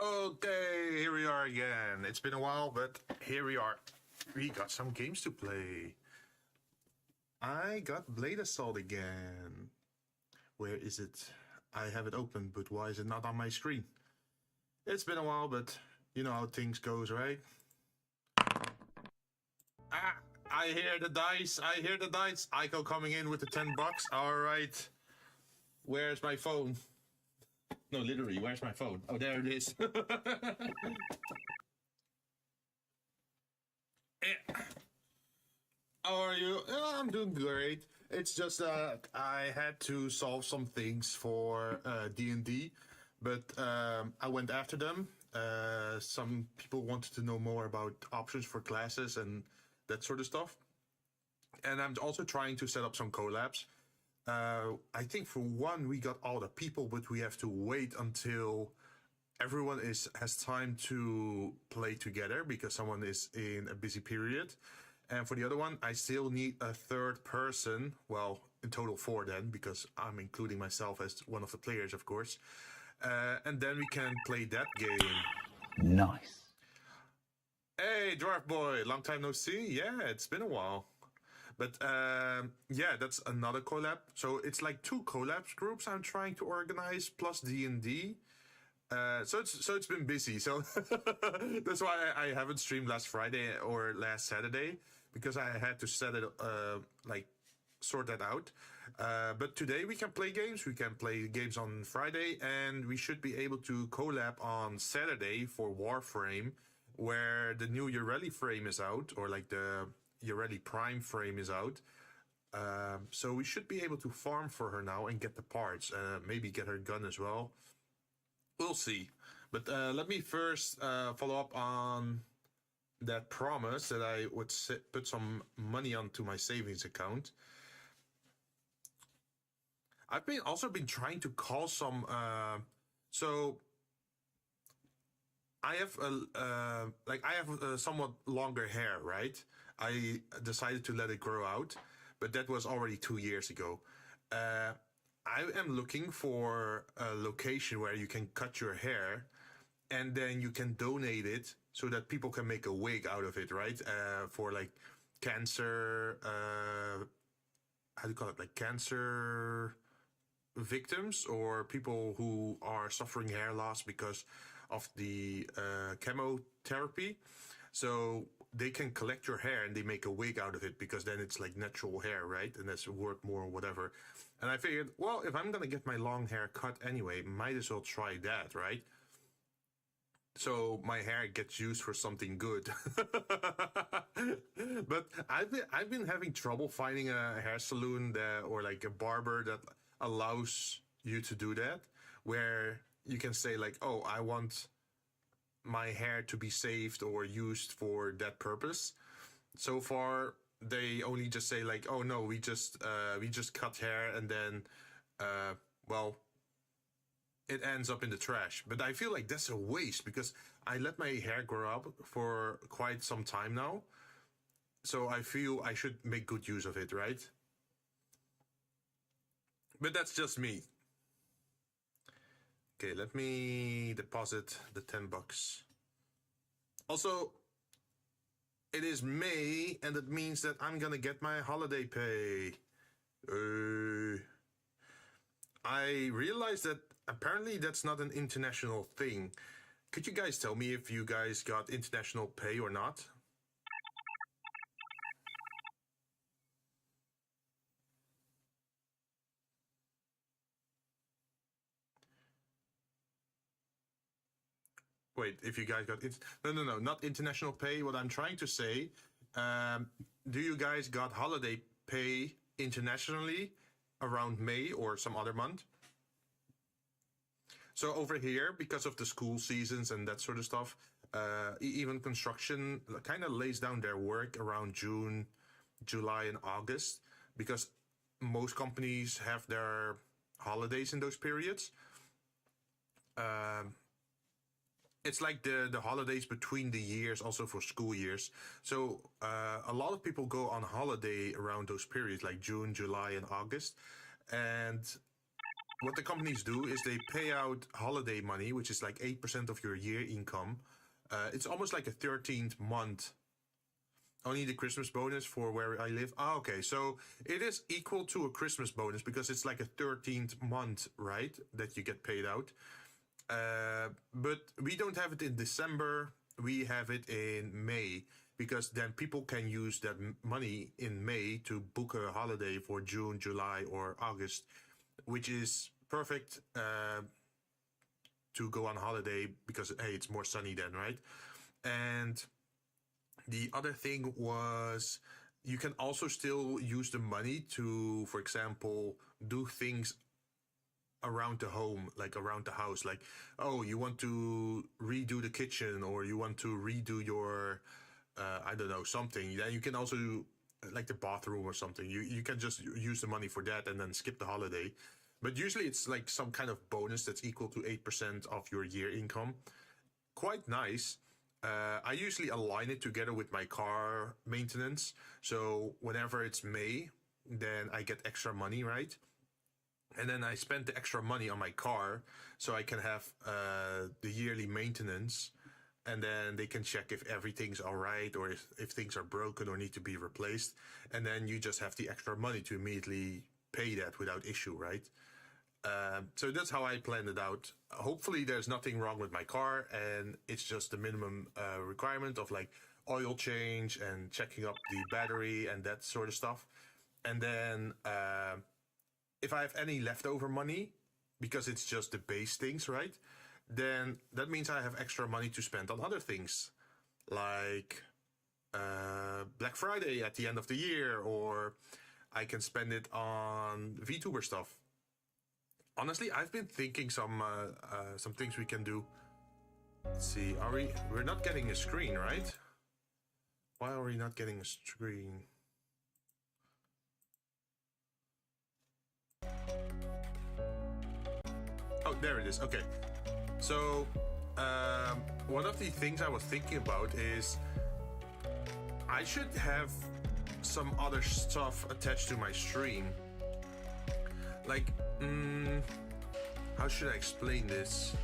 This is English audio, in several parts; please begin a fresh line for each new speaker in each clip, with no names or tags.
Okay, here we are again. It's been a while, but here we are. We got some games to play. I got Blade Assault again. Where is it? I have it open, but why is it not on my screen? It's been a while, but you know how things goes, right? Ah, I hear the dice. I hear the dice. Ico coming in with the $10. All right. Where's my phone? No, literally, where's my phone? Oh, there it is. How are you? I'm doing great. It's just that I had to solve some things for D&D, but I went after them. Some people wanted to know more about options for classes and that sort of stuff. And I'm also trying to set up some collabs. I think for one, we got all the people, but we have to wait until everyone has time to play together because someone is in a busy period. And for the other one, I still need a third person. Well, in total 4 then, because I'm including myself as one of the players, of course. And then we can play that game.
Nice.
Hey, Dwarf Boy, long time no see. Yeah, it's been a while. But yeah, that's another collab. So it's like 2 collabs groups I'm trying to organize plus D&D. So it's been busy. So that's why I haven't streamed last Friday or last Saturday, because I had to set it like sort that out. But today we can play games. We can play games on Friday, and we should be able to collab on Saturday for Warframe, where the new Ureli frame is out, or like the Ureli Prime frame is out. So we should be able to farm for her now and get the parts. Maybe get her gun as well. We'll see. But let me first follow up on that promise that I would put some money onto my savings account. I've also been trying to call some. So I have somewhat longer hair, right? I decided to let it grow out, but that was already 2 years ago. I am looking for a location where you can cut your hair and then you can donate it so that people can make a wig out of it, right? For like cancer, how do you call it? Like cancer victims or people who are suffering hair loss because of the chemotherapy. So they can collect your hair and they make a wig out of it, because then it's like natural hair, right? And that's worth more or whatever. And I figured, well, if I'm gonna get my long hair cut anyway, might as well try that, right? So my hair gets used for something good. But I've been having trouble finding a hair salon or like a barber that allows you to do that, where you can say like, oh, I want my hair to be saved or used for that purpose. So far, they only just say like, oh no, we just cut hair and then, well, it ends up in the trash. But I feel like that's a waste, because I let my hair grow up for quite some time now. So I feel I should make good use of it, right? But that's just me. Okay, let me deposit the $10. Also, it is May, and that means that I'm gonna get my holiday pay. I realized that apparently that's not an international thing. Could you guys tell me if you guys got international pay or not? Wait, if you guys got it? No, not international pay. What I'm trying to say, do you guys got holiday pay internationally around May or some other month? So over here, because of the school seasons and that sort of stuff, even construction kind of lays down their work around June, July, and August, because most companies have their holidays in those periods. It's like the holidays between the years, also for school years. So a lot of people go on holiday around those periods, like June, July, and August. And what the companies do is they pay out holiday money, which is like 8% of your year income. It's almost like a 13th month. Only the Christmas bonus for where I live. Ah, okay. So it is equal to a Christmas bonus because it's like a 13th month, right? That you get paid out. But we don't have it in December. We have it in May because then people can use that money in May to book a holiday for June, July, or August, which is perfect to go on holiday because, hey, it's more sunny then, right? And the other thing was you can also still use the money to, for example, do things around the home, like around the house. Like, oh, you want to redo the kitchen or you want to redo your, I don't know, something. Then you can also do like the bathroom or something. You can just use the money for that and then skip the holiday. But usually it's like some kind of bonus that's equal to 8% of your year income. Quite nice. I usually align it together with my car maintenance. So whenever it's May, then I get extra money, right? And then I spend the extra money on my car so I can have the yearly maintenance. And then they can check if everything's all right or if things are broken or need to be replaced. And then you just have the extra money to immediately pay that without issue, right? So that's how I planned it out. Hopefully there's nothing wrong with my car and it's just the minimum requirement of like oil change and checking up the battery and that sort of stuff. And then if I have any leftover money, because it's just the base things, right? Then that means I have extra money to spend on other things like Black Friday at the end of the year, or I can spend it on VTuber stuff. Honestly, I've been thinking some things we can do. Let's see, we're not getting a screen, right? Why are we not getting a screen? Oh, there it is. Okay. So, one of the things I was thinking about is I should have some other stuff attached to my stream. Like, how should I explain this?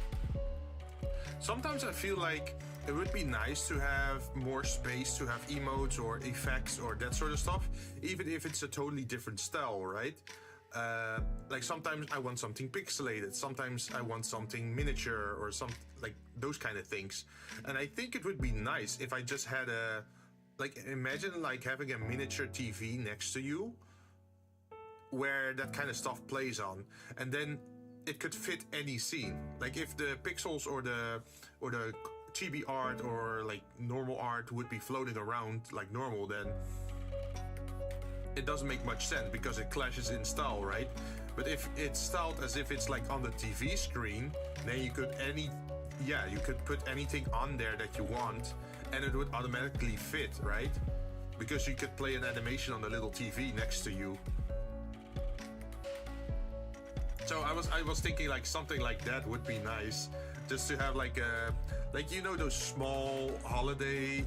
Sometimes I feel like it would be nice to have more space to have emotes or effects or that sort of stuff, even if it's a totally different style, right? Like sometimes I want something pixelated, sometimes I want something miniature or some like those kind of things. And I think it would be nice if I just had a, like, imagine like having a miniature TV next to you where that kind of stuff plays on, and then it could fit any scene. Like if the pixels or the chibi art or like normal art would be floating around like normal, then it doesn't make much sense because it clashes in style, right? But if it's styled as if it's like on the TV screen, then you could put anything on there that you want and it would automatically fit, right? Because you could play an animation on the little TV next to you. So I was thinking like something like that would be nice, just to have like you know those small holiday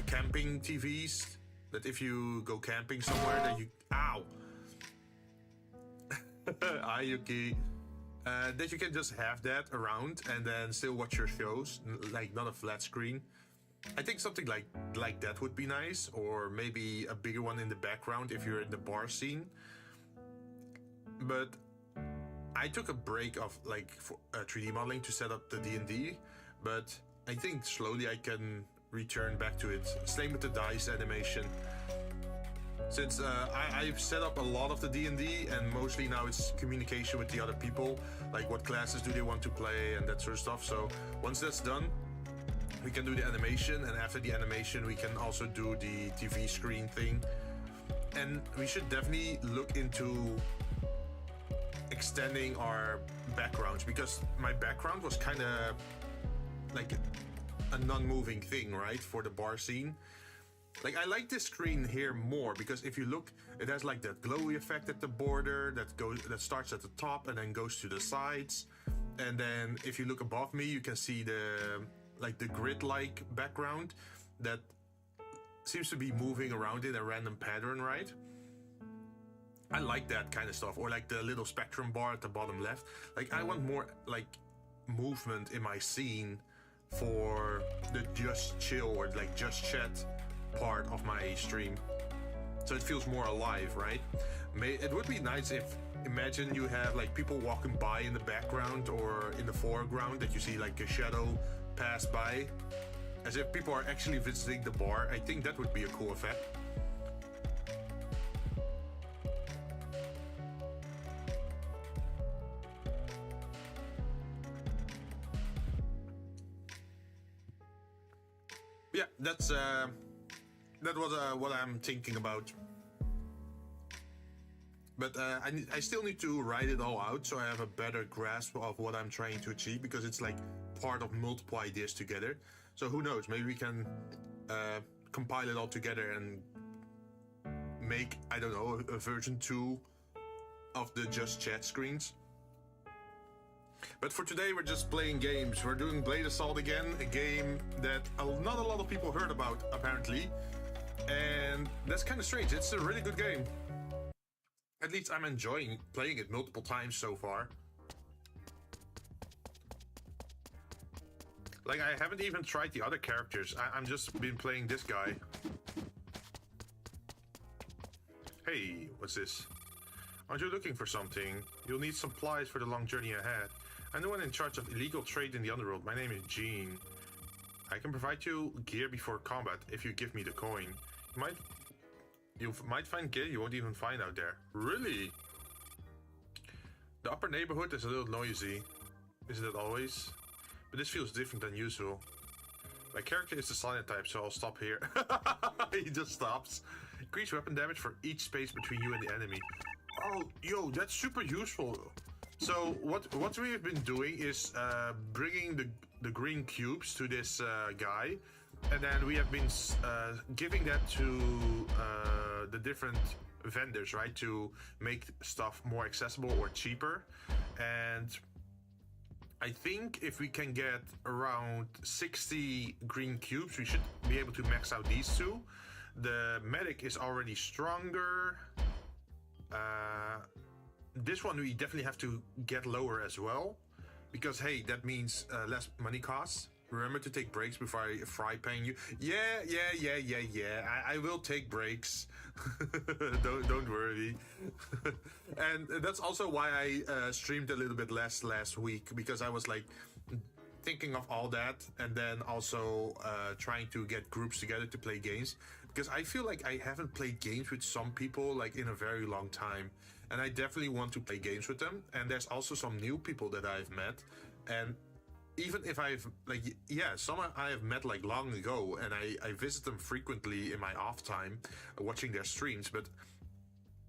camping TVs that if you go camping somewhere that you hi Yuki, that you can just have that around and then still watch your shows, like not a flat screen. I think something like that would be nice, or maybe a bigger one in the background if you're in the bar scene. But I took a break of like 3D modeling to set up the D&D, but I think slowly I can return back to it. Same with the dice animation. Since I've set up a lot of the D&D and mostly now it's communication with the other people, like what classes do they want to play and that sort of stuff. So once that's done, we can do the animation, and after the animation we can also do the TV screen thing. And we should definitely look into extending our backgrounds, because my background was kind of like a non-moving thing, right, for the bar scene. Like I like this screen here more because if you look, it has like that glowy effect at the border that starts at the top and then goes to the sides. And then if you look above me, you can see the grid-like background that seems to be moving around in a random pattern, right? I like that kind of stuff, or like the little spectrum bar at the bottom left. Like I want more like movement in my scene for the just chill or like just chat part of my stream, so it feels more alive, right? It would be nice if, imagine you have like people walking by in the background or in the foreground, that you see like a shadow pass by, as if people are actually visiting the bar. I think that would be a cool effect. Yeah, that was what I'm thinking about. But I still need to write it all out so I have a better grasp of what I'm trying to achieve, because it's like part of multiple ideas together. So who knows, maybe we can compile it all together and make, I don't know, a version 2 of the Just Chat screens. But for today, we're just playing games. We're doing Blade Assault again, a game that not a lot of people heard about, apparently. And that's kind of strange. It's a really good game. At least I'm enjoying playing it multiple times so far. Like, I haven't even tried the other characters. I'm just been playing this guy. Hey, what's this? Aren't you looking for something? You'll need supplies for the long journey ahead. I'm the one in charge of illegal trade in the underworld. My name is Jinn. I can provide you gear before combat if you give me the coin. You might find gear you won't even find out there. Really? The upper neighborhood is a little noisy. Isn't it always? But this feels different than usual. My character is the silent type, so I'll stop here. He just stops. Increase weapon damage for each space between you and the enemy. Oh, yo, that's super useful. So what we've been doing is bringing the green cubes to this guy, and then we have been giving that to the different vendors, right, to make stuff more accessible or cheaper. And I think if we can get around 60 green cubes, we should be able to max out these two. The medic is already stronger. This one we definitely have to get lower as well, because hey, that means less money costs. Remember to take breaks before I fry pan you. Yeah. I will take breaks. don't worry. And that's also why I streamed a little bit less last week, because I was like thinking of all that, and then also trying to get groups together to play games, because I feel like I haven't played games with some people like in a very long time, and I definitely want to play games with them. And there's also some new people that I've met, and even if I've like, yeah, some I have met like long ago, and I visit them frequently in my off time, watching their streams, but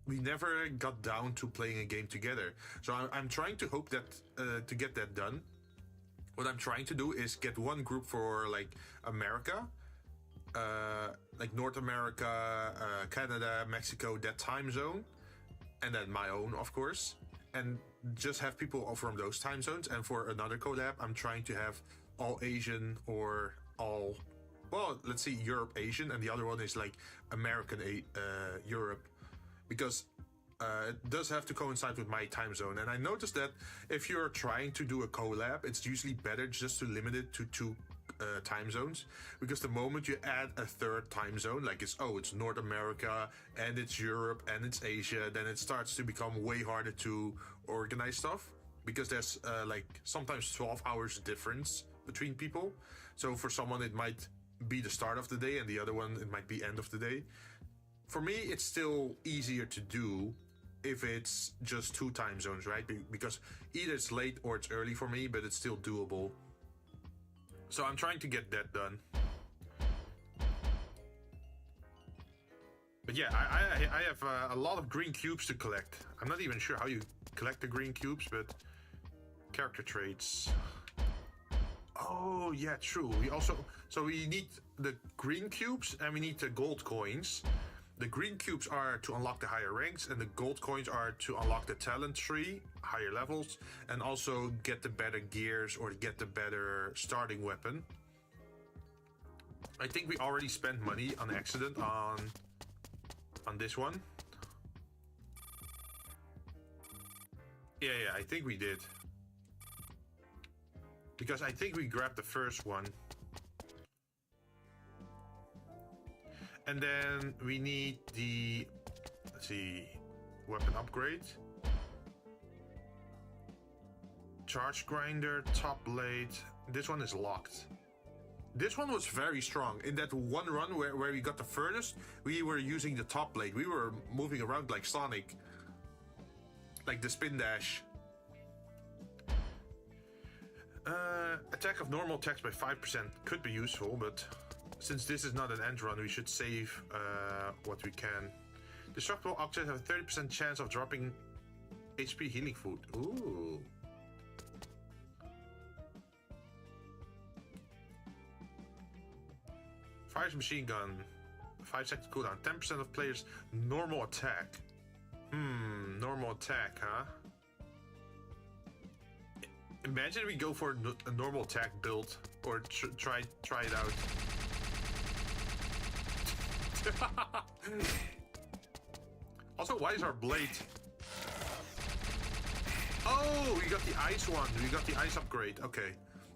we never got down to playing a game together. So I'm trying to hope that to get that done. What I'm trying to do is get one group for like America, like North America, Canada, Mexico, that time zone, and then my own, of course, and just have people from those time zones. And for another collab, I'm trying to have all Asian or all, well, let's see, Europe Asian, and the other one is like American Europe, because it does have to coincide with my time zone. And I noticed that if you're trying to do a collab, it's usually better just to limit it to 2 time zones, because the moment you add a third time zone, like it's North America and it's Europe and it's Asia, then it starts to become way harder to organize stuff, because there's like sometimes 12 hours difference between people. So for someone it might be the start of the day, and the other one it might be end of the day. For me, it's still easier to do if it's just 2 time zones, right? Because either it's late or it's early for me, but it's still doable. So I'm trying to get that done. But yeah, I have a lot of green cubes to collect. I'm not even sure how you collect the green cubes, but character traits. Oh yeah, true. So we need the green cubes and we need the gold coins. The green cubes are to unlock the higher ranks, and the gold coins are to unlock the talent tree, higher levels, and also get the better gears or get the better starting weapon. I think we already spent money on accident on this one. Yeah, I think we did. Because I think we grabbed the first one. And then we need the, let's see, weapon upgrade. Charge grinder, top blade. This one is locked. This one was very strong. In that one run where we got the furthest, we were using the top blade. We were moving around like Sonic. Like the spin dash. Attack of normal attacks by 5% could be useful, but since this is not an end run, we should save what we can. Destructible objects have a 30% chance of dropping HP healing food. Ooh. Fires machine gun. 5-second cooldown. 10% of players normal attack. Normal attack, huh? Imagine we go for a normal attack build, or try it out. Also, why is our blade? Oh, we got the ice one. We got the ice upgrade. Okay,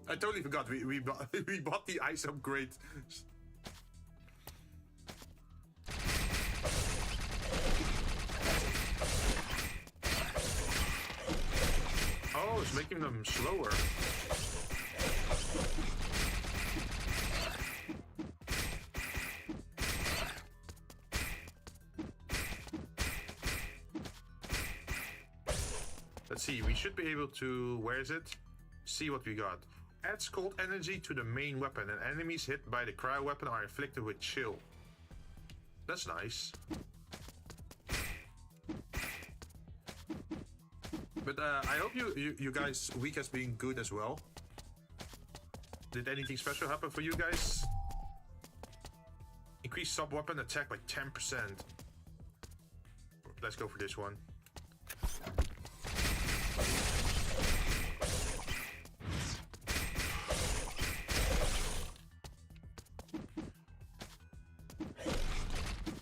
I totally forgot. We bought the ice upgrade. Oh, it's making them slower. Let's see, we should be able to, where is it? See what we got. Adds cold energy to the main weapon, and enemies hit by the cryo weapon are inflicted with chill. That's nice. But I hope you guys' week has been good as well. Did anything special happen for you guys? Increase sub-weapon attack by 10%. Let's go for this one.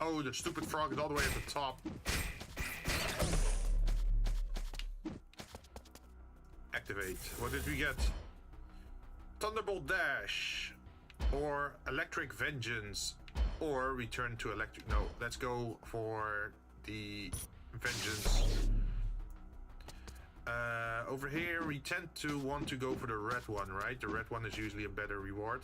Oh, the stupid frog is all the way at the top. Activate. What did we get? Thunderbolt Dash. Or Electric Vengeance. Or Return to Electric. No, let's go for the Vengeance. Over here, we tend to want to go for the red one, right? The red one is usually a better reward.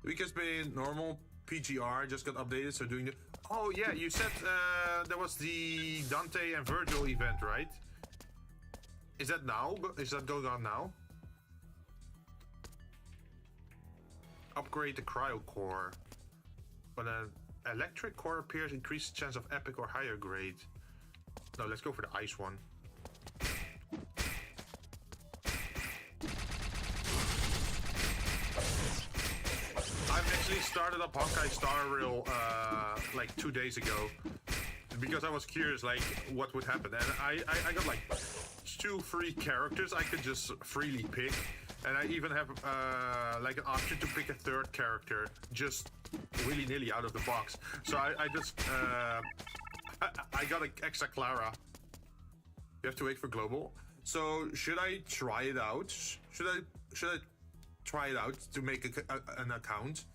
Week has been normal. PGR just got updated, so doing the... Oh yeah, you said there was the Dante and Virgil event, right? Is that now? Is that going on now? Upgrade the cryo core. When an electric core appears, increased chance of epic or higher grade. No, let's go for the ice one. I've actually started up Honkai Star Rail like 2 days ago because I was curious like what would happen, and I got like 2 free characters I could just freely pick, and I even have like an option to pick a 3rd character just willy-nilly out of the box. So I just I got an extra Clara. You have to wait for global. So should I try it out? Should I try it out to make an account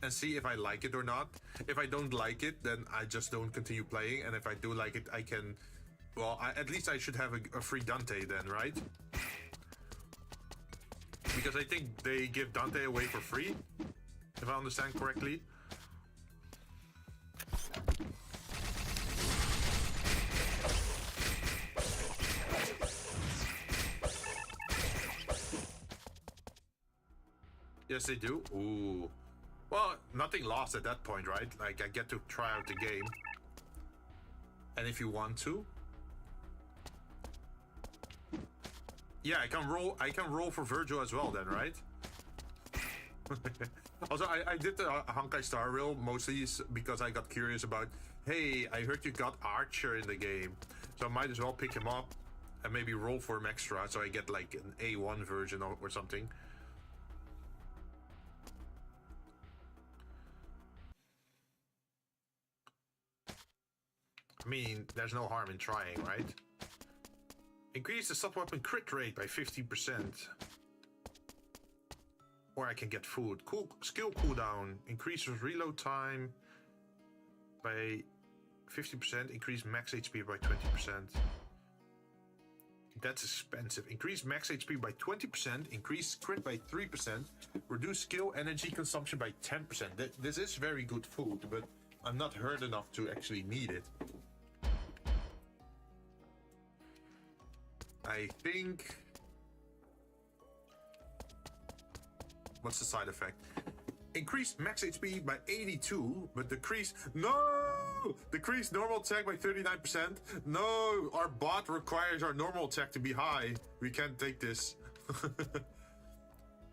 and see if I like it or not? If I don't like it, then I just don't continue playing, and if I do like it, I can... Well, at least I should have a free Dante then, right? Because I think they give Dante away for free, if I understand correctly. Yes, they do. Ooh. Well, nothing lost at that point, right? Like, I get to try out the game. And if you want to... Yeah, I can roll for Virgil as well then, right? Also, I did the Honkai Star Rail mostly because I got curious about, hey, I heard you got Archer in the game, so I might as well pick him up and maybe roll for him extra so I get like an A1 version or something. I mean, there's no harm in trying, right? Increase the sub-weapon crit rate by 50%. Or I can get food. Cool skill cooldown. Increases reload time by 50%. Increase max HP by 20%. That's expensive. Increase max HP by 20%. Increase crit by 3%. Reduce skill energy consumption by 10%. This is very good food, but I'm not hurt enough to actually need it. I think... What's the side effect? Increase max HP by 82, but decrease... No! Decrease normal attack by 39%. No! Our bot requires our normal attack to be high. We can't take this.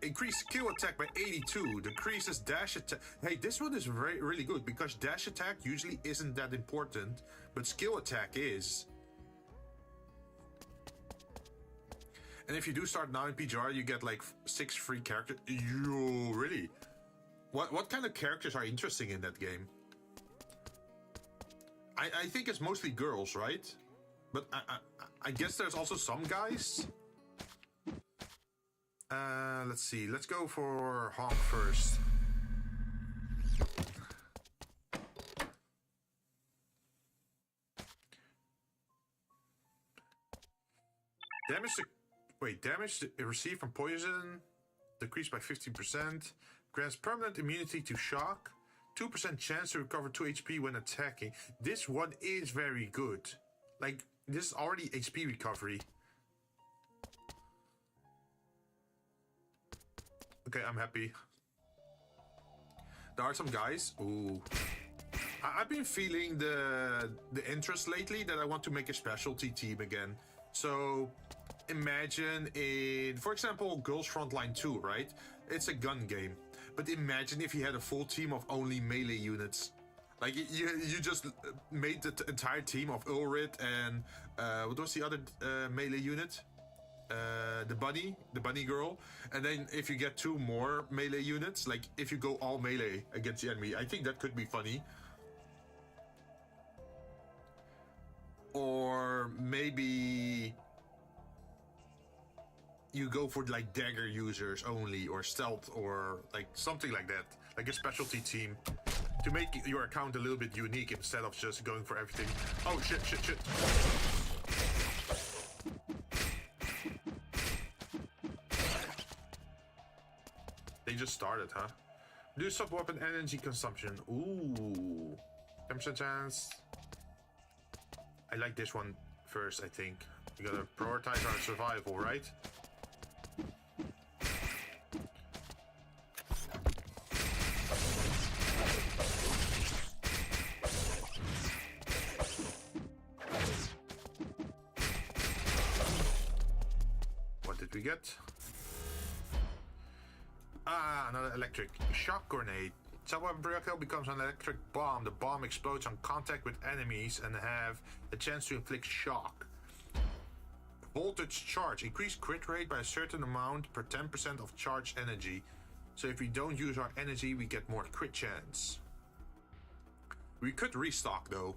Increase skill attack by 82. Decreases dash attack. Hey, this one is really good because dash attack usually isn't that important, but skill attack is. And if you do start now in PGR, you get like 6 free characters. Yo, really? What kind of characters are interesting in that game? I think it's mostly girls, right? But I guess there's also some guys. Let's see. Let's go for Honk first. Damage received from poison decreased by 15%. Grants permanent immunity to shock. 2% chance to recover 2 HP when attacking. This one is very good. Like, this is already HP recovery. Okay, I'm happy. There are some guys. Ooh. I've been feeling the interest lately that I want to make a specialty team again. So... imagine in, for example, Girls Frontline 2, right? It's a gun game. But imagine if you had a full team of only melee units. Like, you just made the entire team of Ulrit and, what was the other melee unit? The bunny girl. And then if you get 2 more melee units, like, if you go all melee against the enemy, I think that could be funny. Or maybe... you go for like dagger users only, or stealth, or like something like that, like a specialty team to make your account a little bit unique instead of just going for everything. Oh shit. They just started, huh? Do sub-weapon energy consumption. Ooh, 10% chance. I like this one first, I think. We gotta prioritize our survival, right? We get another electric shock grenade. Sub-weapon projectile becomes an electric bomb. The bomb explodes on contact with enemies and have a chance to inflict shock. Voltage charge. Increase crit rate by a certain amount per 10% of charged energy. So if we don't use our energy, we get more crit chance. We could restock though.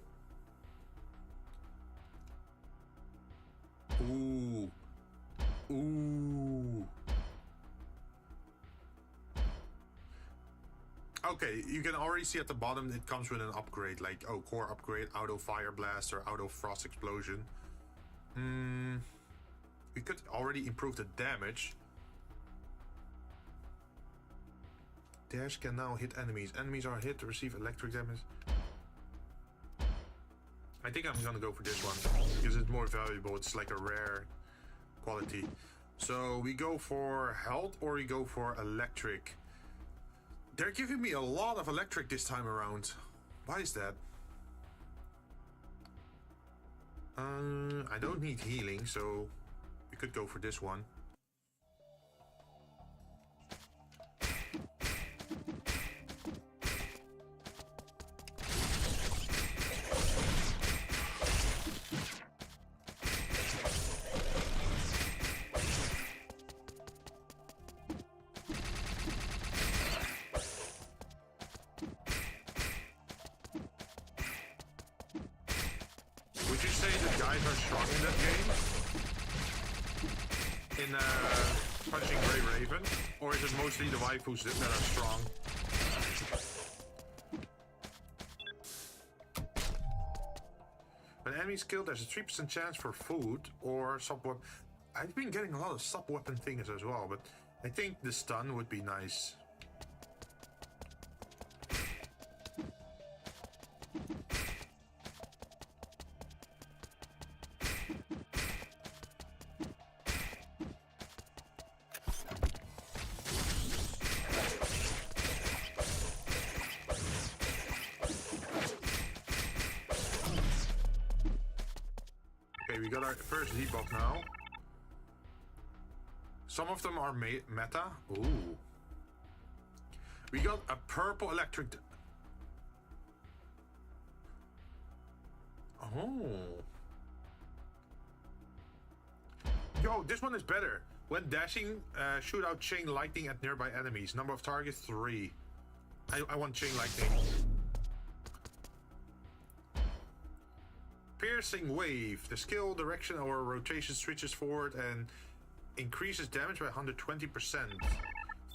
Ooh. Ooh. Okay, you can already see at the bottom it comes with an upgrade, like, oh, core upgrade, auto fire blast, or auto frost explosion. We could already improve the damage. Dash can now hit enemies. Enemies are hit to receive electric damage. I think I'm gonna go for this one because it's more valuable. It's like a rare quality. So we go for health or we go for electric. They're giving me a lot of electric this time around. Why is that? I don't need healing, so we could go for this one. say that guys are strong in that game? In Punching Grey Raven? Or is it mostly the waifus that are strong? When enemies killed, there's a 3% chance for food or sub-weapon. I've been getting a lot of sub-weapon things as well, but I think the stun would be nice. Okay, we got our first debuff now. Some of them are meta. Ooh. We got a purple electric. Oh. Yo, this one is better. When dashing, shoot out chain lightning at nearby enemies. Number of targets 3. I want chain lightning. Piercing wave. The skill direction or rotation switches forward and increases damage by 120%.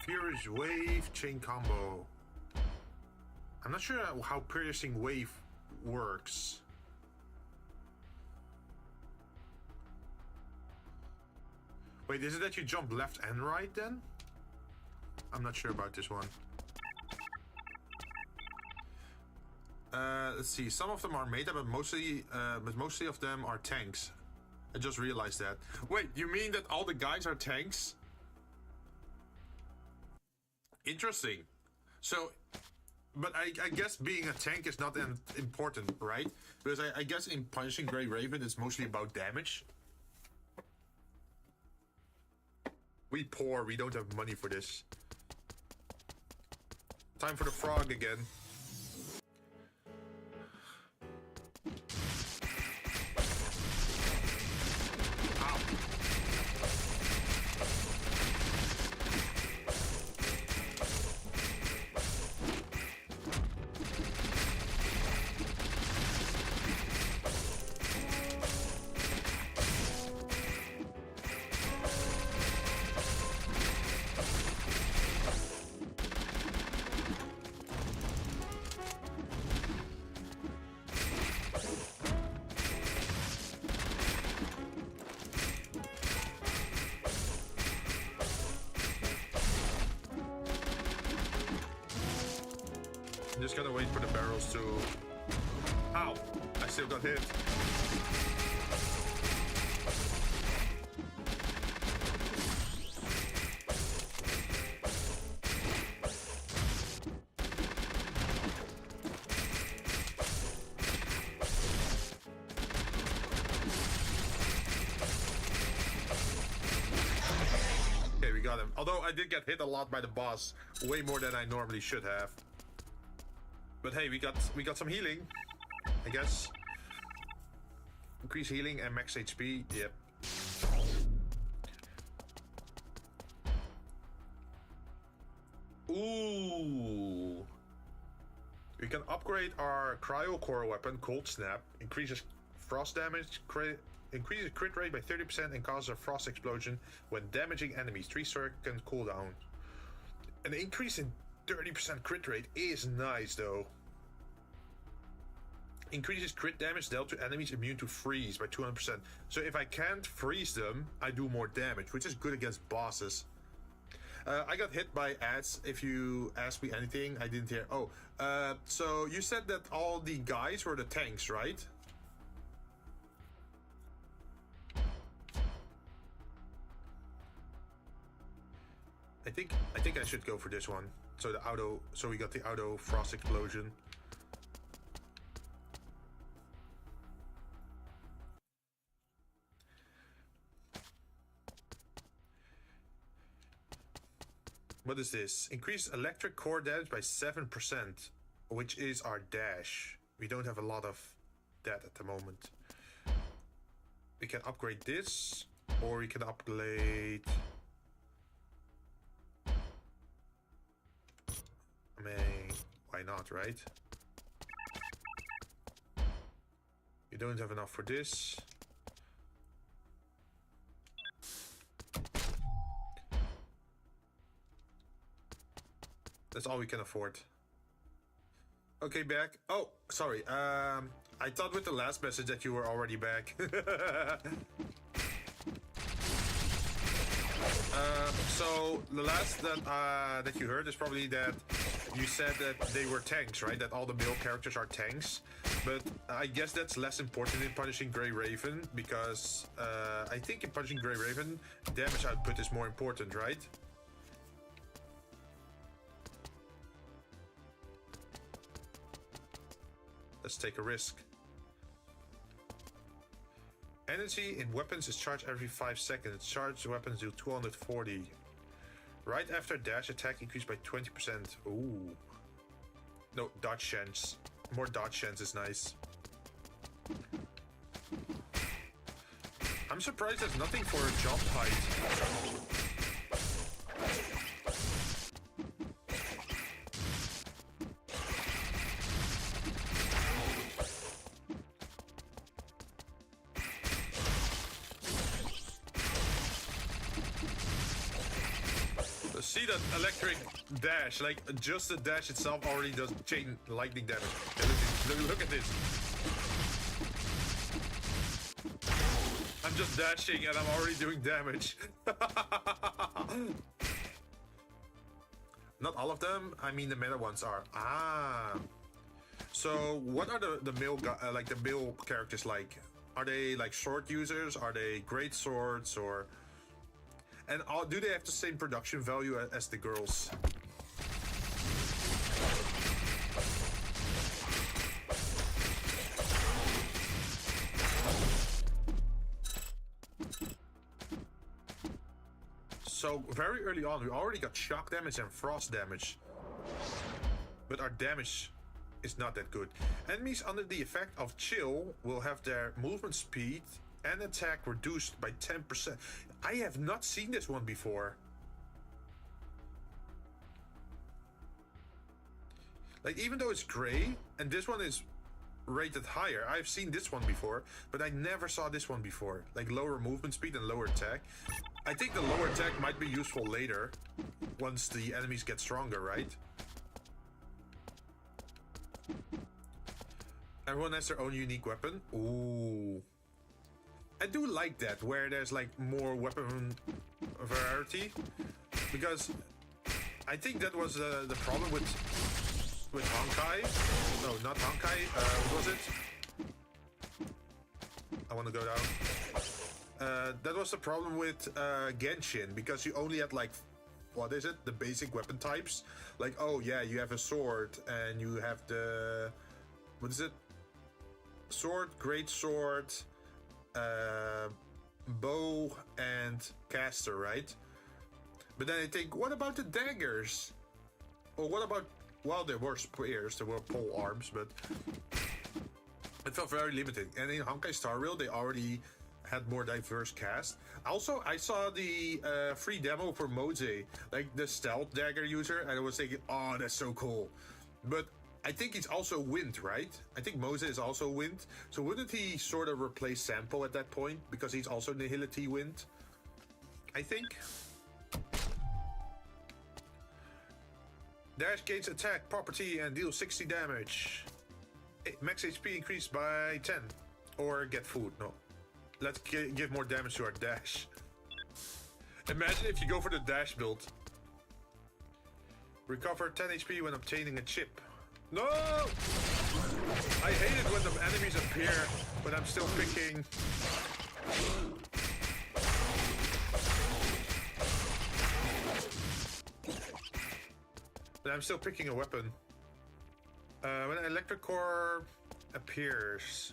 Furious wave chain combo. I'm not sure how piercing wave works. Wait, is it that you jump left and right then? I'm not sure about this one. Let's see. Some of them are meta, but mostly of them are tanks. I just realized that. Wait, you mean that all the guys are tanks? Interesting. So, but I guess being a tank is not important, right? Because I guess in Punching Grey Raven, it's mostly about damage. We poor, we don't have money for this. Time for the frog again. I'm just gonna wait for the barrels to... Ow! I still got hit. Okay, we got him. Although I did get hit a lot by the boss, way more than I normally should have. But hey, we got some healing, I guess. Increase healing and max HP. Yep. Ooh. We can upgrade our cryo core weapon, Cold Snap. Increases frost damage, increases crit rate by 30% and causes a frost explosion when damaging enemies. 3-second cooldown. An increase in 30% crit rate is nice though. Increases crit damage dealt to enemies immune to freeze by 200%. So if I can't freeze them, I do more damage, which is good against bosses. I got hit by ads. If you ask me anything, I didn't hear. Oh, so you said that all the guys were the tanks, right? I think I should go for this one. So the auto, so we got the auto frost explosion. What is this? Increase electric core damage by 7%, which is our dash. We don't have a lot of that at the moment. We can upgrade this, or we can upgrade... I mean, why not, right? We don't have enough for this. That's all we can afford. Okay, back. Oh, sorry. I thought with the last message that you were already back. So the last that you heard is probably that you said that they were tanks, right? That all the male characters are tanks. But I guess that's less important in Punishing Grey Raven, because I think in Punishing Grey Raven, damage output is more important, right? Let's take a risk. Energy in weapons is charged every 5 seconds. Charged weapons do 240. Right after dash attack increased by 20%. Ooh. No, dodge chance. More dodge chance is nice. I'm surprised there's nothing for jump height. See that electric dash, like just the dash itself already does chain lightning damage. Look at this. I'm just dashing and I'm already doing damage. Not all of them, I mean the meta ones are. So what are the male like the male characters like? Are they like sword users? Are they great swords or? And do they have the same production value as the girls? So very early on, we already got shock damage and frost damage. But our damage is not that good. Enemies under the effect of chill will have their movement speed and attack reduced by 10%. I have not seen this one before. Like, even though it's gray, and this one is rated higher, I've seen this one before, but I never saw this one before. Like, lower movement speed and lower attack. I think the lower attack might be useful later, once the enemies get stronger, right? Everyone has their own unique weapon. Ooh. I do like that, where there's like more weapon variety, because I think that was the problem with Honkai. No, not Honkai. What was it? I want to go down. That was the problem with Genshin, because you only had like, what is it? The basic weapon types. Like, oh yeah, you have a sword and you have the, what is it? Sword, great sword. Bow and caster, right? But then I think, what about the daggers? Or what about, well, there were spears, there were pole arms, but it felt very limited. And in Honkai Star Rail, they already had more diverse cast. Also, I saw the free demo for Mose, like the stealth dagger user, and I was thinking, oh, that's so cool. But I think he's also wind, right? I think Mose is also wind. So wouldn't he sort of replace Sampo at that point? Because he's also Nihility wind, I think. Dash gains attack, property, and deals 60 damage. Max HP increased by 10. Or get food, no. Let's give more damage to our dash. Imagine if you go for the dash build. Recover 10 HP when obtaining a chip. No! I hate it when the enemies appear when I'm still picking. But I'm still picking a weapon. When an electric core appears,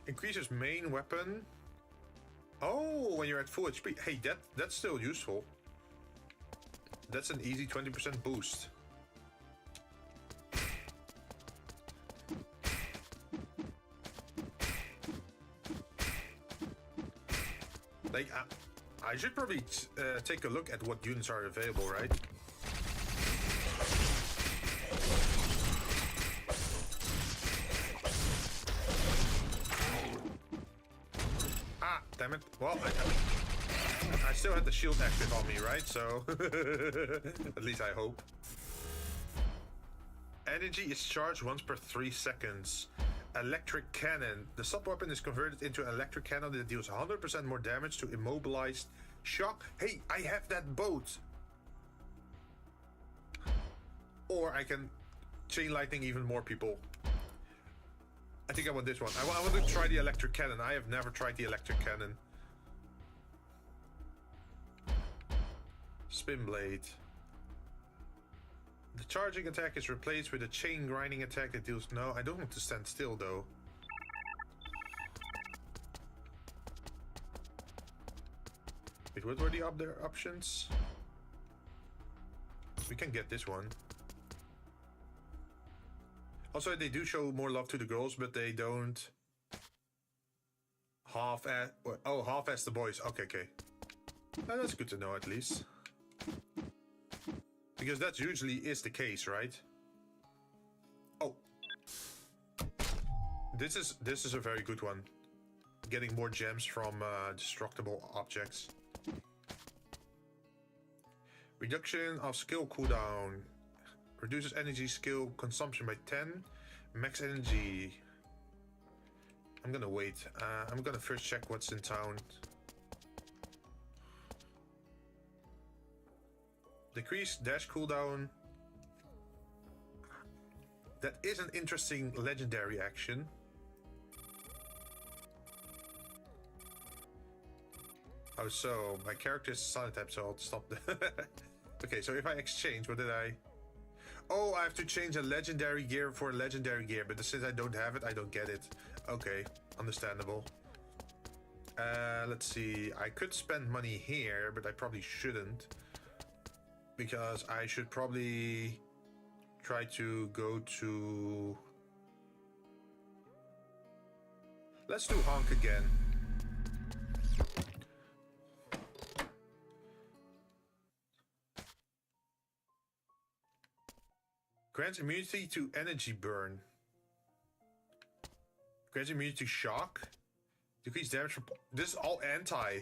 increases main weapon. Oh, when you're at full HP. Hey, that's still useful. That's an easy 20% boost. Like, I should probably take a look at what units are available, right? damn it. Well, I still had the shield active on me, right? So, at least I hope. Energy is charged once per 3 seconds. Electric cannon. The sub-weapon is converted into an electric cannon that deals 100% more damage to immobilized shock. Hey, I have that boat. Or I can chain lightning even more people. I think I want this one. I want to try the electric cannon. I have never tried the electric cannon. Spin blade. The charging attack is replaced with a chain grinding attack that deals... No, I don't want to stand still though. Wait, what were the other options? We can get this one. Also, they do show more love to the girls, but they don't half-ass... Oh, half-ass the boys. Okay, okay. Well, that's good to know at least. Because that usually is the case, right? Oh. This is a very good one. Getting more gems from destructible objects. Reduction of skill cooldown. Reduces energy skill consumption by 10. Max energy. I'm gonna wait. I'm gonna first check what's in town. Decrease dash cooldown. That is an interesting legendary action. Oh, so my character is silent type, so I'll stop the... Okay, so if I exchange, what did I... Oh, I have to change a legendary gear for a legendary gear, but since I don't have it, I don't get it. Okay, understandable. Let's see. I could spend money here, but I probably shouldn't. Because I should probably try to go to... Let's do Honk again. Grants immunity to energy burn. Grants immunity to shock. Decrease damage from... This is all anti.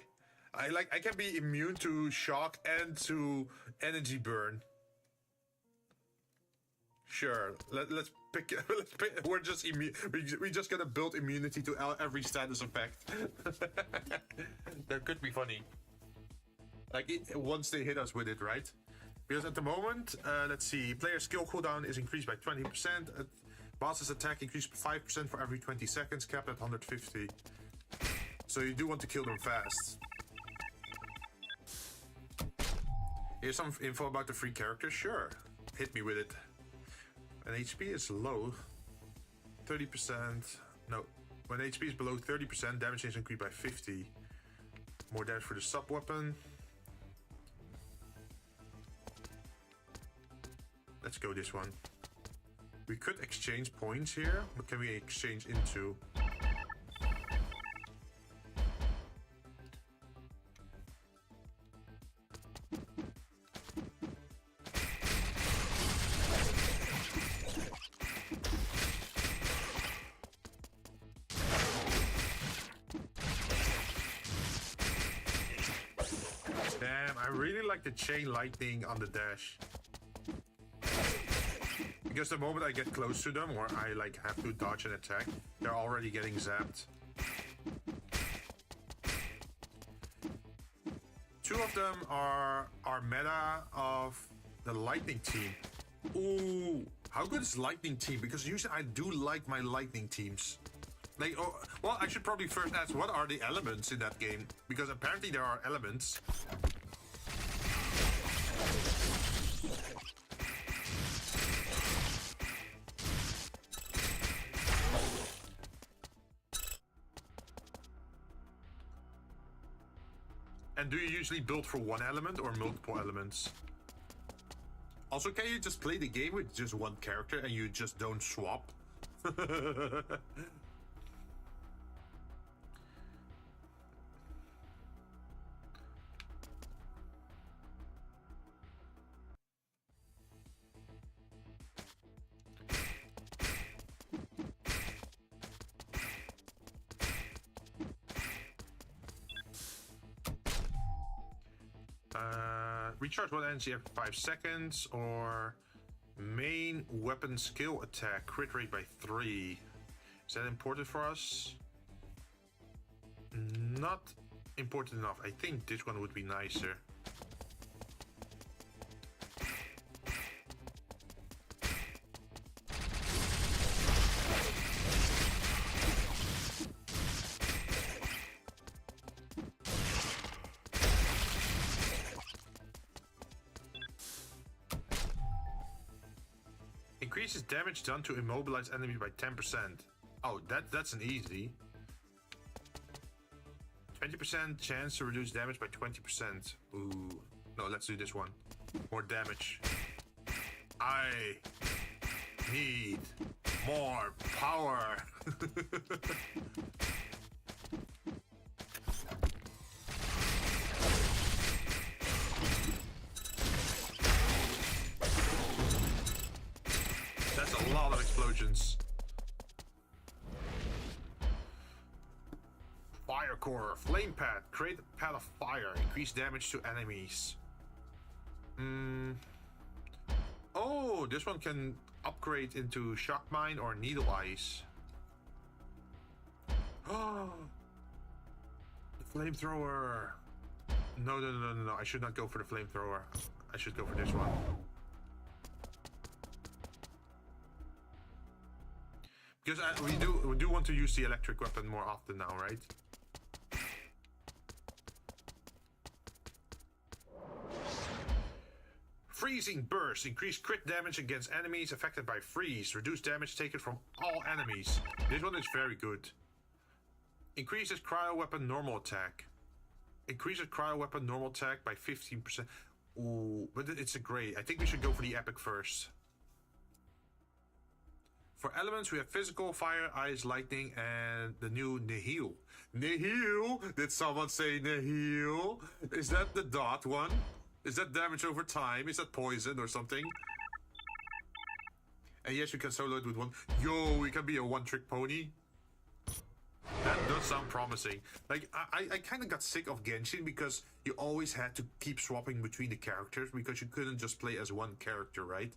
I can be immune to shock and to energy burn. Sure, let's pick. We're just immune. We just gonna build immunity to every status effect. That could be funny. Like once they hit us with it, right? Because at the moment, let's see, player skill cooldown is increased by 20%. Boss's attack increased 5% for every 20 seconds, capped at 150. So you do want to kill them fast. Here's some info about the free characters. Sure, hit me with it. And HP is low. 30%. No, when HP is below 30%, damage is increased by 50. More damage for the sub weapon. Let's go this one. We could exchange points here. What can we exchange into? Damn, I really like the chain lightning on the dash. Because the moment I get close to them, or I like have to dodge an attack, they're already getting zapped. Two of them are meta of the lightning team. Ooh, how good is lightning team? Because usually I do like my lightning teams. Like, oh, well, I should probably first ask what are the elements in that game? Because apparently there are elements. And do you usually build for one element or multiple elements? Also, can you just play the game with just one character and you just don't swap? Recharge one energy every 5 seconds, or main weapon skill attack, crit rate by 3. Is that important for us? Not important enough. I think this one would be nicer. Increases damage done to immobilize enemy by 10%. Oh, that's an easy. 20% chance to reduce damage by 20%. Ooh. No, let's do this one. More damage. I need more power. That's a lot of explosions. Fire core, flame pad, create a pad of fire, increase damage to enemies. Oh, this one can upgrade into shock mine or needle ice. Oh, the flamethrower. No, I should not go for the flamethrower. I should go for this one. Because we do want to use the electric weapon more often now, right? Freezing burst. Increase crit damage against enemies affected by freeze. Reduce damage taken from all enemies. This one is very good. Increases cryo weapon normal attack. Increases cryo weapon normal attack by 15%. Ooh, but it's a gray. I think we should go for the epic first. For elements, we have physical, fire, ice, lightning, and the new Nihil. Nihil? Did someone say Nihil? Is that the dot one? Is that damage over time? Is that poison or something? And yes, you can solo it with one. Yo, we can be a one-trick pony. That does sound promising. Like, I kind of got sick of Genshin because you always had to keep swapping between the characters because you couldn't just play as one character, right?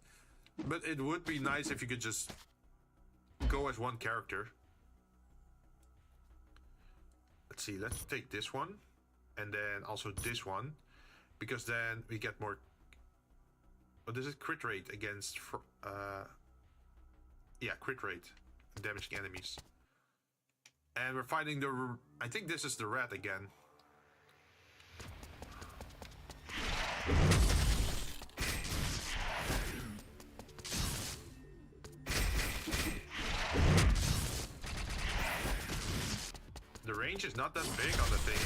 But it would be nice if you could just go as one character. Let's see, let's take this one. And then also this one. Because then we get more... Oh, this is crit rate against... yeah, crit rate. Damaging enemies. And we're fighting the... I think this is the rat again. The range is not that big on the thing.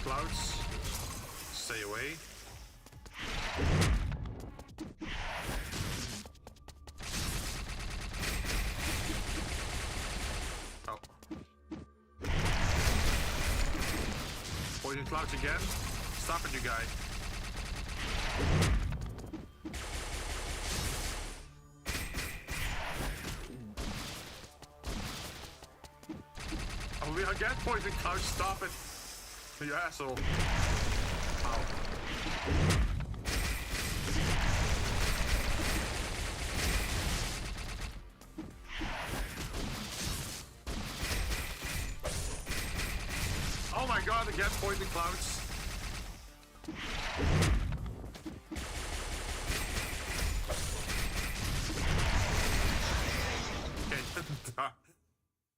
Clouds, stay away. Oh. Poison clouds again. Stop it, you guy. Oh, we again poison clouds. Stop it. You asshole. Ow. Oh my god, again poison clouds. Okay.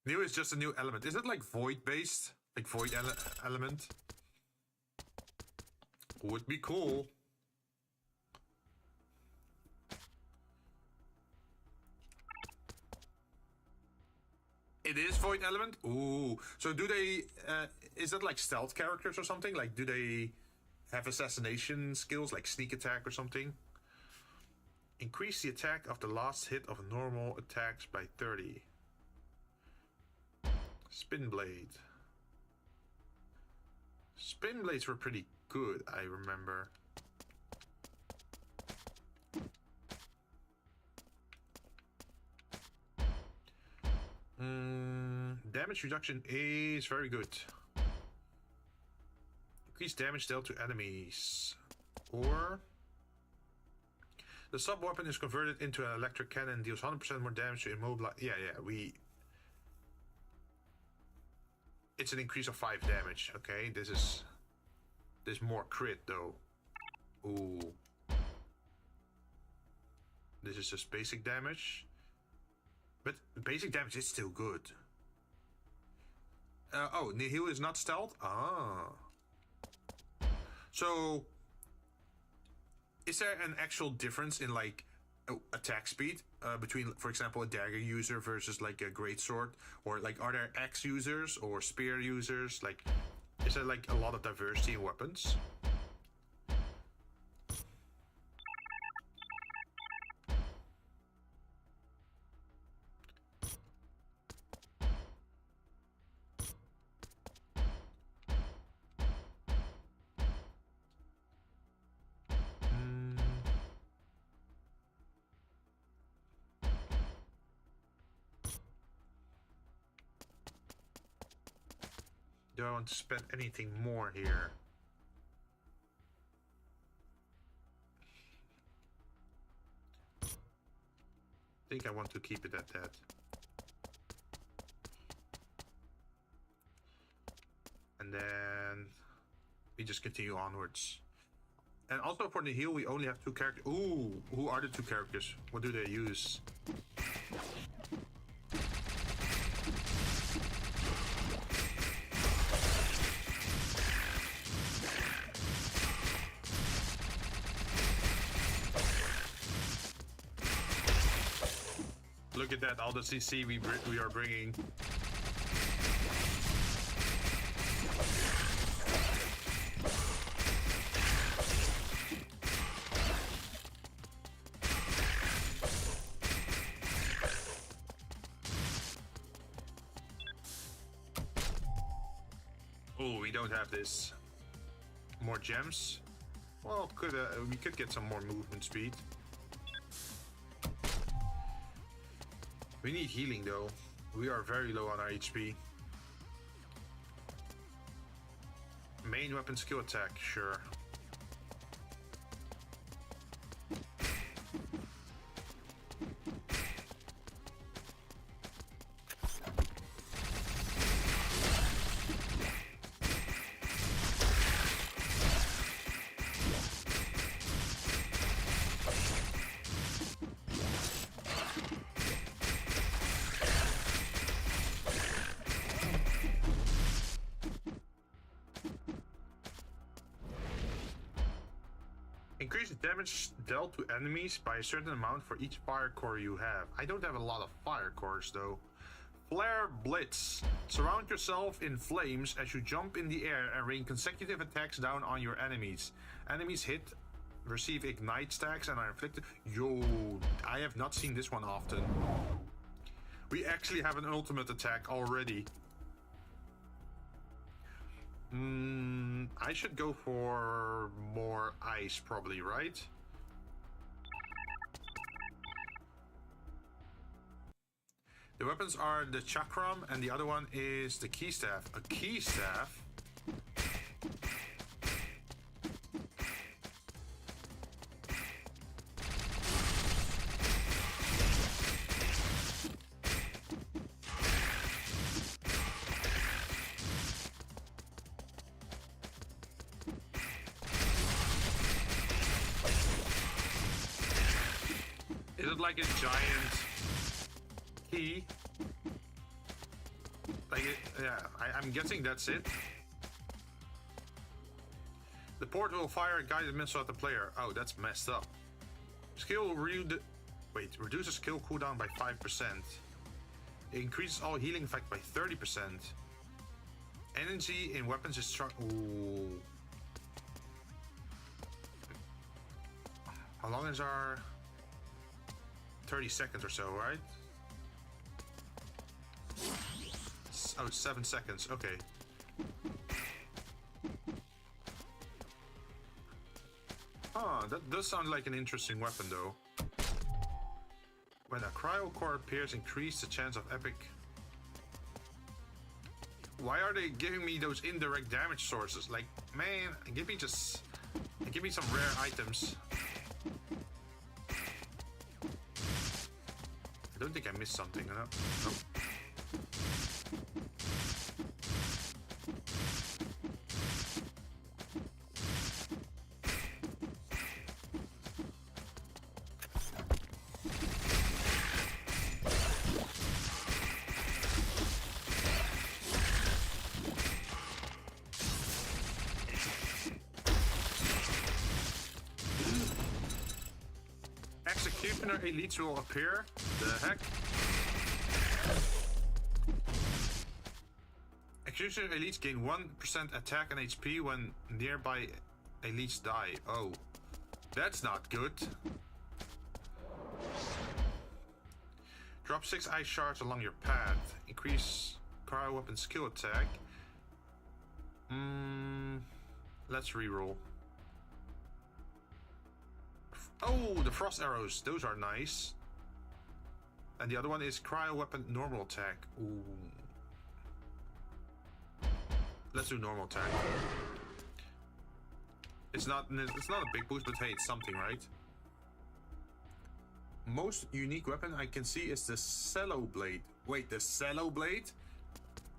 New is just a new element. Is it like void based? Like void element? Would be cool. It is void element? Ooh. So do they... is that like stealth characters or something? Like, do they have assassination skills like sneak attack or something. Increase the attack of the last hit of normal attacks by 30. Spin blade. Spin blades were pretty good, I remember. Damage reduction is very good. Increase damage dealt to enemies. Or the sub-weapon is converted into an electric cannon and deals 100% more damage to immobilize. Yeah, it's an increase of 5 damage. Okay, there's more crit though. Ooh. This is just basic damage. But basic damage is still good. Oh, Nihil is not stealth? Ah. So, is there an actual difference in like attack speed between, for example, a dagger user versus like a greatsword? Or like, are there axe users or spear users? Like, is there like a lot of diversity in weapons? Do I want to spend anything more here? I think I want to keep it at that. And then we just continue onwards. And also for the heal, we only have 2 characters. Ooh, who are the 2 characters? What do they use? Look at that, all the CC we are bringing. Oh, we don't have this. More gems? Well, we could get some more movement speed. We need healing though. We are very low on our HP. Main weapon skill attack, sure. Increase damage dealt to enemies by a certain amount for each fire core you have. I don't have a lot of fire cores though. Flare Blitz. Surround yourself in flames as you jump in the air and rain consecutive attacks down on your enemies. Enemies hit, receive ignite stacks and are inflicted. Yo, I have not seen this one often. We actually have an ultimate attack already. I should go for more ice probably, right? The weapons are the chakram and the other one is the key staff. A key staff? Is it like a giant key? Like it, yeah, I'm guessing that's it. The port will fire a guided missile at the player. Oh, that's messed up. Skill reduces skill cooldown by 5%. It increases all healing effect by 30%. Energy in weapons is strong. Ooh. How long is our 30 seconds or so, right? Oh, 7 seconds. Okay. Ah, that does sound like an interesting weapon, though. When a cryo core appears, increase the chance of epic. Why are they giving me those indirect damage sources? Like, man, give me some rare items. I don't think I missed something. No. Nope. Executioner elites will appear. The heck? Executioner elites gain 1% attack and HP when nearby elites die. Oh, that's not good. Drop 6 ice shards along your path. Increase cryo weapon skill attack. Let's reroll. Oh, the frost arrows. Those are nice. And the other one is cryo weapon normal attack. Ooh. Let's do normal attack. It's not a big boost, but hey, it's something, right? Most unique weapon I can see is the cello blade. Wait, the cello blade?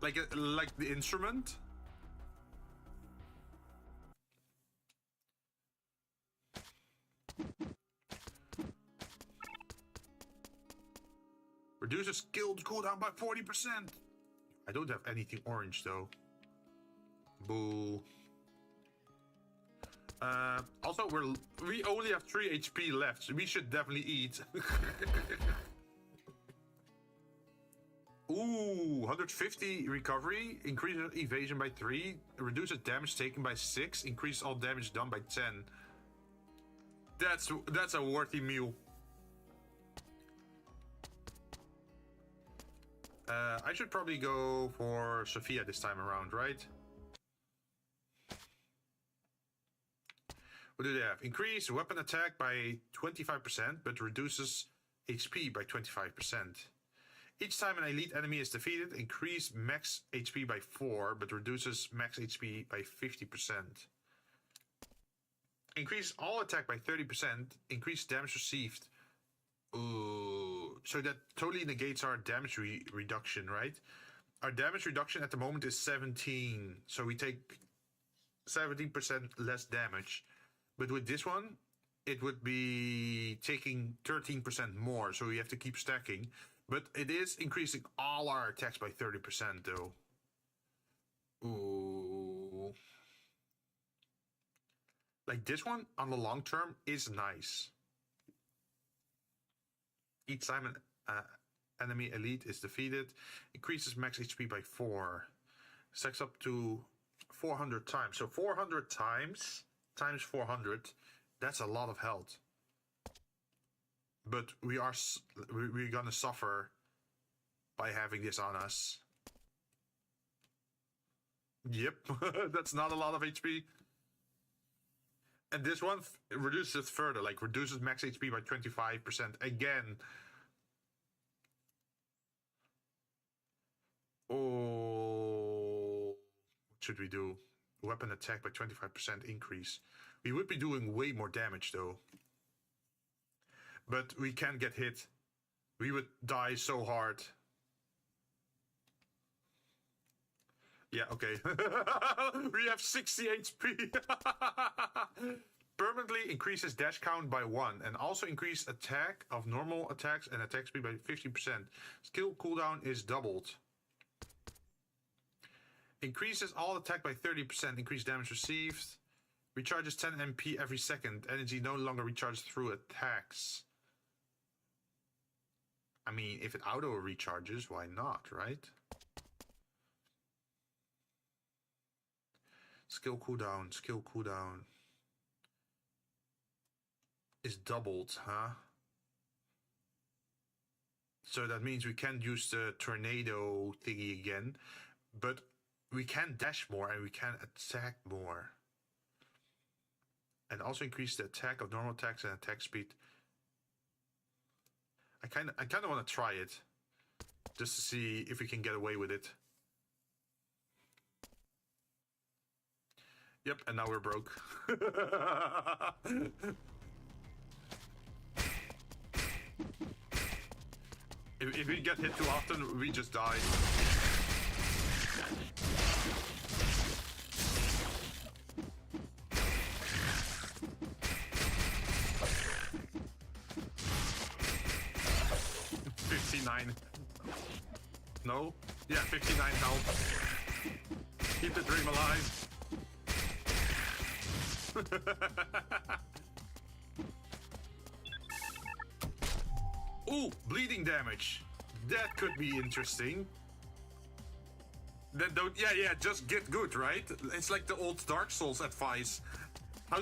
Like the instrument? Reduces skill cooldown by 40%. I don't have anything orange though. Boo. Also, we only have 3 HP left, so we should definitely eat. Ooh, 150 recovery, increases evasion by 3, reduces damage taken by 6, increases all damage done by 10. That's a worthy meal. I should probably go for Sophia this time around, right? What do they have? Increase weapon attack by 25%, but reduces HP by 25%. Each time an elite enemy is defeated, increase max HP by 4, but reduces max HP by 50%. Increase all attack by 30%, increase damage received. Ooh, so that totally negates our damage reduction, right? Our damage reduction at the moment is 17, so we take 17% less damage. But with this one, it would be taking 13% more, so we have to keep stacking. But it is increasing all our attacks by 30% though. Ooh. Like this one, on the long term, is nice. Each time an enemy elite is defeated, increases max HP by 4. Stacks up to 400 times. So 400 times 400, that's a lot of health. But we're gonna suffer by having this on us. Yep, that's not a lot of HP. And this one reduces it further, like reduces max HP by 25% again. Oh, what should we do? Weapon attack by 25% increase. We would be doing way more damage though. But we can get hit. We would die so hard. Yeah, okay. We have 60 HP. Permanently increases dash count by 1 and also increase attack of normal attacks and attack speed by 50%. Skill cooldown is doubled. Increases all attack by 30%, increased damage received. Recharges 10 MP every second. Energy no longer recharges through attacks. I mean, if it auto recharges, why not, right? Skill cooldown, skill cooldown. is doubled, huh? So that means we can't use the tornado thingy again, but we can dash more and we can attack more. And also increase the attack of normal attacks and attack speed. I kind of want to try it, just to see if we can get away with it. Yep, and now we're broke. If we get hit too often, we just die. No? Yeah, 59 health. Keep the dream alive. Ooh, bleeding damage. That could be interesting. Then don't, yeah, just get good, right? It's like the old Dark Souls advice. How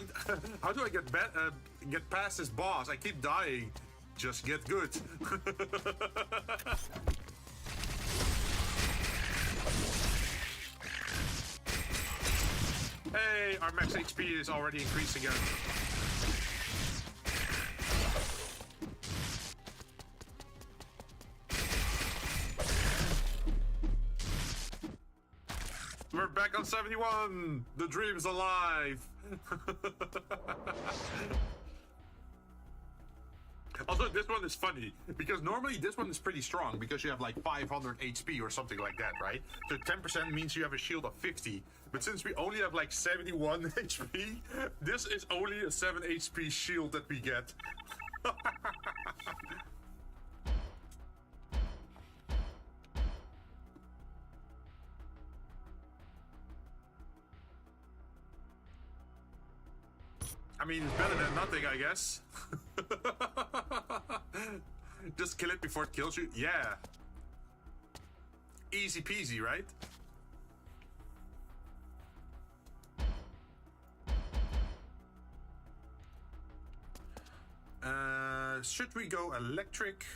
do I get past this boss? I keep dying. Just get good. Hey, our max HP is already increased again. We're back on 71! The dream's alive! Although this one is funny, because normally this one is pretty strong, because you have like 500 HP or something like that, right? So 10% means you have a shield of 50. But since we only have like 71 HP, this is only a 7 HP shield that we get. I mean, it's better than nothing, I guess. Just kill it before it kills you. Yeah. Easy peasy, right? Should we go electric?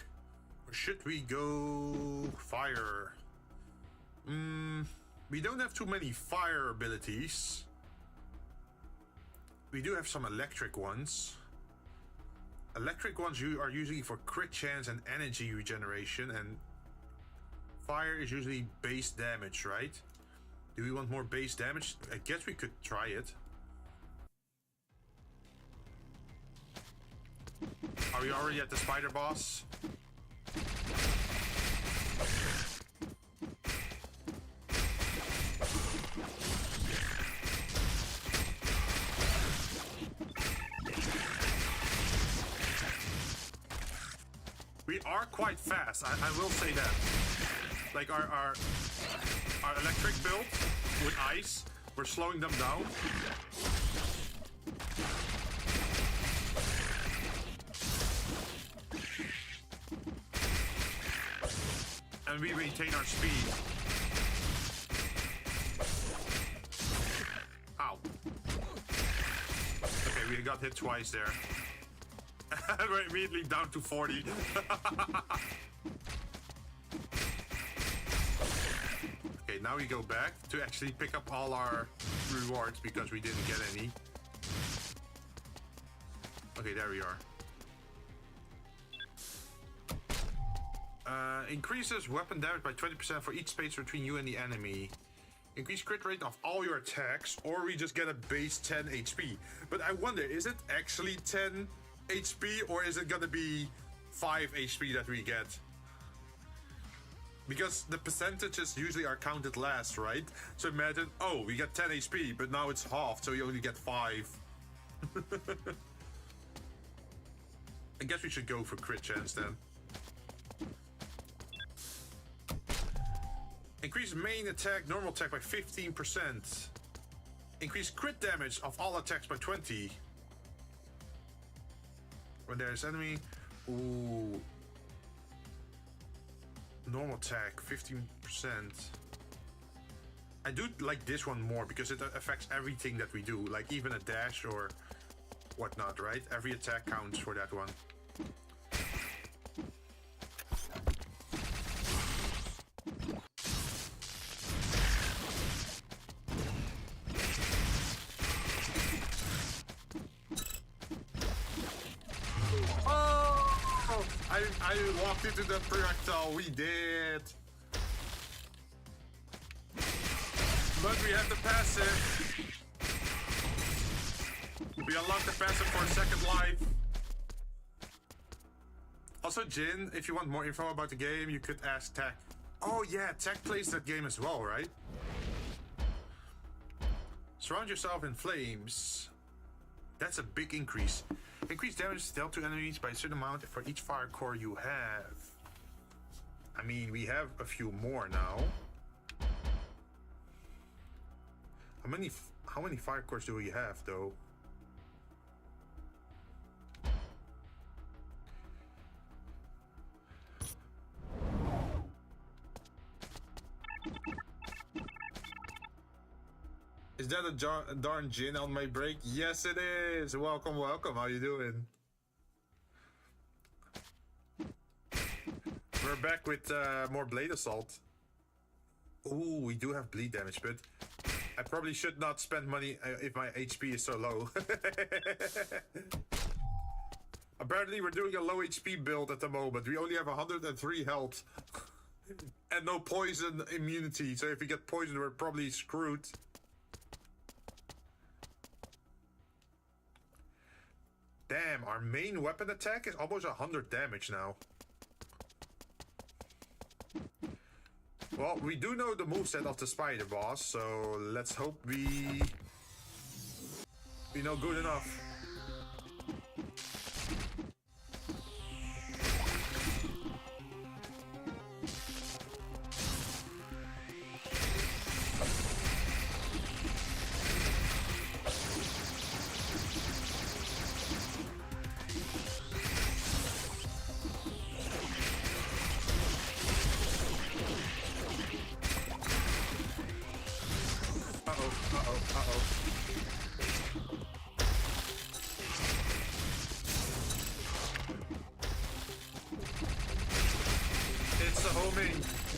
Or should we go fire? We don't have too many fire abilities. We do have some electric ones. Electric ones are usually for crit chance and energy regeneration, and fire is usually base damage, right? Do we want more base damage? I guess we could try it. Are we already at the spider boss? We are quite fast, I will say that. Like our electric build with ice, we're slowing them down. And we maintain our speed. Ow. Okay, we got hit twice there. We're immediately down to 40. Okay, now we go back to actually pick up all our rewards because we didn't get any. Okay, there we are. Increases weapon damage by 20% for each space between you and the enemy. Increase crit rate of all your attacks, or we just get a base 10 HP. But I wonder, is it actually 10 HP, or is it gonna be 5 HP that we get? Because the percentages usually are counted last, right? So imagine, oh, we get 10 HP, but now it's half, so you only get 5. I guess we should go for crit chance then. Increase main attack, normal attack by 15%. Increase crit damage of all attacks by 20. When there's enemy. Ooh. Normal attack, 15%. I do like this one more because it affects everything that we do, like even a dash or whatnot, right? Every attack counts for that one. I walked into that projectile, we did. But we have the passive. We unlocked the passive for a second life. Also, Jinn, if you want more info about the game, you could ask Tech. Oh yeah, Tech plays that game as well, right? Surround yourself in flames. That's a big increase. Increase damage dealt to enemies by a certain amount for each fire core you have. I mean, we have a few more now. How many fire cores do we have, though? Is that a darn Jinn on my break? Yes, it is. Welcome, welcome. How you doing? We're back with more blade assault. Ooh, we do have bleed damage, but I probably should not spend money if my HP is so low. Apparently, we're doing a low HP build at the moment. We only have 103 health and no poison immunity. So if we get poisoned, we're probably screwed. Damn, our main weapon attack is almost 100 damage now. Well, we do know the moveset of the spider boss, so let's hope we know good enough.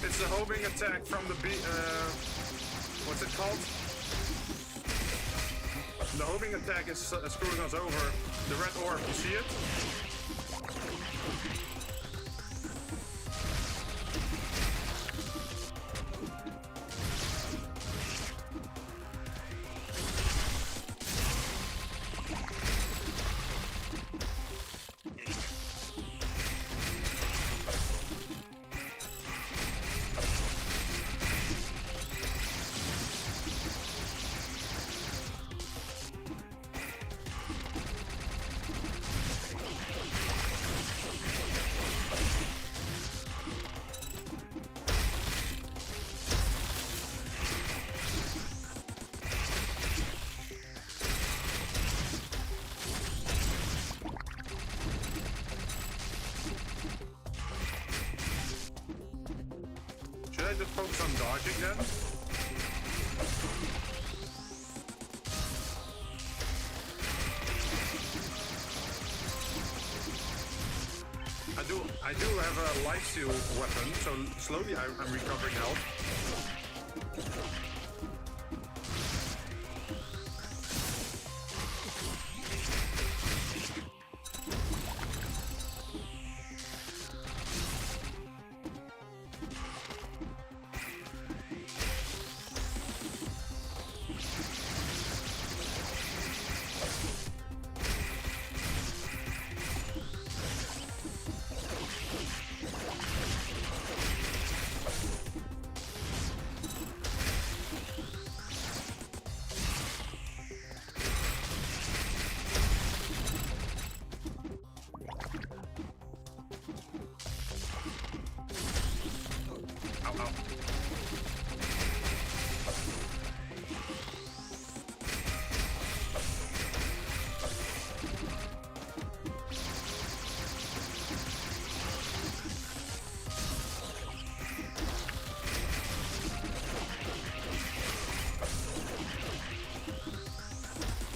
It's the homing attack from the what's it called? The homing attack is screwing us over. The red orb, you see it? Just focus on dodging them. I do have a life steal weapon, so slowly I'm recovering health.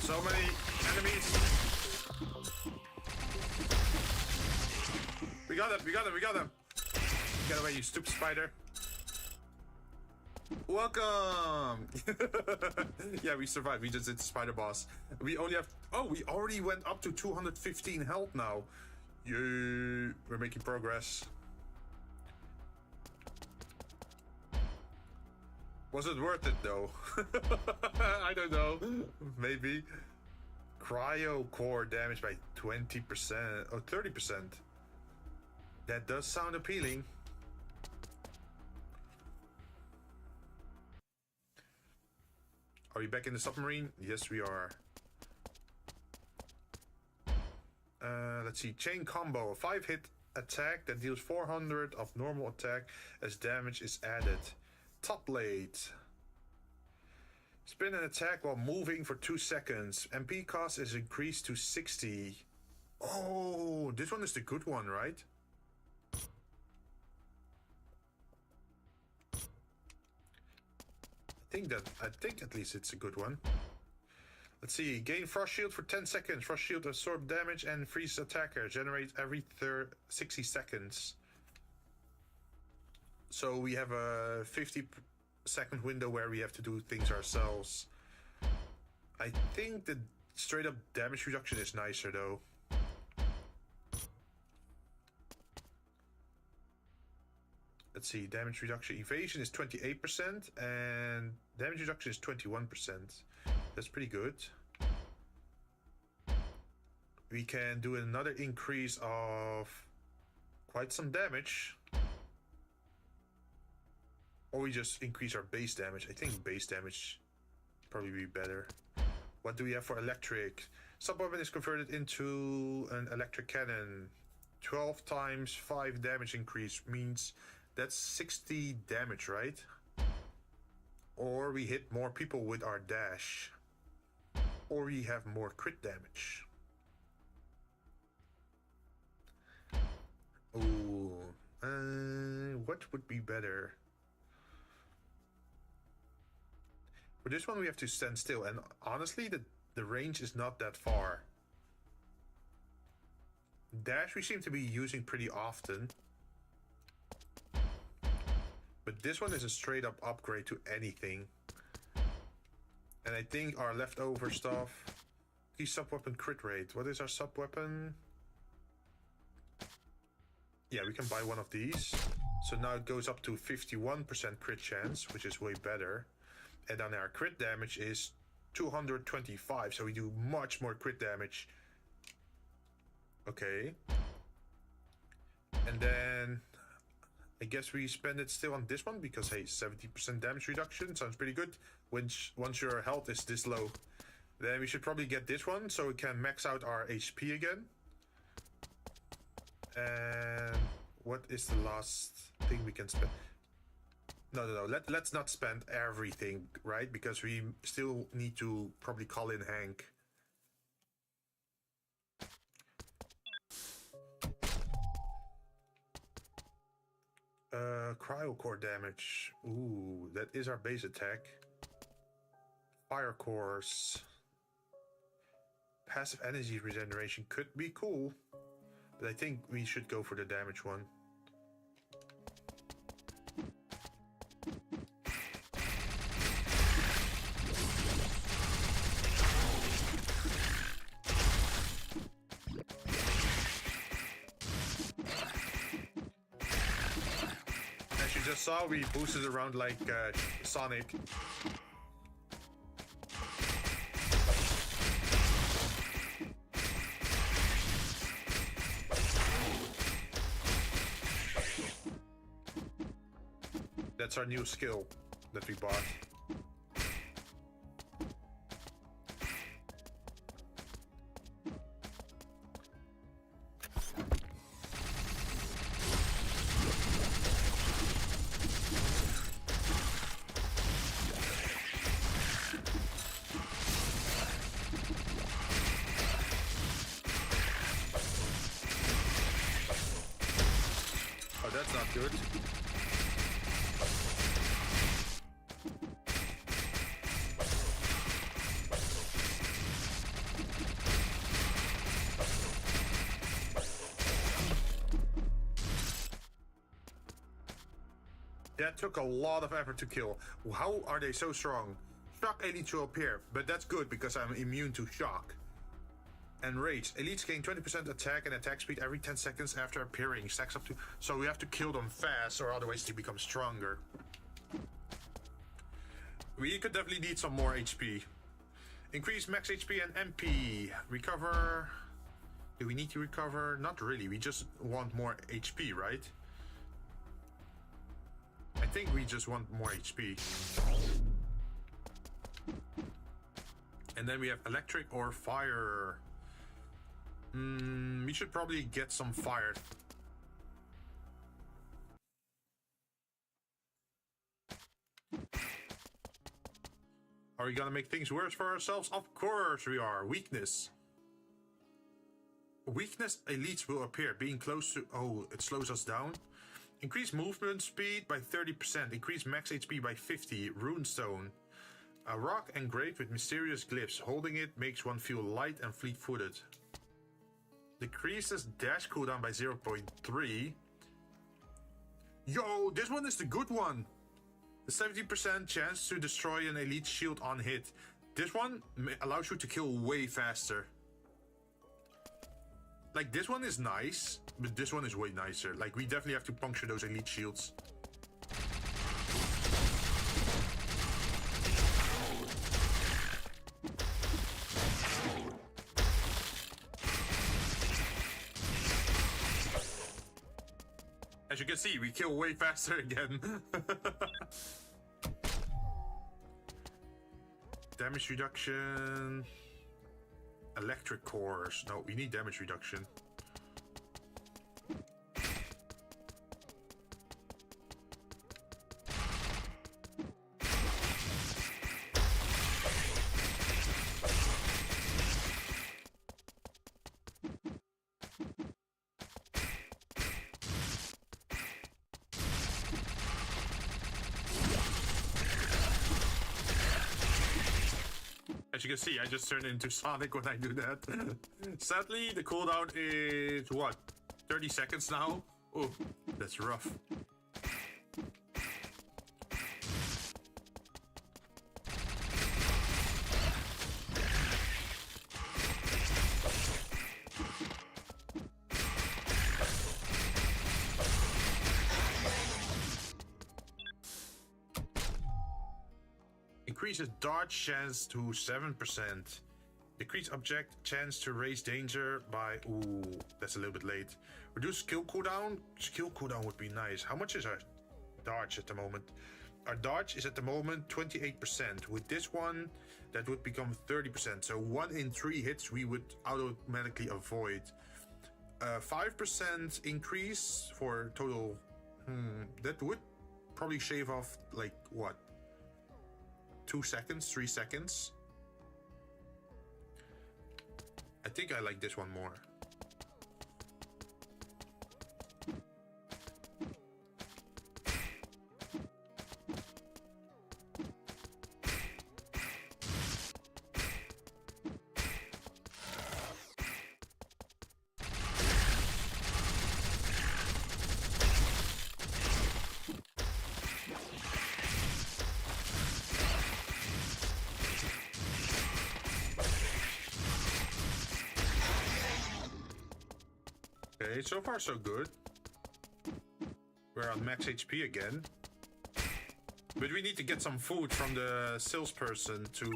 So many enemies. him, we got him, we got him. Get away, you stupid spider. Welcome! Yeah, we survived. We just did the spider boss. We only have... Oh, we already went up to 215 health now. Yay! We're making progress. Was it worth it though? I don't know. Maybe. Cryo core damage by 20% or 30%. That does sound appealing. Are we back in the submarine? Yes, we are. Let's see. Chain combo. A 5-hit attack that deals 400 of normal attack as damage is added. Top blade. Spin an attack while moving for 2 seconds. MP cost is increased to 60. Oh, this one is the good one, right? I think at least it's a good one. Let's see. Gain frost shield for 10 seconds. Frost shield absorb damage and freeze attacker. Generate every 60 seconds. So we have a 50-second window where we have to do things ourselves. I think the straight up damage reduction is nicer though. Let's see, damage reduction. Evasion is 28% and damage reduction is 21%. That's pretty good. We can do another increase of quite some damage. Or we just increase our base damage. I think base damage probably be better. What do we have for electric? Sub-weapon is converted into an electric cannon. 12 times 5 damage increase means that's 60 damage, right? Or we hit more people with our dash. Or we have more crit damage. Ooh. What would be better? For this one we have to stand still, and honestly the range is not that far. Dash we seem to be using pretty often. But this one is a straight up upgrade to anything. And I think our leftover stuff... The sub-weapon crit rate. What is our sub-weapon? Yeah, we can buy one of these. So now it goes up to 51% crit chance, which is way better. And then our crit damage is 225, so we do much more crit damage. Okay. And then I guess we spend it still on this one because, hey, 70% damage reduction sounds pretty good. Once your health is this low, then we should probably get this one so we can max out our HP again. And what is the last thing we can spend? No. Let's not spend everything, right? Because we still need to probably call in Hank. Cryo core damage. Ooh, that is our base attack. Fire cores. Passive energy regeneration could be cool, but I think we should go for the damage one. As you just saw, we boosted around like Sonic. That's our new skill that we bought. Oh, that's not good. That took a lot of effort to kill. How are they so strong? Shock elites will appear, but that's good because I'm immune to shock. And rage. Elites gain 20% attack and attack speed every 10 seconds after appearing. Stacks up to... So we have to kill them fast or otherwise they become stronger. We could definitely need some more HP. Increase max HP and MP. Recover... Do we need to recover? Not really. We just want more HP, right? I think we just want more HP. And then we have electric or fire. We should probably get some fire. Are we gonna make things worse for ourselves? Of course we are. Weakness. Weakness elites will appear. Being close to... Oh, it slows us down. Increase movement speed by 30%. Increase max HP by 50. Runestone. A rock engraved with mysterious glyphs. Holding it makes one feel light and fleet-footed. Decreases dash cooldown by 0.3. Yo, this one is the good one. The 70% chance to destroy an elite shield on hit. This one allows you to kill way faster. Like, this one is nice, but this one is way nicer. Like, we definitely have to puncture those elite shields. As you can see, we kill way faster again. Damage reduction. Electric cores. No, we need damage reduction. As you can see, I just turn into Sonic when I do that. Sadly, the cooldown is, what, 30 seconds now? Oh, that's rough. Increases dodge chance to 7%. Decrease object chance to raise danger by... Ooh, that's a little bit late. Reduce skill cooldown. Skill cooldown would be nice. How much is our dodge at the moment? Our dodge is at the moment 28%. With this one, that would become 30%. So 1 in 3 hits we would automatically avoid. 5% increase for total... that would probably shave off, like, what? 2 seconds, 3 seconds. I think I like this one more. Okay, so far so good. We're on max HP again. But we need to get some food from the salesperson to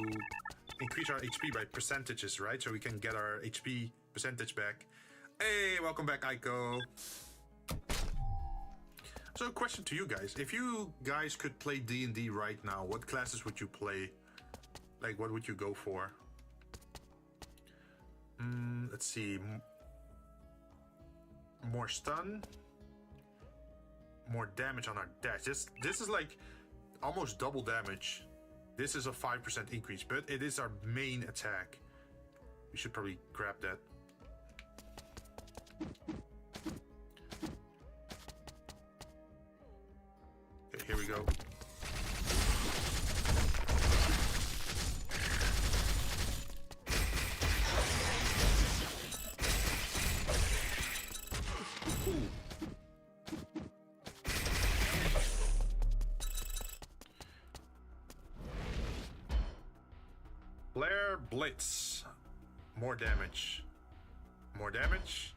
increase our HP by percentages, right? So we can get our HP percentage back. Hey, welcome back, Aiko. So, question to you guys. If you guys could play D&D right now, what classes would you play? Like, what would you go for? Let's see. More stun, more damage on our dash. This is like almost double damage. This is a 5% increase, but it is our main attack. We should probably grab that. Okay, here we go. Flare Blitz. More damage. More damage.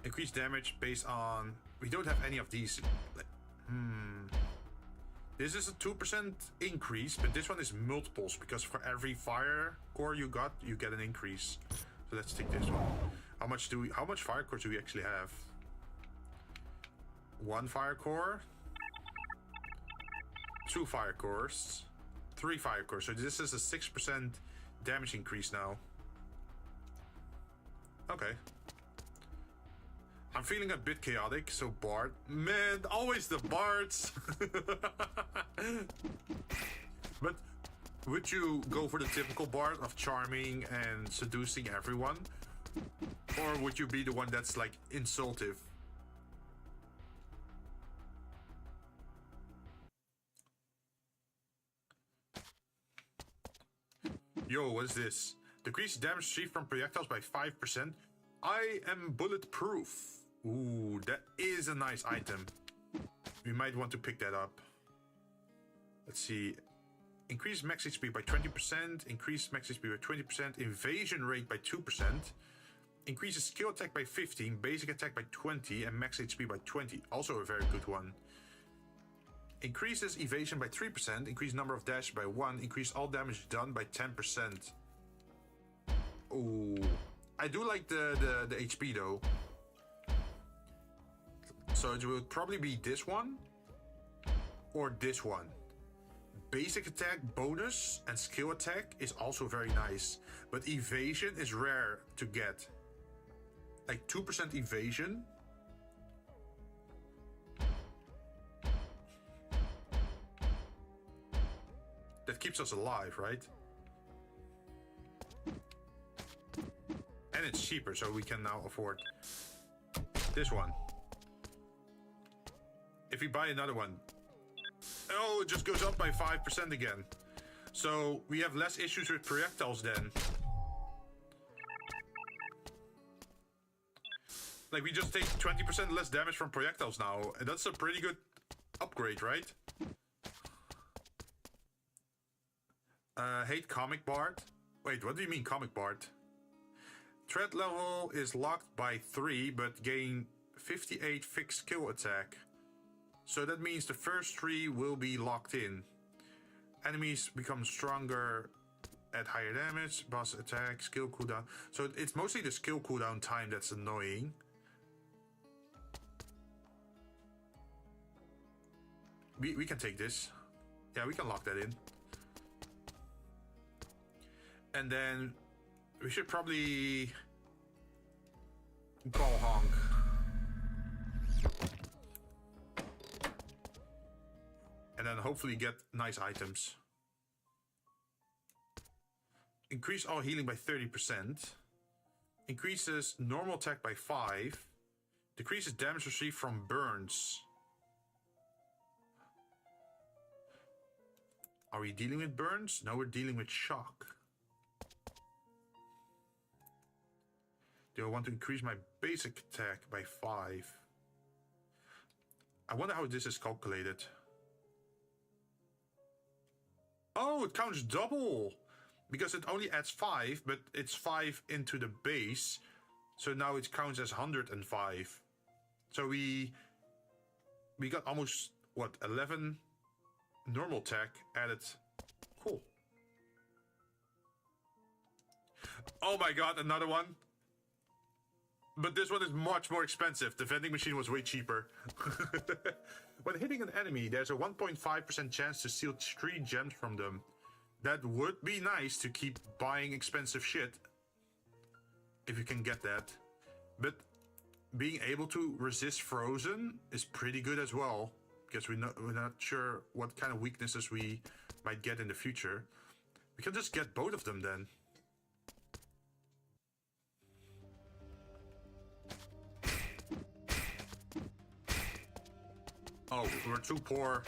Increased damage based on... We don't have any of these. This is a 2% increase, but this one is multiples because for every fire core you got, you get an increase. So let's take this one. How much fire cores do we actually have? 1 fire core, 2 fire cores, 3 fire cores. So this is a 6% damage increase now. Okay. I'm feeling a bit chaotic, so Bard. Man, always the Bards! But would you go for the typical Bard of charming and seducing everyone? Or would you be the one that's like insultive? Yo, what is this? Decrease damage received from projectiles by 5%. I am bulletproof. Ooh, that is a nice item. We might want to pick that up. Let's see. Increase max HP by 20%. Increase max HP by 20%. Invasion rate by 2%. Increases skill attack by 15. Basic attack by 20. And max HP by 20. Also a very good one. Increases evasion by 3%. Increase number of dash by 1. Increase all damage done by 10%. Ooh. I do like the HP though. So it will probably be this one or this one. Basic attack bonus and skill attack is also very nice, but evasion is rare to get. Like 2% evasion. That keeps us alive, right? And it's cheaper, so we can now afford this one. If we buy another one, oh, it just goes up by 5% again. So we have less issues with projectiles then. Like we just take 20% less damage from projectiles now, and that's a pretty good upgrade, right? Hate Comic Bard. Wait, what do you mean Comic Bard? Threat level is locked by 3, but gain 58 fixed skill attack. So that means the first 3 will be locked in. Enemies become stronger at higher damage, boss attack, skill cooldown. So it's mostly the skill cooldown time that's annoying. We can take this. Yeah, we can lock that in. And then we should probably call Honk. And then hopefully get nice items. Increase all healing by 30%. Increases normal attack by 5. Decreases damage received from burns. Are we dealing with burns? No, we're dealing with shock. Do I want to increase my basic attack by 5? I wonder how this is calculated. Oh, it counts double! Because it only adds 5, but it's 5 into the base. So now it counts as 105. So we got almost, what, 11 normal attack added. Cool. Oh my god, another one. But this one is much more expensive. The vending machine was way cheaper. When hitting an enemy, there's a 1.5% chance to steal 3 gems from them. That would be nice to keep buying expensive shit. If you can get that. But being able to resist frozen is pretty good as well. Because we're not sure what kind of weaknesses we might get in the future. We can just get both of them then. Oh, we're too poor.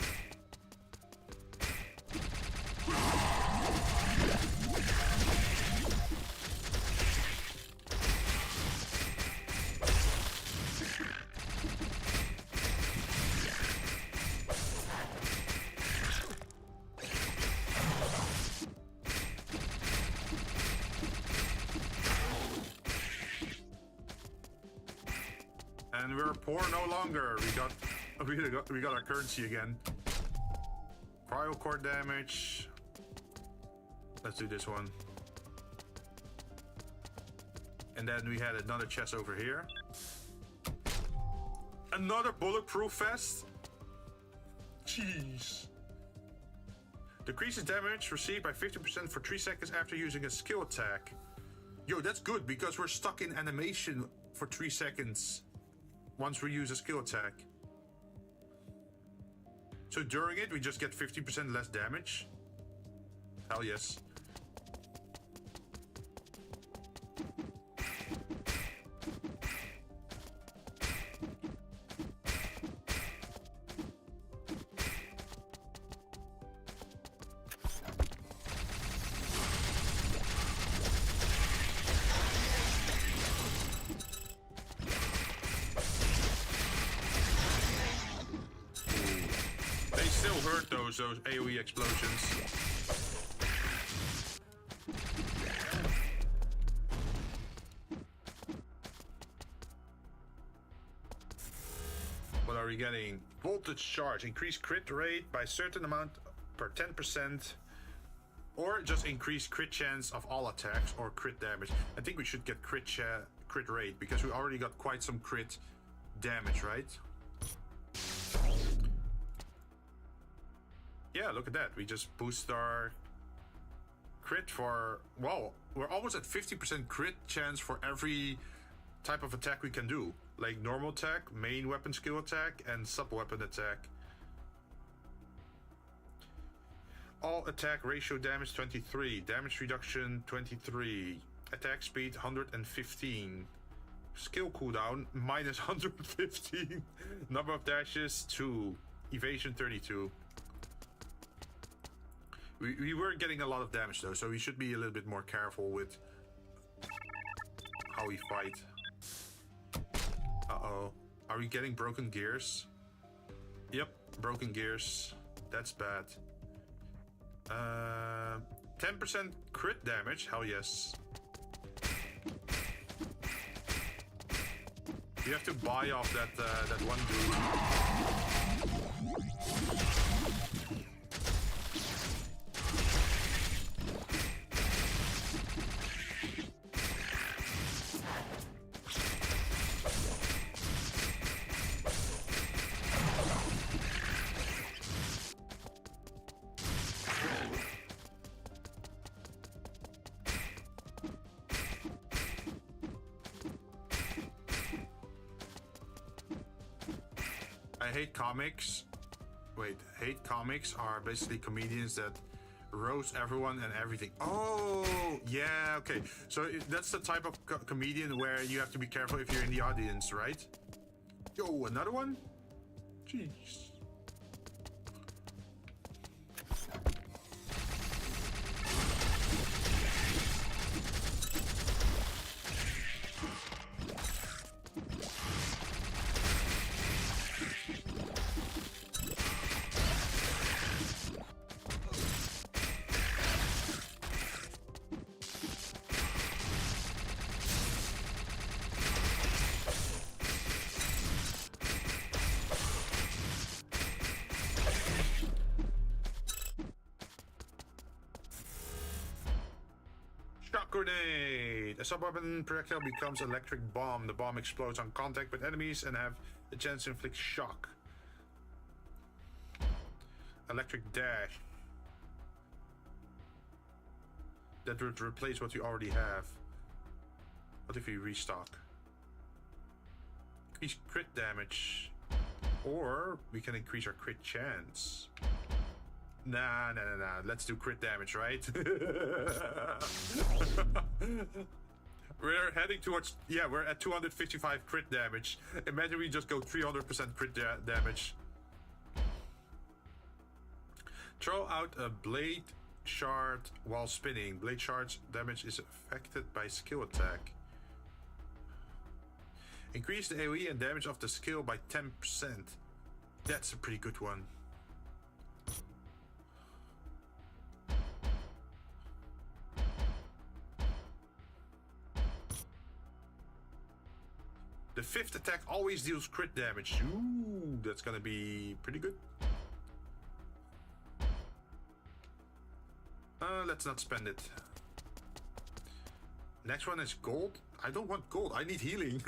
And we're poor no longer. We got our currency again. Cryo core damage. Let's do this one. And then we had another chest over here. Another bulletproof vest? Jeez. Decreases damage received by 50% for 3 seconds after using a skill attack. Yo, that's good because we're stuck in animation for 3 seconds once we use a skill attack. So during it, we just get 50% less damage? Hell yes. Those AoE explosions. What are we getting? Voltage charge. Increase crit rate by a certain amount per 10%. Or just increase crit chance of all attacks or crit damage. I think we should get crit rate because we already got quite some crit damage, right? Yeah, look at that. We just boost our crit for... Wow, we're almost at 50% crit chance for every type of attack we can do. Like normal attack, main weapon skill attack, and sub-weapon attack. All attack ratio damage 23. Damage reduction 23. Attack speed 115. Skill cooldown minus 115. Number of dashes 2. Evasion 32. We were getting a lot of damage though, so we should be a little bit more careful with how we fight. Uh-oh. Are we getting broken gears? Yep, broken gears. That's bad. 10% crit damage? Hell yes. You have to buy off that one dude. Hate comics. Wait, hate comics are basically comedians that roast everyone and everything. Oh, yeah, okay. So that's the type of comedian where you have to be careful if you're in the audience, right? Yo, another one? Jeez. Grenade! A sub-weapon projectile becomes electric bomb. The bomb explodes on contact with enemies and have the chance to inflict shock. Electric dash. That would replace what we already have. What if we restock? Increase crit damage. Or we can increase our crit chance. Nah. Let's do crit damage, right? We're heading towards... Yeah, we're at 255 crit damage. Imagine we just go 300% crit damage. Throw out a blade shard while spinning. Blade shard's damage is affected by skill attack. Increase the AoE and damage of the skill by 10%. That's a pretty good one. The The 5th attack always deals crit damage. Ooh, that's gonna be pretty good. Let's not spend it. Next one is gold. I don't want gold. I need healing.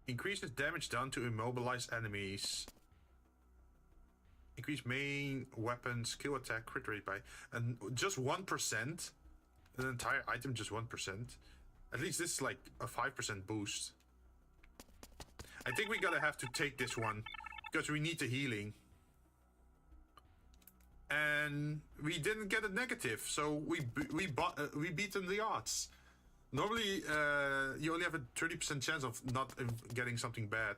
Increases damage done to immobilized enemies. Increase main weapon skill attack crit rate by and just 1%. An entire item just 1%. At least this is like a 5% boost. I think we gotta have to take this one because we need the healing. And we didn't get a negative, so we beaten the odds. Normally, you only have a 30% chance of not getting something bad.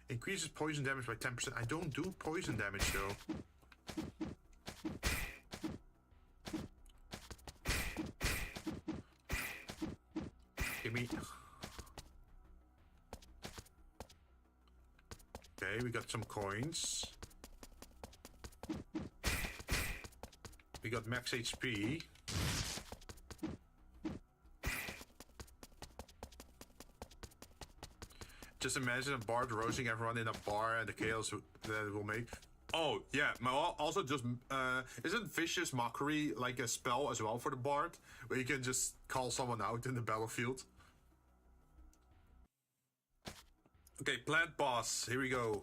Increases poison damage by 10%. I don't do poison damage though. Give me. Okay, we got some coins. We got max HP. Just imagine a bard roasting everyone in a bar and the chaos that it will make. Oh, yeah. Also, just isn't Vicious Mockery like a spell as well for the bard? Where you can just call someone out in the battlefield? Okay, plant boss. Here we go.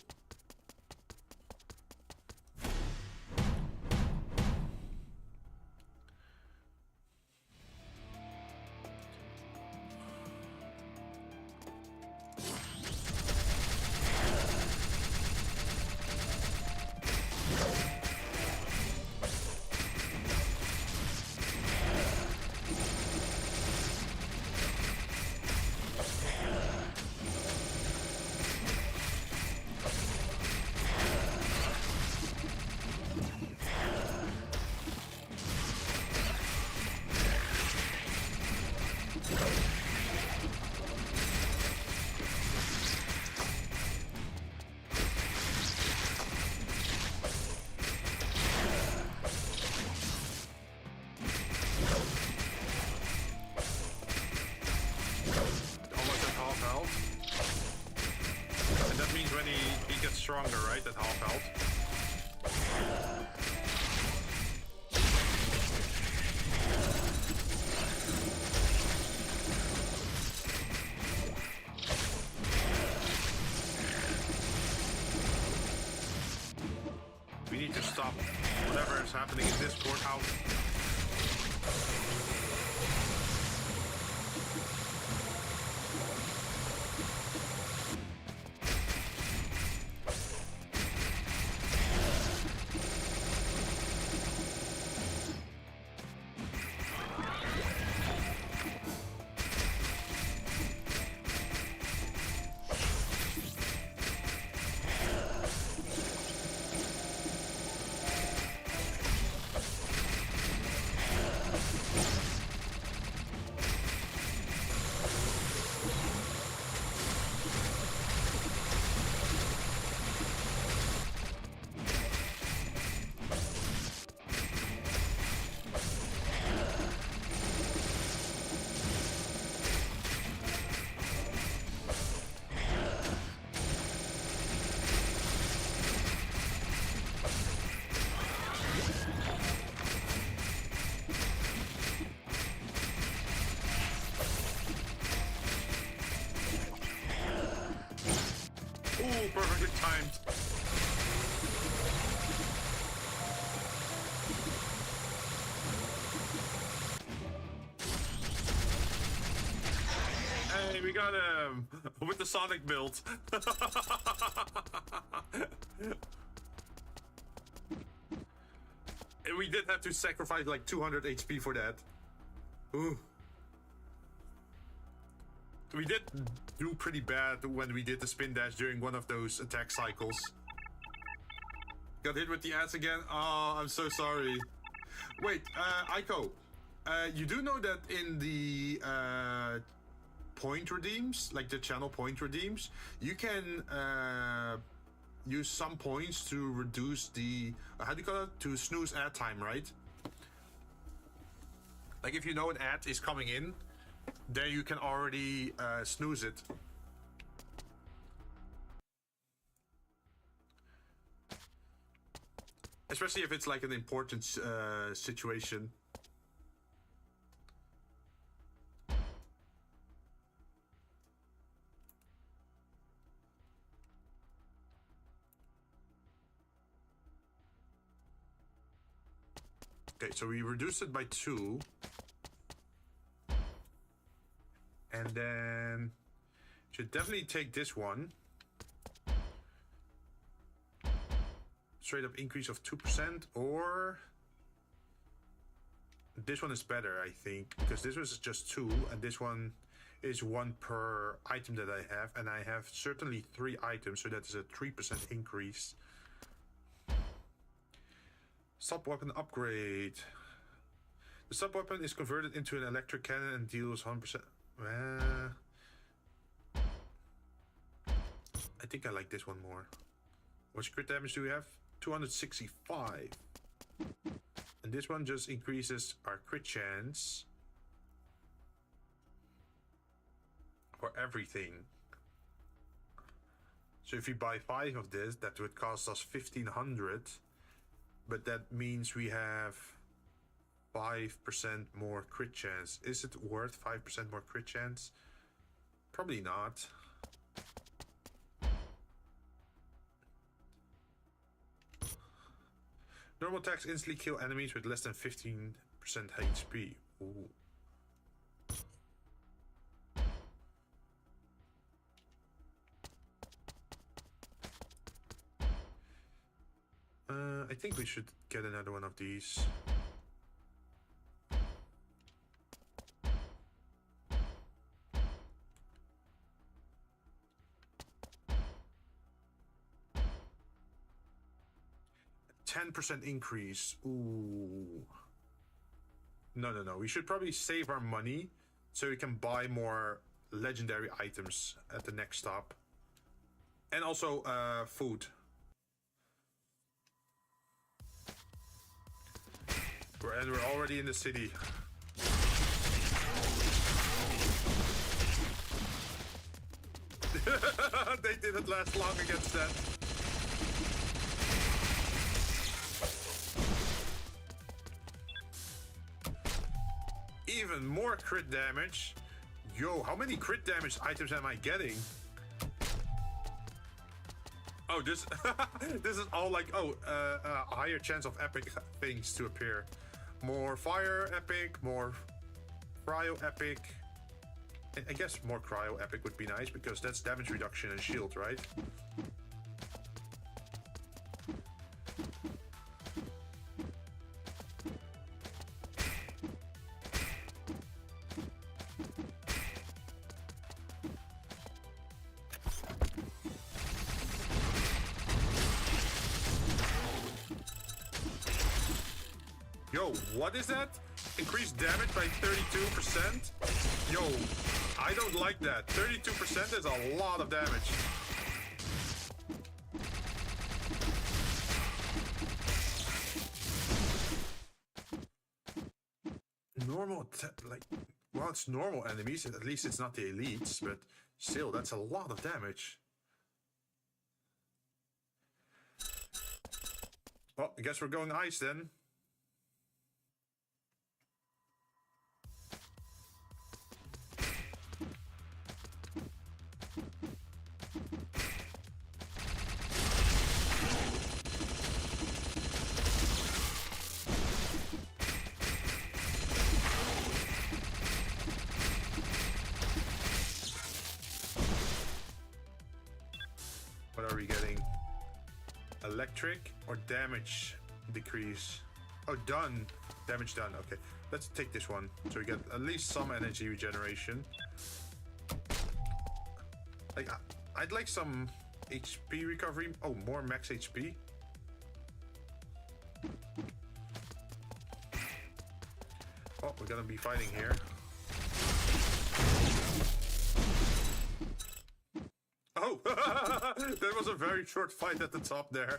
Stronger, right? At half health. We need to stop whatever is happening in this courthouse. Perfectly timed. Hey, we got him with the Sonic build. And we did have to sacrifice like 200 HP for that. Ooh. We did do pretty bad when we did the spin dash during one of those attack cycles. Got hit with the ass again. Oh, I'm so sorry. Wait, Aiko, you do know that in the point redeems, like the channel point redeems, you can use some points to reduce the how do you call it, to snooze ad time, right? Like if you know an ad is coming in, then you can already snooze it. Especially if it's like an important situation. Okay, so we reduced it by 2. And then should definitely take this one. Straight up increase of 2%, or this one is better, I think, because this was just 2 and this one is 1 per item that I have, and I have certainly 3 items, so that is a 3% increase. Sub-weapon upgrade. The sub-weapon is converted into an electric cannon and deals 100%. I think I like this one more. What crit damage do we have? 265. And this one just increases our crit chance for everything. So if we buy 5 of this, that would cost us 1500. But that means we have 5% more crit chance. Is it worth 5% more crit chance? Probably not. Normal attacks instantly kill enemies with less than 15% HP. Ooh. I think we should get another one of these. A 10% increase. Ooh. No. We should probably save our money so we can buy more legendary items at the next stop. And also food. And we're already in the city. They didn't last long against that. Even more crit damage. Yo, how many crit damage items am I getting? Oh, this this is all like, a higher chance of epic things to appear. More fire epic, more cryo epic. I guess more cryo epic would be nice because that's damage reduction and shield, right? Yo, what is that? Increased damage by 32%? Yo, I don't like that. 32% is a lot of damage. Normal, like, well, it's normal enemies. At least it's not the elites, but still, that's a lot of damage. Well, I guess we're going ice then. What are we getting? Electric or damage decrease? Oh, done. Damage done. Okay, let's take this one. So we get at least some energy regeneration. Like, I'd like some HP recovery. Oh, more max HP. Oh, we're gonna be fighting here. Oh, that was a very short fight at the top there.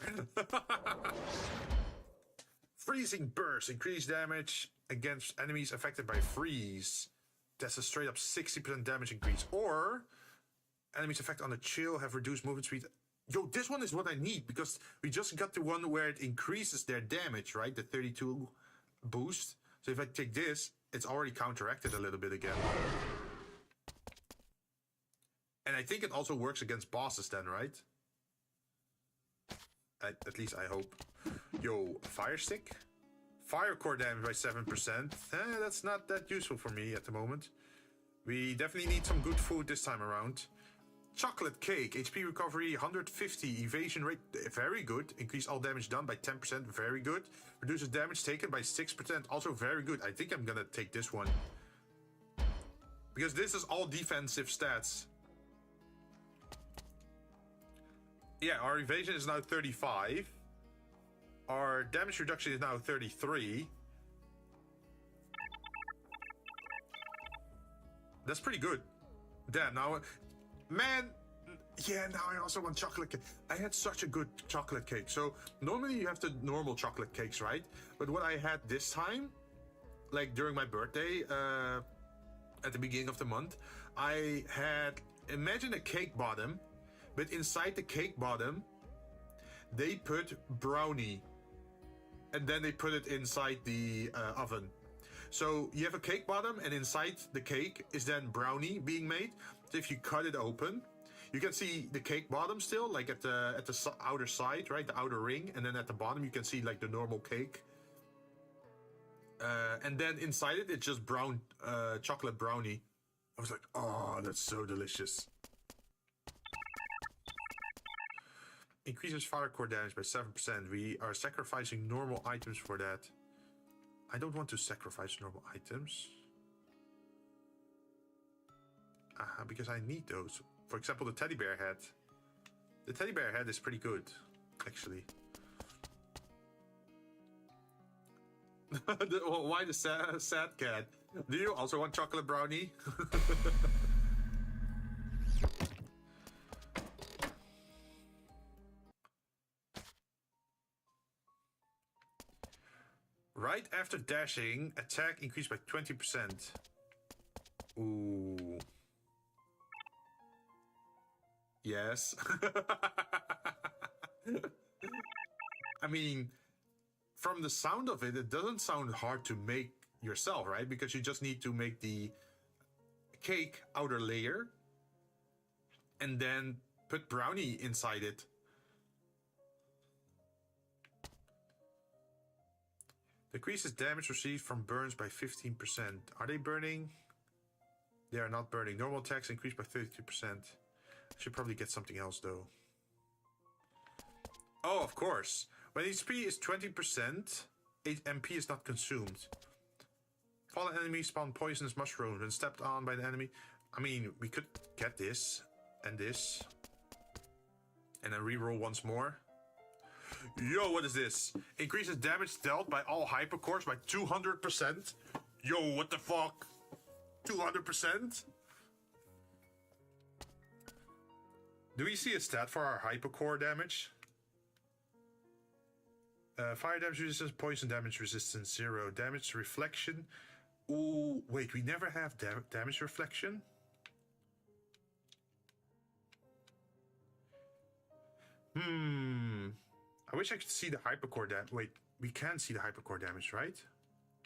Freezing burst, increased damage against enemies affected by freeze. That's a straight up 60% damage increase. Or enemies affected on a chill have reduced movement speed. Yo, this one is what I need because we just got the one where it increases their damage, right? The 32 boost. So if I take this, it's already counteracted a little bit again. And I think it also works against bosses then, right? At least I hope. Yo, fire stick? Fire core damage by 7%. That's not that useful for me at the moment. We definitely need some good food this time around. Chocolate cake, HP recovery 150, evasion rate very good. Increase all damage done by 10%, very good. Reduces damage taken by 6%, also very good. I think I'm gonna take this one. Because this is all defensive stats. Yeah, our evasion is now 35. Our damage reduction is now 33. That's pretty good. Damn, now... Man, yeah, now I also want chocolate cake. I had such a good chocolate cake. So normally you have the normal chocolate cakes, right? But what I had this time, like during my birthday, at the beginning of the month, I had, imagine a cake bottom, but inside the cake bottom, they put brownie. And then they put it inside the oven. So you have a cake bottom, and inside the cake is then brownie being made. So if you cut it open, you can see the cake bottom still, like at the outer side, right, the outer ring, and then at the bottom you can see like the normal cake. And then inside it, it's just brown chocolate brownie. I was like, oh, that's so delicious. Increases fire core damage by 7%. We are sacrificing normal items for that. I don't want to sacrifice normal items. Because I need those. For example, the teddy bear head. The teddy bear head is pretty good, actually. Why the sad cat? Do you also want chocolate brownie? Right after dashing, attack increased by 20%. Ooh. Yes. I mean, from the sound of it, it doesn't sound hard to make yourself, right? Because you just need to make the cake outer layer and then put brownie inside it. Decreases damage received from burns by 15%. Are they burning? They are not burning. Normal attacks increased by 32%. I should probably get something else though. Oh, of course. When HP is 20%, MP is not consumed. Fallen enemies spawn poisonous mushrooms when stepped on by the enemy. I mean, we could get this and this. And then reroll once more. Yo, what is this? Increases damage dealt by all hypercores by 200%. Yo, what the fuck? 200%? Do we see a stat for our hypercore damage? Fire damage resistance, poison damage resistance 0. Damage reflection. Ooh, wait, we never have damage reflection? I wish I could see the hypercore damage. Wait, we can see the hypercore damage, right?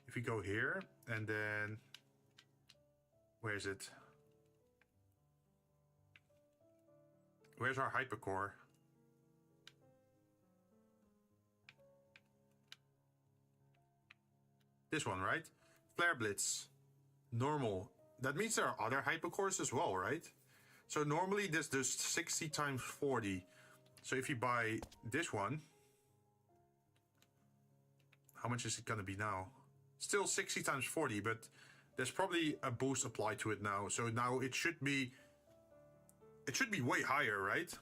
If we go here, and then... Where is it? Where's our hypercore? This one, right? Flare Blitz. Normal. That means there are other hypercores as well, right? So normally this does 60 times 40. So if you buy this one... How much is it going to be now? Still 60 times 40, but there's probably a boost applied to it now. So now it should be way higher, right?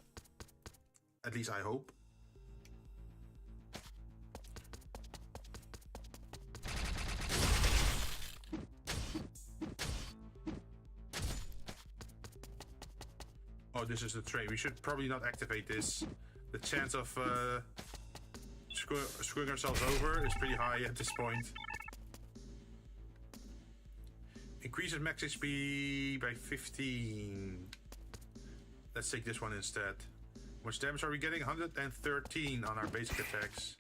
At least I hope. Oh, this is the train. We should probably not activate this. The chance of screwing ourselves over is pretty high at this point. Increases max HP by 15. Let's take this one instead. How much damage are we getting? 113 on our basic attacks.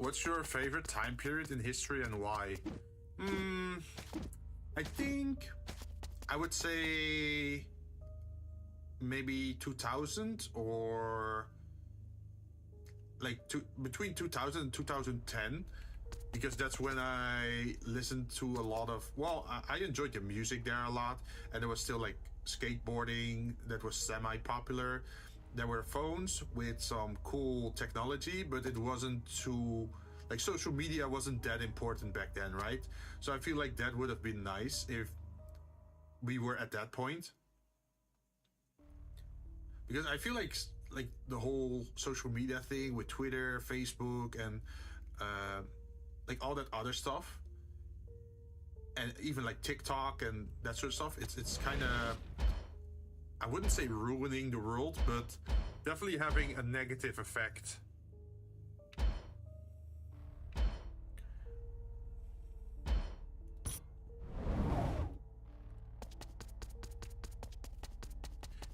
What's your favorite time period in history and why? I think I would say maybe 2000 or like between 2000 and 2010, because that's when I listened to a lot of, well, I enjoyed the music there a lot, and there was still like skateboarding that was semi-popular. There were phones with some cool technology, but it wasn't too, like, social media wasn't that important back then, right? So I feel like that would have been nice if we were at that point. Because I feel like the whole social media thing with Twitter, Facebook, and like all that other stuff, and even like TikTok and that sort of stuff, it's kind of, I wouldn't say ruining the world, but definitely having a negative effect.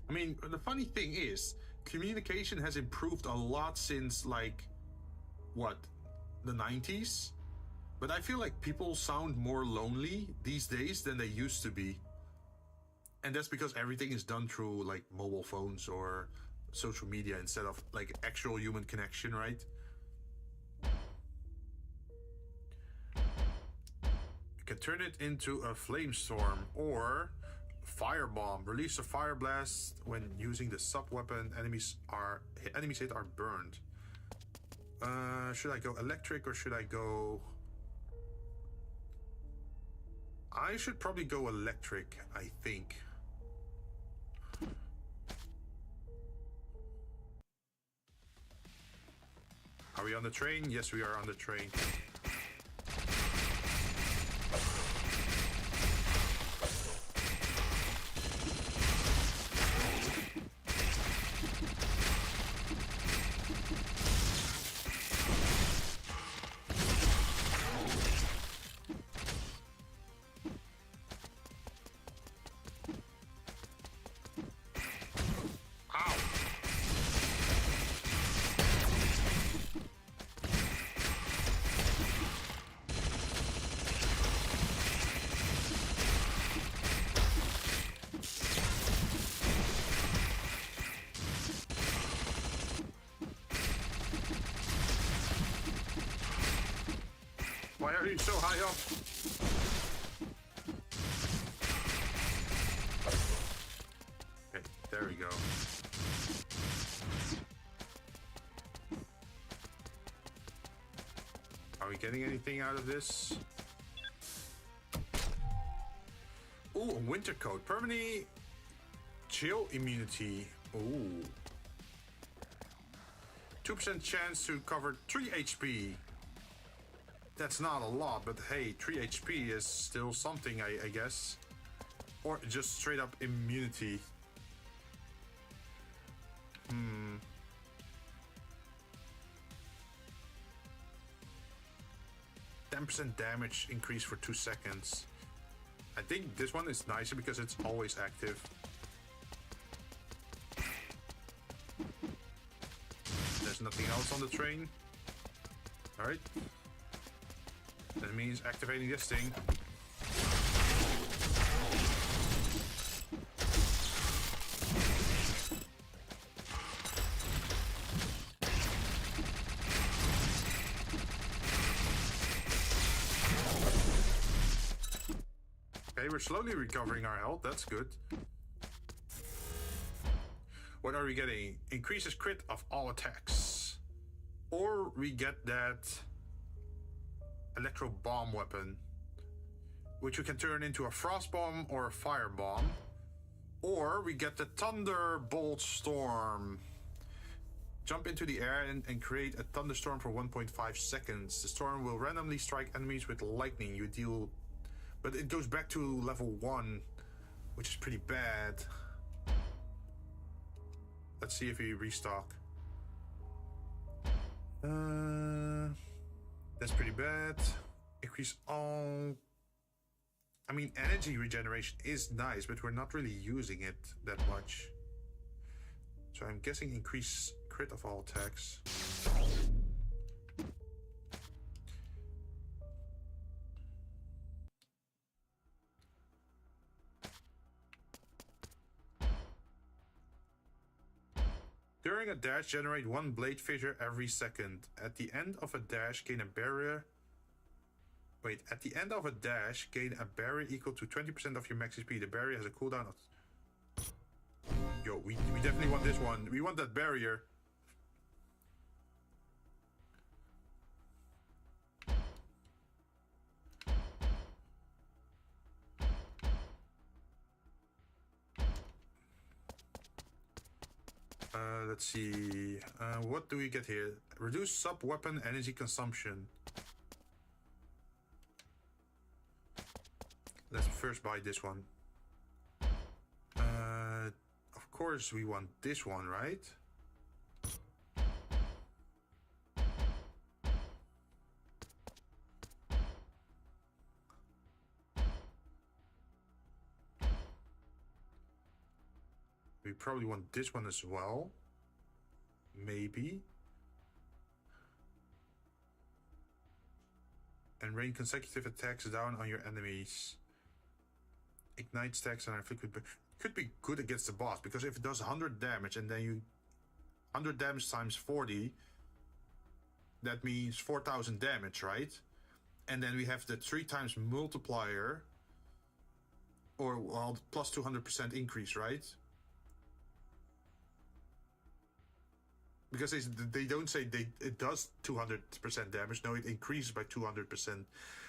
I mean, the funny thing is, communication has improved a lot since, like, what, the 90s? But I feel like people sound more lonely these days than they used to be. And that's because everything is done through like mobile phones or social media instead of like actual human connection, right? You can turn it into a flamestorm or firebomb. Release a fire blast when using the sub weapon. Enemies hit are burned. Should I go electric or should I go? I should probably go electric, I think. Are we on the train? Yes, we are on the train. Why are you so high up? Okay, there we go. Are we getting anything out of this? Ooh, a winter coat. Permanently chill immunity. Ooh. 2% chance to cover 3 HP. That's not a lot, but hey, 3 HP is still something, I guess. Or just straight up immunity. 10% damage increase for 2 seconds. I think this one is nicer because it's always active. There's nothing else on the train. Alright. That means activating this thing. Okay, we're slowly recovering our health. That's good. What are we getting? Increases crit of all attacks. Or we get that electro bomb weapon, which we can turn into a frost bomb or a fire bomb. Or we get the thunderbolt storm. Jump into the air and create a thunderstorm for 1.5 seconds. The storm will randomly strike enemies with lightning. You deal... But it goes back to level 1, which is pretty bad. Let's see if we restock. That's pretty bad. Increase all... I mean, energy regeneration is nice, but we're not really using it that much. So I'm guessing increase crit of all attacks. During a dash, generate one blade fissure every second. At the end of a dash, gain a barrier. Wait, at the end of a dash, gain a barrier equal to 20% of your max HP. The barrier has a cooldown of... Yo, we definitely want this one. We want that barrier. Let's see. What do we get here? Reduce sub-weapon energy consumption. Let's first buy this one. Of course we want this one, right? We probably want this one as well. Maybe. And rain consecutive attacks down on your enemies. Ignite stacks and inflict with... Could be good against the boss, because if it does 100 damage and then you... 100 damage times 40, that means 4,000 damage, right? And then we have the 3 times multiplier, or well, plus 200% increase, right? Because they don't say it does 200% damage. No, it increases by 200%.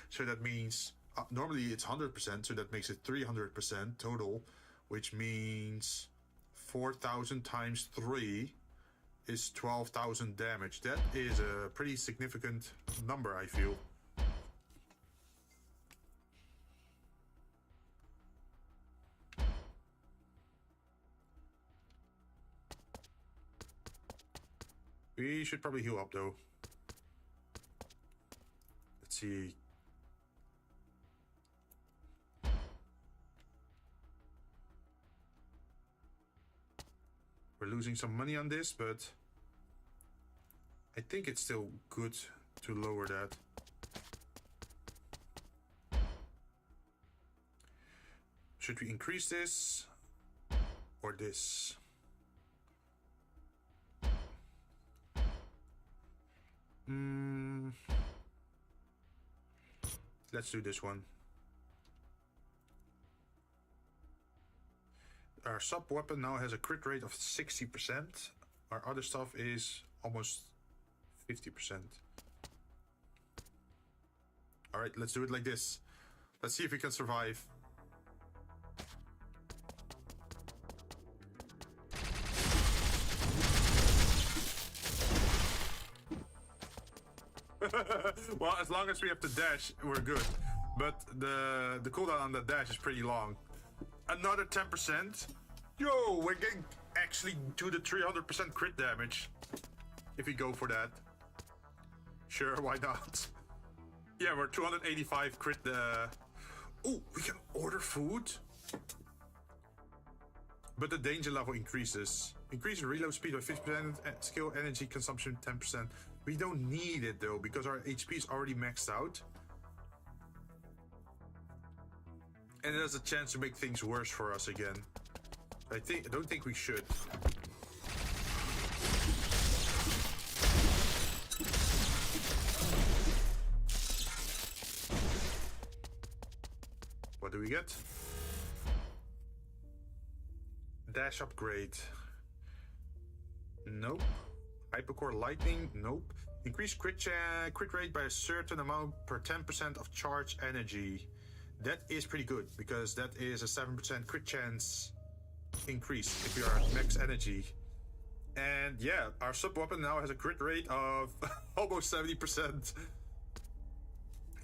So that means normally it's 100%. So that makes it 300% total, which means 4,000 times 3 is 12,000 damage. That is a pretty significant number, I feel. We should probably heal up though. Let's see. We're losing some money on this, but I think it's still good to lower that. Should we increase this or this? Let's do this one. Our sub weapon now has a crit rate of 60%. Our other stuff is almost 50%. Alright, let's do it like this. Let's see if we can survive. Well, as long as we have the dash, we're good. But the cooldown on the dash is pretty long. Another 10%. Yo, we're getting actually to the 300% crit damage. If we go for that. Sure, why not? Yeah, we're 285 crit. Oh, we can order food. But the danger level increases. Increase reload speed by 50%, skill energy consumption 10%. We don't need it though, because our HP is already maxed out. And it has a chance to make things worse for us again. I don't think we should. What do we get? Dash upgrade. Nope. Hypercore lightning. Nope. Increase crit rate by a certain amount per 10% of charge energy. That is pretty good because that is a 7% crit chance increase if you are at max energy. And yeah, our sub weapon now has a crit rate of almost 70%.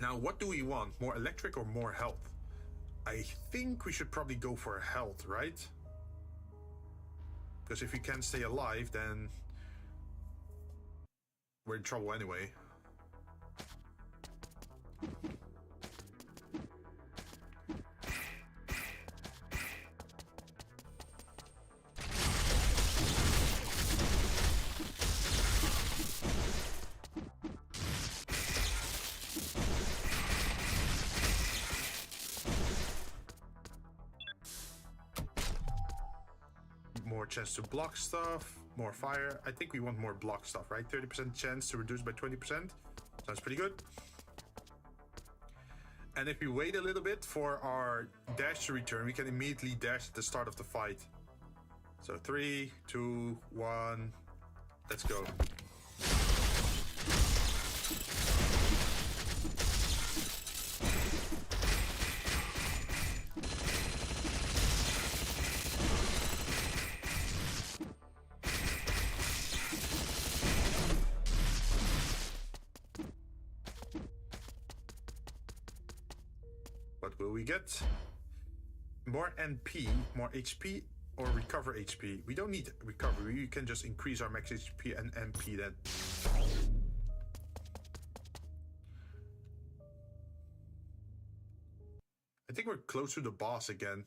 Now, what do we want? More electric or more health? I think we should probably go for health, right? Because if we can't stay alive, then we're in trouble anyway. More chance to block stuff, more fire. I think we want more block stuff, right? 30% chance to reduce by 20%. Sounds pretty good. And if we wait a little bit for our dash to return, we can immediately dash at the start of the fight. So 3, 2, 1, let's go. What will we get? More NP, more HP, or recover HP? We don't need recovery, we can just increase our max HP and NP then. I think we're close to the boss again.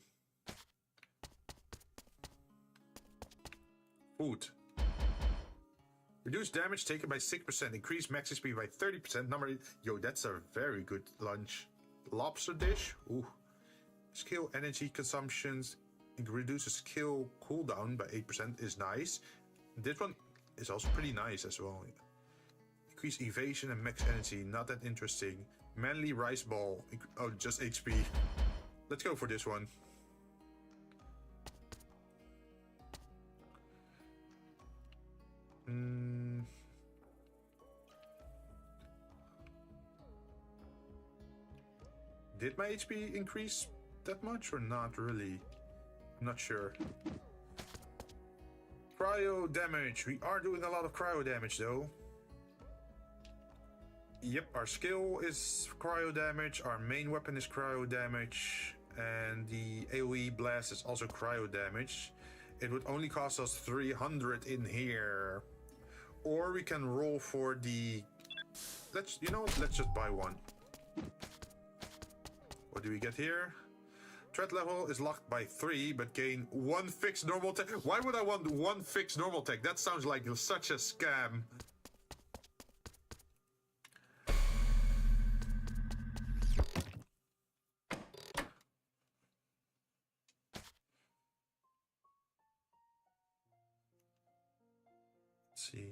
Food. Reduce damage taken by 6%, increase max HP by 30%. Yo, that's a very good lunch. Lobster dish. Ooh. Skill energy consumptions. Reduces skill cooldown by 8% is nice. This one is also pretty nice as well. Increase evasion and max energy. Not that interesting. Manly rice ball. Oh, just HP. Let's go for this one. Did my HP increase that much or not really? I'm not sure. Cryo damage. We are doing a lot of cryo damage though. Yep, our skill is cryo damage, our main weapon is cryo damage, and the AoE blast is also cryo damage. It would only cost us 300 in here. Or we can roll for the... You know what? Let's just buy one. What do we get here? Threat level is locked by 3, but gain 1 fixed normal tech. Why would I want 1 fixed normal tech? That sounds like such a scam. Let's see.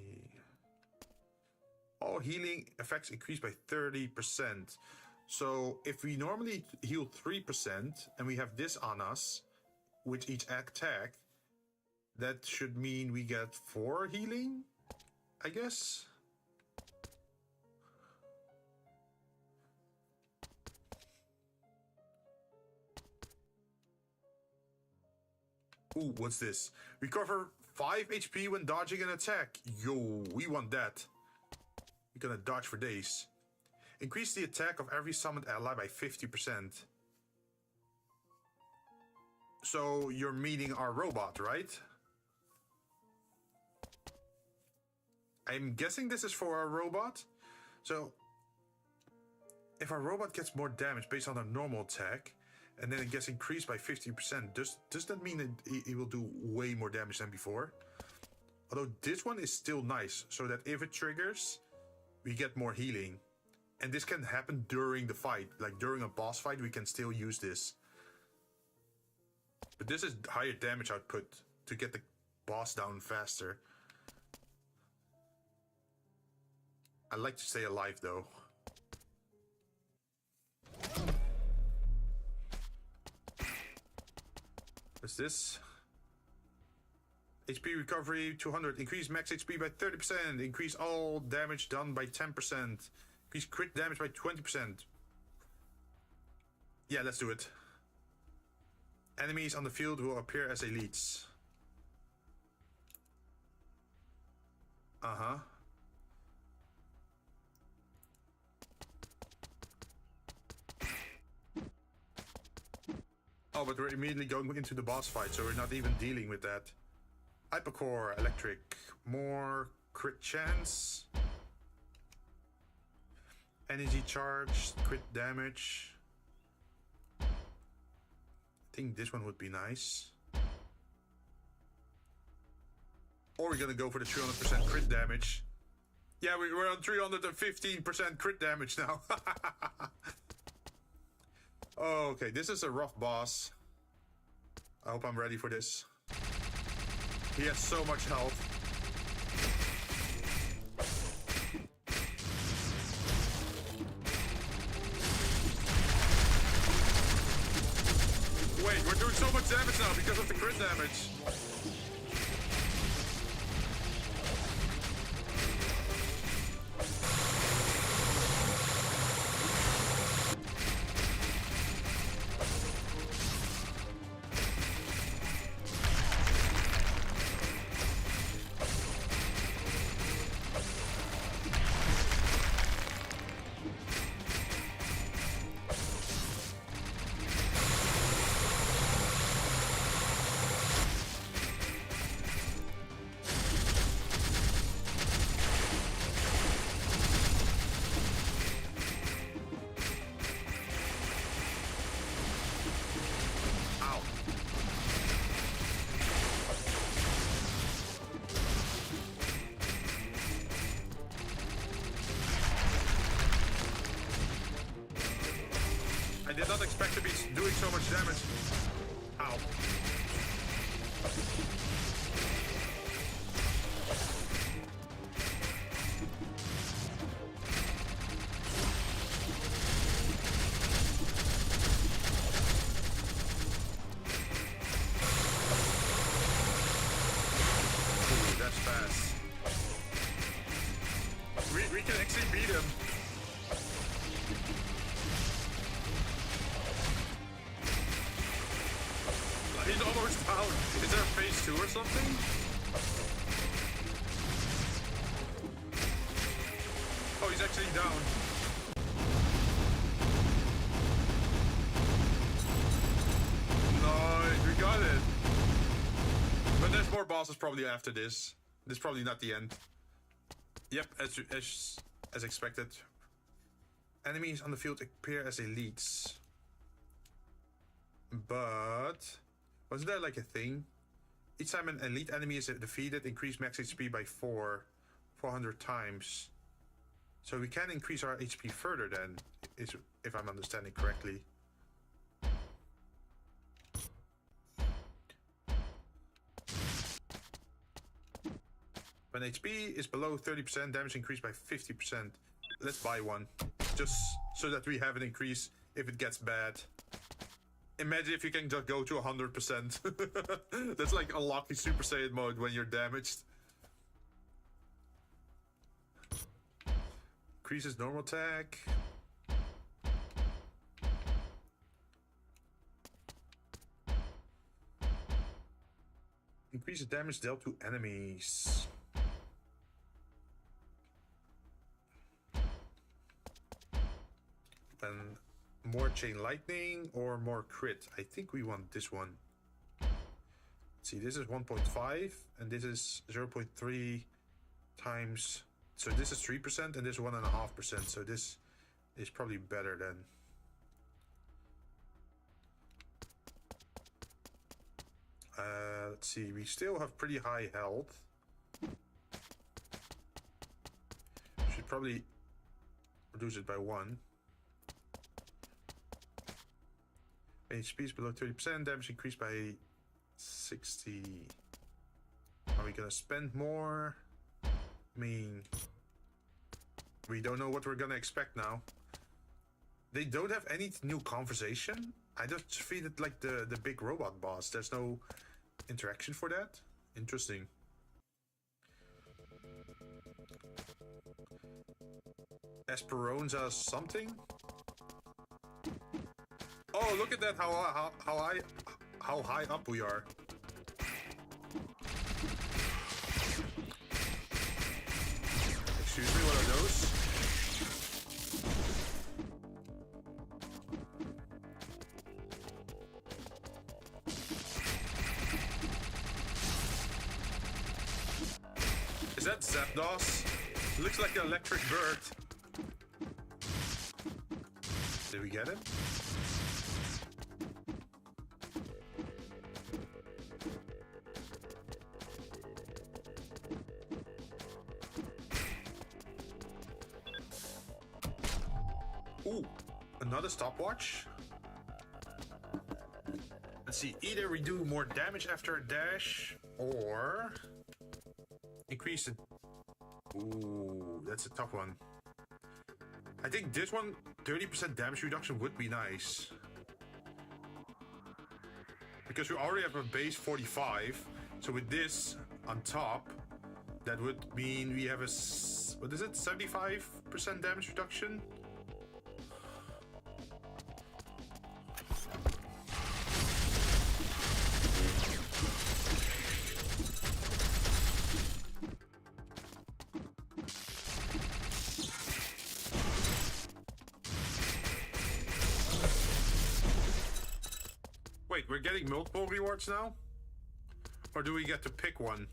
All healing effects increase by 30%. So if we normally heal 3% and we have this on us with each attack, that should mean we get 4 healing, I guess. Ooh, what's this? Recover 5 HP when dodging an attack. Yo, we want that. We're gonna dodge for days. Increase the attack of every summoned ally by 50%. So you're meeting our robot, right? I'm guessing this is for our robot. So if our robot gets more damage based on a normal attack, and then it gets increased by 50%, does that mean that it will do way more damage than before? Although this one is still nice, so that if it triggers, we get more healing. And this can happen during the fight. Like during a boss fight, we can still use this. But this is higher damage output to get the boss down faster. I like to stay alive though. What's this? HP recovery 200. Increase max HP by 30%. Increase all damage done by 10%. Increase crit damage by 20%. Yeah, let's do it. Enemies on the field will appear as elites. Uh-huh. Oh, but we're immediately going into the boss fight, so we're not even dealing with that. Hypercore, electric, more crit chance. Energy charge, crit damage. I think this one would be nice. Or we're gonna go for the 300% crit damage. Yeah, we're on 315% crit damage now. Okay, this is a rough boss. I hope I'm ready for this. He has so much health. Wait, we're doing so much damage now because of the crit damage. I did not expect to be doing so much damage. Ow. Ooh, that's fast. We can actually beat him. He's almost down. Is there a phase 2 or something? Oh, he's actually down. Nice, we got it. But there's more bosses probably after this. This is probably not the end. Yep, as expected. Enemies on the field appear as elites. But wasn't there like a thing? Each time an elite enemy is defeated, increase max HP by 400 times. So we can increase our HP further then, if I'm understanding correctly. When HP is below 30%, damage increased by 50%. Let's buy one, just so that we have an increase if it gets bad. Imagine if you can just go to 100%. That's like unlocking Super Saiyan mode when you're damaged. Increases normal attack. Increases damage dealt to enemies. And more chain lightning or more crit. I think we want this one. Let's see, this is 1.5 and this is 0.3 times. So this is 3% and this is 1.5%. So this is probably better than. Let's see, we still have pretty high health. Should probably reduce it by 1. HP is below 30%, damage increased by 60. Are we gonna spend more? I mean, we don't know what we're gonna expect now. They don't have any new conversation. I just treat it like the big robot boss. There's no interaction for that. Interesting. Esperanza something? Oh, look at that! How high up we are. Excuse me, what are those? Is that Zapdos? It looks like an electric bird. Did we get it? Ooh, another stopwatch. Let's see, either we do more damage after a dash, or increase it. Ooh, that's a tough one. I think this one, 30% damage reduction would be nice. Because we already have a base 45, so with this on top, that would mean we have a, what is it, 75% damage reduction? Wait, we're getting multiple rewards now? Or do we get to pick one?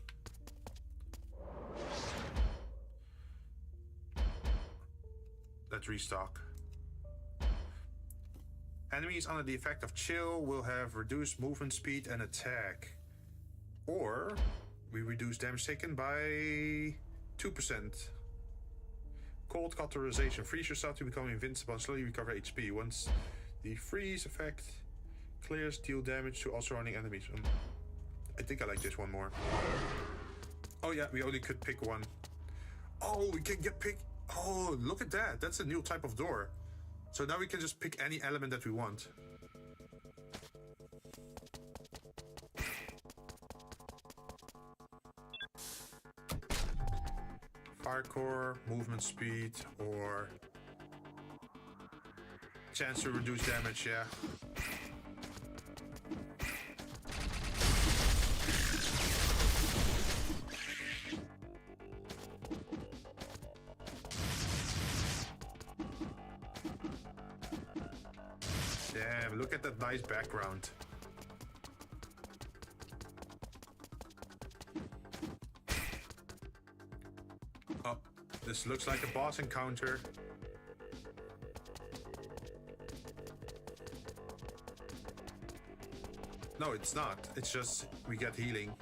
Let's restock. Enemies under the effect of chill will have reduced movement speed and attack. Or we reduce damage taken by 2%. Cold cauterization. Freeze yourself to become invincible and slowly recover HP. Once the freeze effect clears, deal damage to all surrounding enemies. I think I like this one more. Oh yeah, we only could pick one. Oh, we can get pick. Oh, look at that. That's a new type of door. So now we can just pick any element that we want. Fire core, movement speed, or chance to reduce damage, yeah. Damn, look at that nice background. Oh, this looks like a boss encounter. No, it's not. It's just we get healing.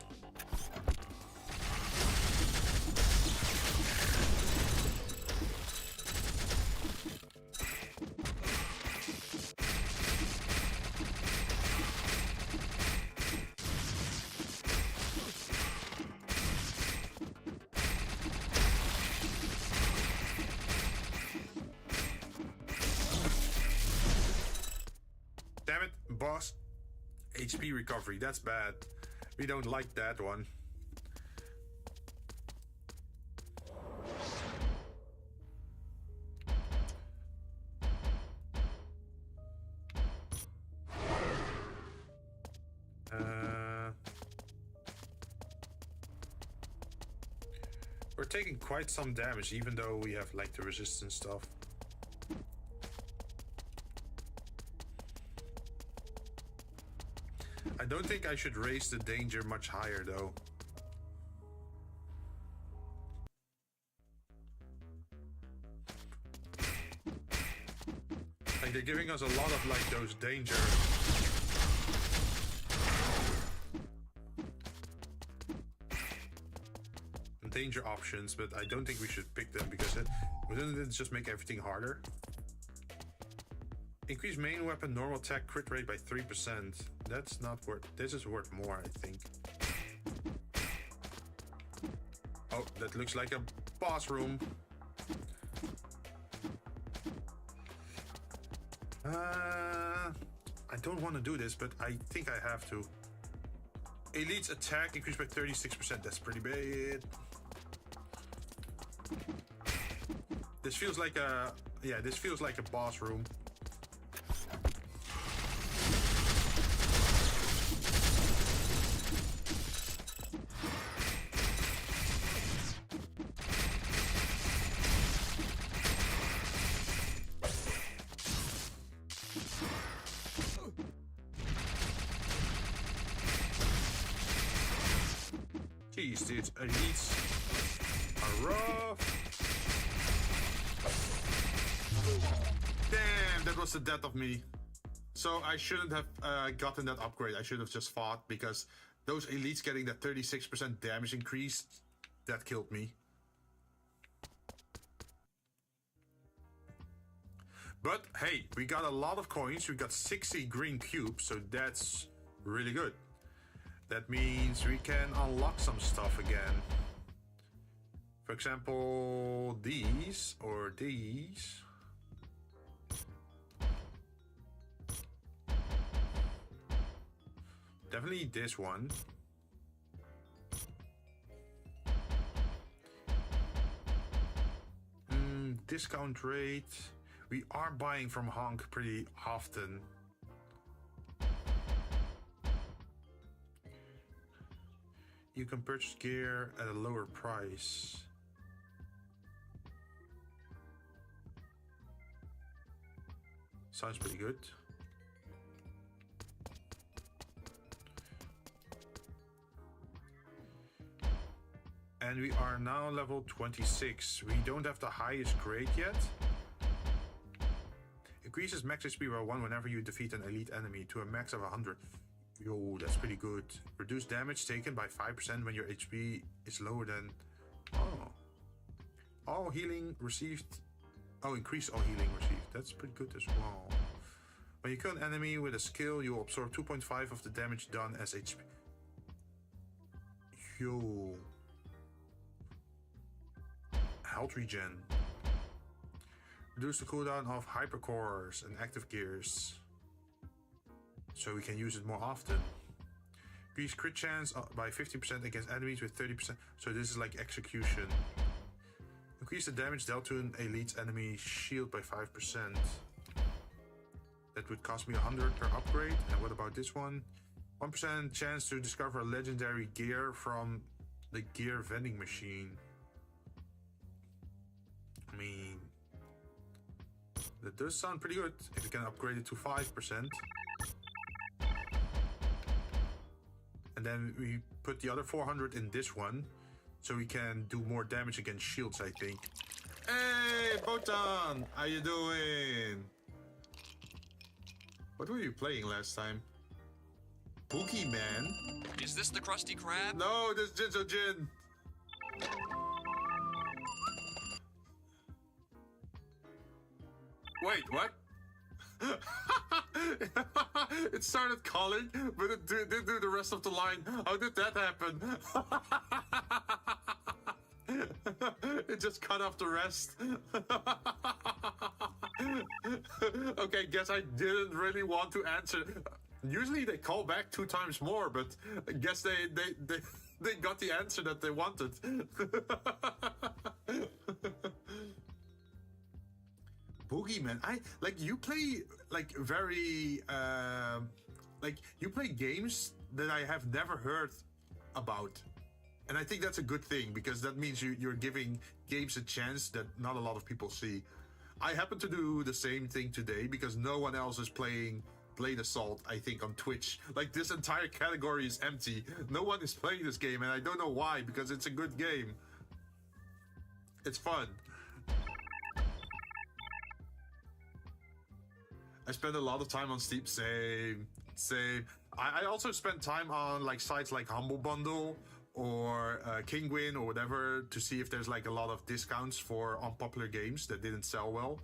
Damn it, boss. HP recovery, that's bad. We don't like that one. We're taking quite some damage, even though we have like the resistance stuff. I don't think I should raise the danger much higher though. Like they're giving us a lot of like those danger. Danger options, but I don't think we should pick them because wouldn't it just make everything harder? Increase main weapon normal attack crit rate by 3%. That's not worth. This is worth more, I think. Oh, that looks like a boss room. I don't want to do this, but I think I have to. Elite's attack increased by 36%. That's pretty bad. This feels like a... Yeah, this feels like a boss room. Jeez, dude, elites are rough. Damn, that was the death of me. So I shouldn't have gotten that upgrade. I should have just fought, because those elites getting that 36% damage increase, that killed me. But hey, we got a lot of coins. We got 60 green cubes, so that's really good. That means we can unlock some stuff again. For example, these or these. Definitely this one. Discount rate. We are buying from Honk pretty often. You can purchase gear at a lower price. Sounds pretty good. And we are now level 26. We don't have the highest grade yet. Increases max HP by 1 whenever you defeat an elite enemy to a max of 100. Yo, that's pretty good. Reduce damage taken by 5% when your HP is lower than... Oh. All healing received... Oh, increase all healing received. That's pretty good as well. When you kill an enemy with a skill, you will absorb 2.5 of the damage done as HP. Yo. Health regen. Reduce the cooldown of hypercores and active gears, so we can use it more often. Increase crit chance by 15% against enemies with 30%. So this is like execution. Increase the damage dealt to an elite enemy shield by 5%. That would cost me 100 per upgrade. And what about this one? 1% chance to discover a legendary gear from the gear vending machine. I mean, that does sound pretty good if you can upgrade it to 5%. And then we put the other 400 in this one, so we can do more damage against shields, I think. Hey, Botan! How you doing? What were you playing last time? Boogeyman?
Is this the Krusty Krab?
No, this is Jinzou Jinn. Wait, what? It started calling, but it didn't do the rest of the line. How did that happen? It just cut off the rest. Okay, guess I didn't really want to answer. Usually they call back 2 times more, but I guess they got the answer that they wanted. Boogeyman, you play like very you play games that I have never heard about, and I think that's a good thing, because that means you're giving games a chance that not a lot of people see. I happen to do the same thing today because no one else is playing Blade Assault, I think, on Twitch. Like, this entire category is empty. No one is playing this game, and I don't know why, because it's a good game. It's fun. I spend a lot of time on Steam. Same. I also spend time on like sites like Humble Bundle or Kingwin or whatever to see if there's like a lot of discounts for unpopular games that didn't sell well.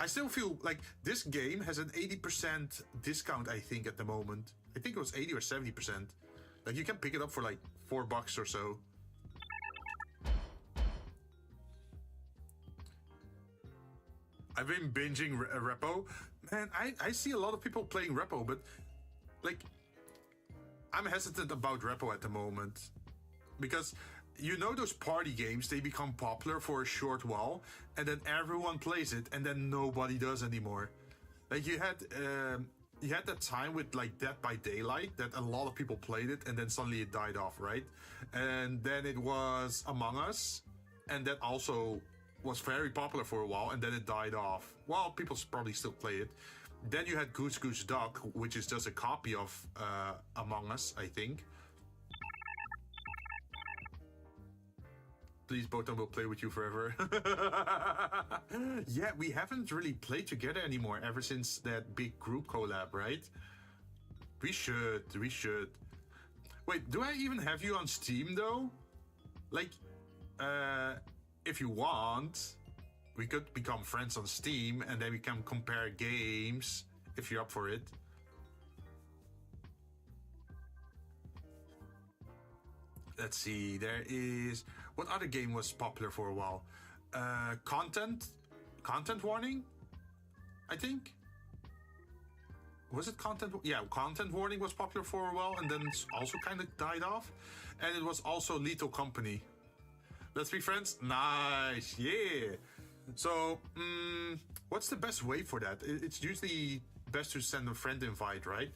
I still feel like this game has an 80% discount, I think, at the moment. I think it was 80 or 70%. Like, you can pick it up for like $4 or so. I've been binging Repo. Man, I see a lot of people playing Repo, but like, I'm hesitant about Repo at the moment. Because, you know, those party games, they become popular for a short while, and then everyone plays it, and then nobody does anymore. Like, you had that time with, like, Dead by Daylight, that a lot of people played it, and then suddenly it died off, right? And then it was Among Us, and that also was very popular for a while, and then it died off. Well, people probably still play it. Then you had Goose Goose Duck, which is just a copy of Among Us, I think. Please, Botan will play with you forever. Yeah, we haven't really played together anymore ever since that big group collab, right? We should. Wait, do I even have you on Steam, though? Like, if you want, we could become friends on Steam, and then we can compare games, if you're up for it. Let's see, there is... What other game was popular for a while? Content warning, I think. Was it content? Yeah, content warning was popular for a while, and then also kind of died off. And it was also Lethal Company. Let's be friends. Nice, yeah. So, what's the best way for that? It's usually best to send a friend invite, right?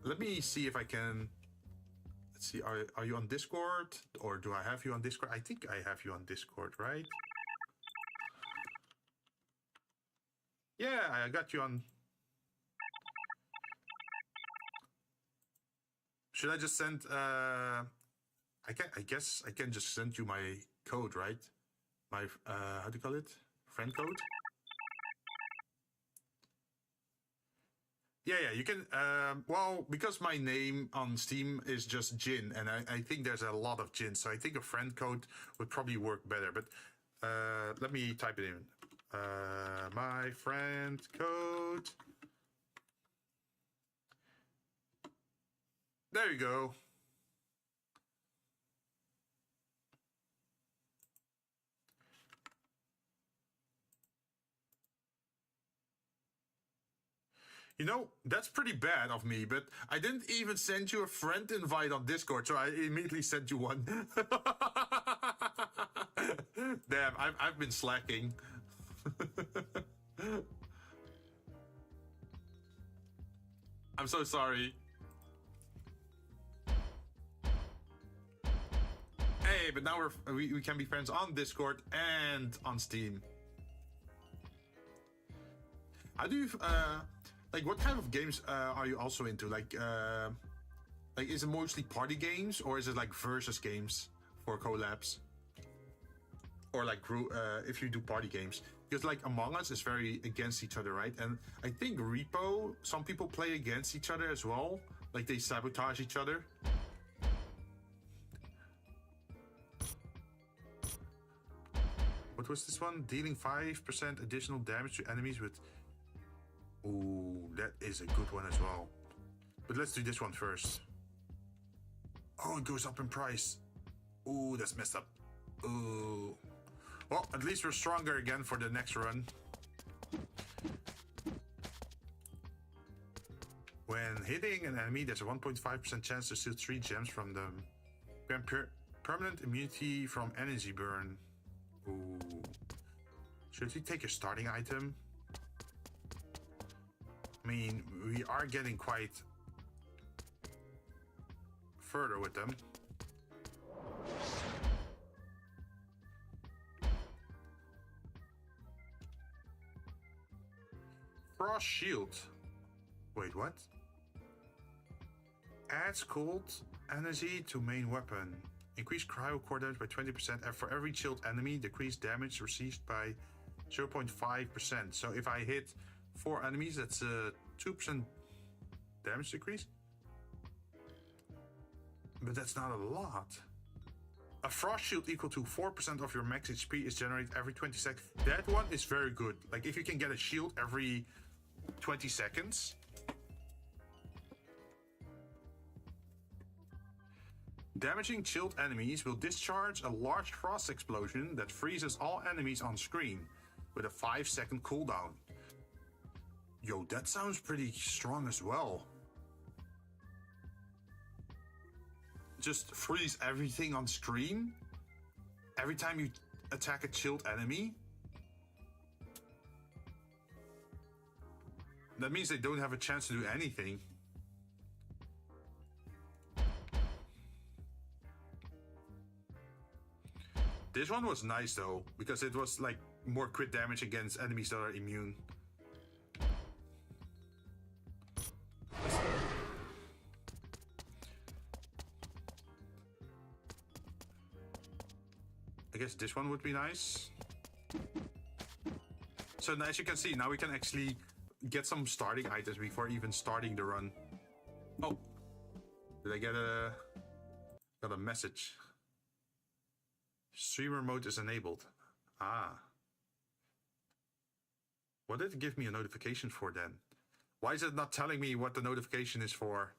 Let me see if I can... Let's see, are you on Discord? Or do I have you on Discord? I think I have you on Discord, right? Yeah, I got you on... Should I just send... I guess I can just send you my code, right? My, how do you call it? Friend code? Yeah, you can, well, because my name on Steam is just Jinn, and I think there's a lot of Jinn, so I think a friend code would probably work better, but let me type it in. My friend code. There you go. You know, that's pretty bad of me, but I didn't even send you a friend invite on Discord, so I immediately sent you one. Damn, I've been slacking. I'm so sorry. Hey, but now we can be friends on Discord and on Steam. How do you... like, what kind of games are you also into? Like, is it mostly party games, or is it like versus games for collabs? Or like, if you do party games, because like Among Us is very against each other, right? And I think Repo, some people play against each other as well. Like they sabotage each other. What was this one? Dealing 5% additional damage to enemies with... Ooh, that is a good one as well. But let's do this one first. Oh, it goes up in price. Ooh, that's messed up. Ooh. Well, at least we're stronger again for the next run. When hitting an enemy, there's a 1.5% chance to steal 3 gems from them. Grant permanent immunity from energy burn. Ooh. Should we take a starting item? I mean, we are getting quite further with them. Frost Shield. Wait, what? Adds cold energy to main weapon. Increase cryo core damage by 20%, and for every chilled enemy, decrease damage received by 0.5%. So if I hit 4 enemies, that's a 2% damage decrease. But that's not a lot. A frost shield equal to 4% of your max HP is generated every 20 seconds. That one is very good. Like if you can get a shield every 20 seconds. Damaging chilled enemies will discharge a large frost explosion that freezes all enemies on screen with a 5-second cooldown. Yo, that sounds pretty strong as well. just freeze everything on screen every time you attack a chilled enemy. That means they don't have a chance to do anything. This one was nice though, because it was like more crit damage against enemies that are immune. I guess this one would be nice. So as you can see, now we can actually get some starting items before even starting the run. Oh, did I get got a message? Streamer mode is enabled. Ah. What did it give me a notification for then? Why is it not telling me what the notification is for?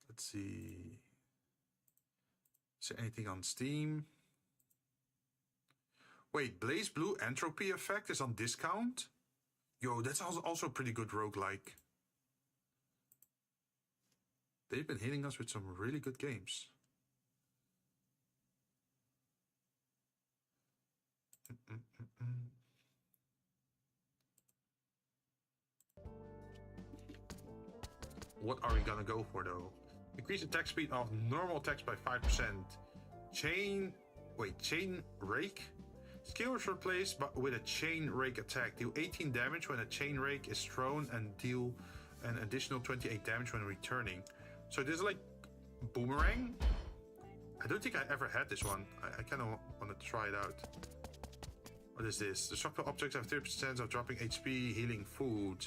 Let's see. Is there anything on Steam? Wait, Blaze Blue Entropy Effect is on discount? Yo, that's also a pretty good roguelike. They've been hitting us with some really good games. What are we gonna go for though? Increase attack speed of normal attacks by 5%. Chain rake? Skill is replaced with a chain rake attack. Deal 18 damage when a chain rake is thrown and deal an additional 28 damage when returning. So this is like boomerang? I don't think I ever had this one. I kind of want to try it out. What is this? Destructible objects have 30% of dropping HP, healing food.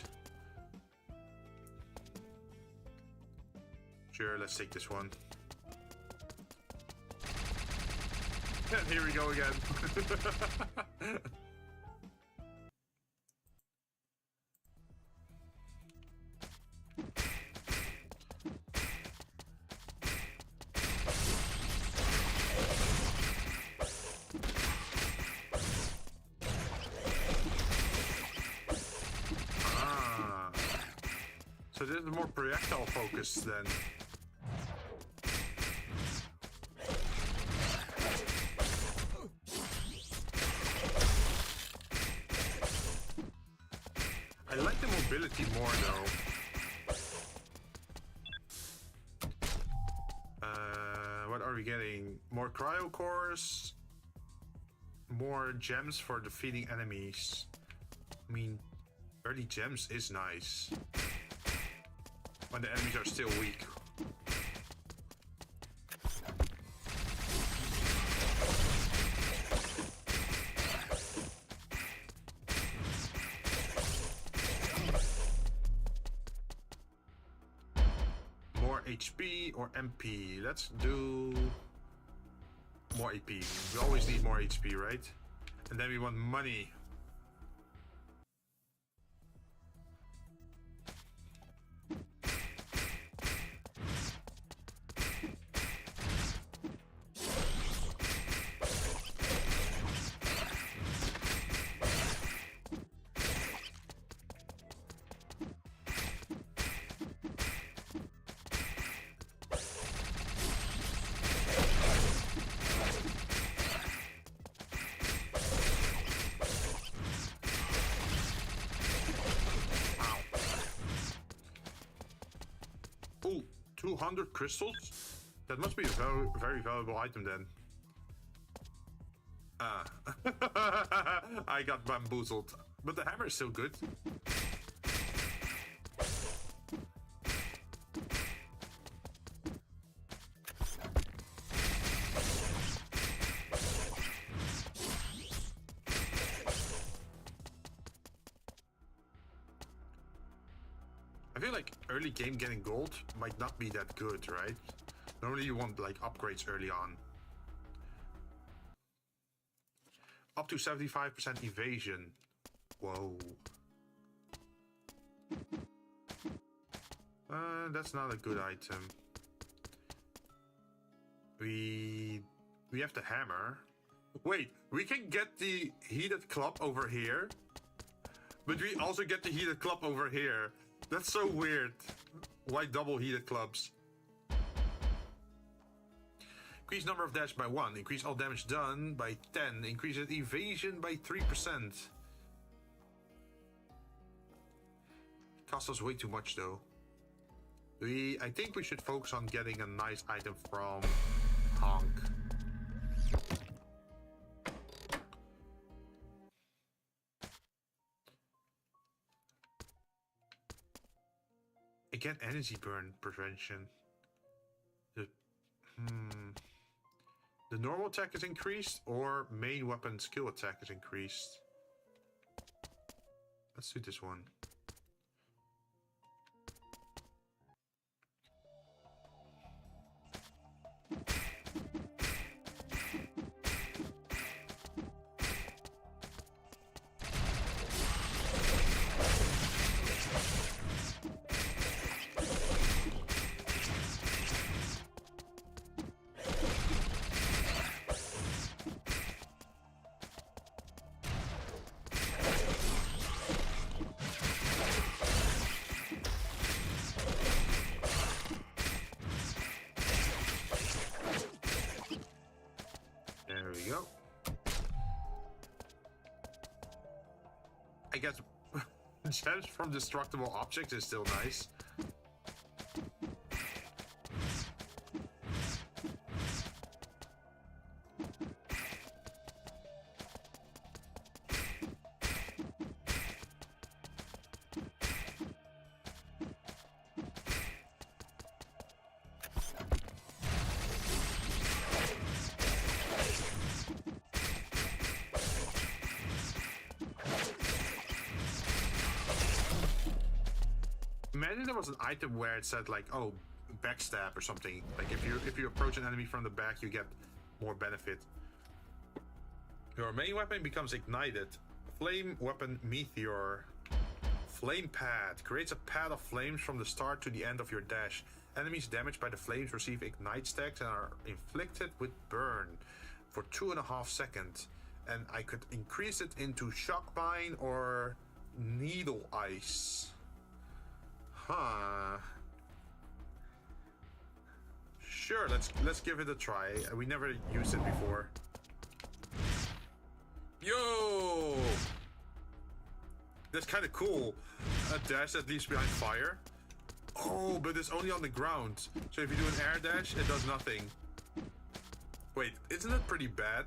Sure, let's take this one. And here we go again. So this is more projectile focused then. I like the mobility more though. What are we getting? More cryo cores, more gems for defeating enemies. I mean, early gems is nice when the enemies are still weak. HP or MP? Let's do more AP. We always need more HP, right? And then we want money. Ooh, 200 crystals? That must be a very, very valuable item then. Ah. I got bamboozled. But the hammer is still good. I feel like early game getting gold might not be that good, right? Normally you want like upgrades early on. Up to 75% evasion. Whoa. That's not a good item. We have the hammer. Wait, we can get the heated club over here, but we also get the heated club over here. That's so weird. Why double heated clubs? Increase number of dash by 1. Increase all damage done by 10. Increase evasion by 3%. Cost us way too much though. I think we should focus on getting a nice item from Honk. Again, energy burn prevention. The normal attack is increased, or main weapon skill attack is increased. Let's do this one. I guess gems from destructible objects is still nice. Imagine there was an item where it said like, oh, backstab or something. Like if you approach an enemy from the back, you get more benefit. Your main weapon becomes ignited. Flame weapon meteor. Flame pad creates a pad of flames from the start to the end of your dash. Enemies damaged by the flames receive ignite stacks and are inflicted with burn for 2.5 seconds. And I could increase it into shock mine or needle ice. Huh. Sure, let's give it a try. We never used it before. Yo! That's kind of cool. A dash that leaves behind fire. Oh, but it's only on the ground. So if you do an air dash, it does nothing. Wait, isn't that pretty bad?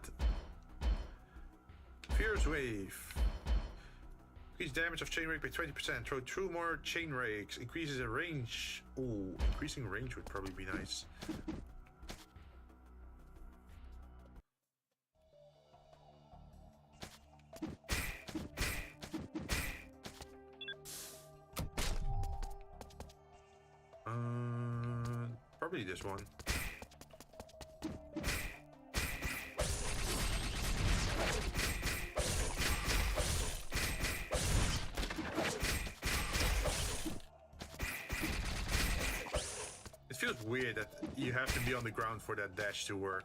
Fierce wave. Increase damage of chain rake by 20%. Throw 2 more chain rakes. Increases the range. Ooh, increasing range would probably be nice. Probably this one. It feels weird that you have to be on the ground for that dash to work.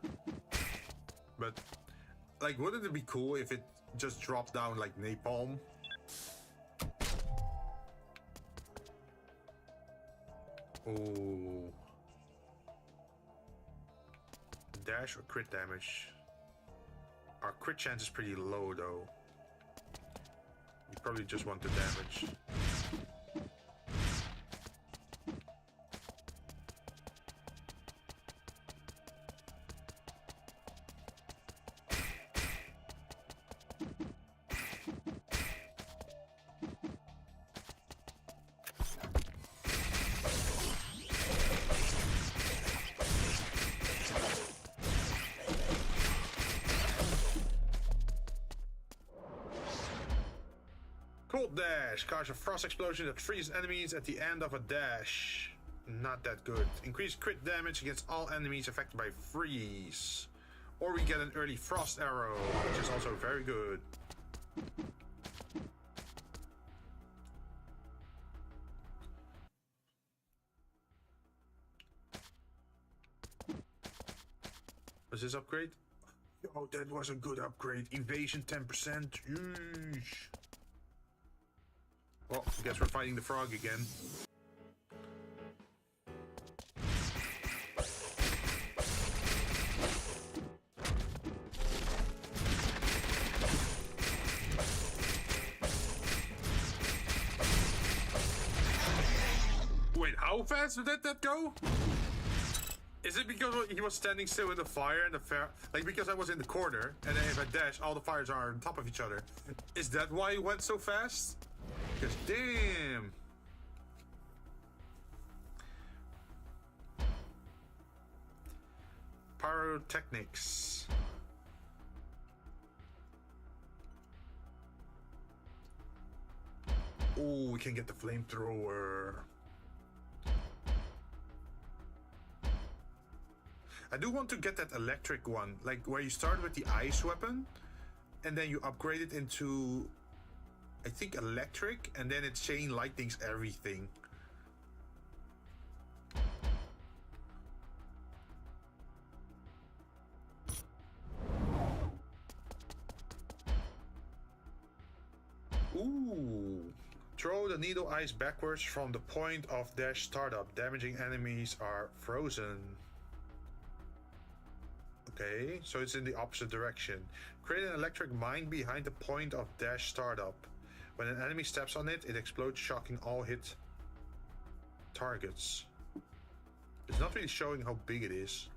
But, like, wouldn't it be cool if it just dropped down like napalm? Oh. Dash or crit damage? Our crit chance is pretty low though. You probably just want the damage. Cold dash. Cause a frost explosion that freezes enemies at the end of a dash. Not that good. Increase crit damage against all enemies affected by freeze. Or we get an early frost arrow, which is also very good. Was this upgrade? Oh, that was a good upgrade. Evasion 10%. Yeesh. Well, I guess we're fighting the frog again. Wait, how fast did that go? Is it because he was standing still in the fire and the like because I was in the corner and then if I dash, all the fires are on top of each other? Is that why it went so fast? Because damn. Pyrotechnics. Oh, we can get the flamethrower. I do want to get that electric one, like where you start with the ice weapon and then you upgrade it into, I think, electric, and then it chain lightnings everything. Ooh. Throw the needle ice backwards from the point of dash startup. Damaging enemies are frozen. Okay, so it's in the opposite direction. Create an electric mine behind the point of dash startup. When an enemy steps on it, it explodes, shocking all hit targets. It's not really showing how big it is.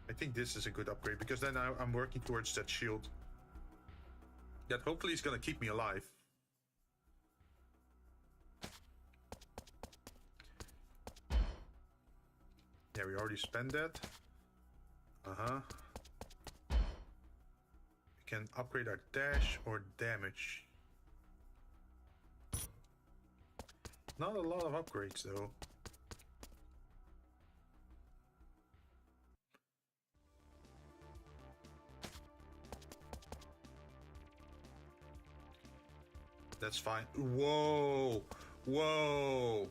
I think this is a good upgrade because then I'm working towards that shield. That hopefully is gonna keep me alive. Yeah, we already spent that. We can upgrade our dash or damage. Not a lot of upgrades though. That's fine. Whoa! Whoa!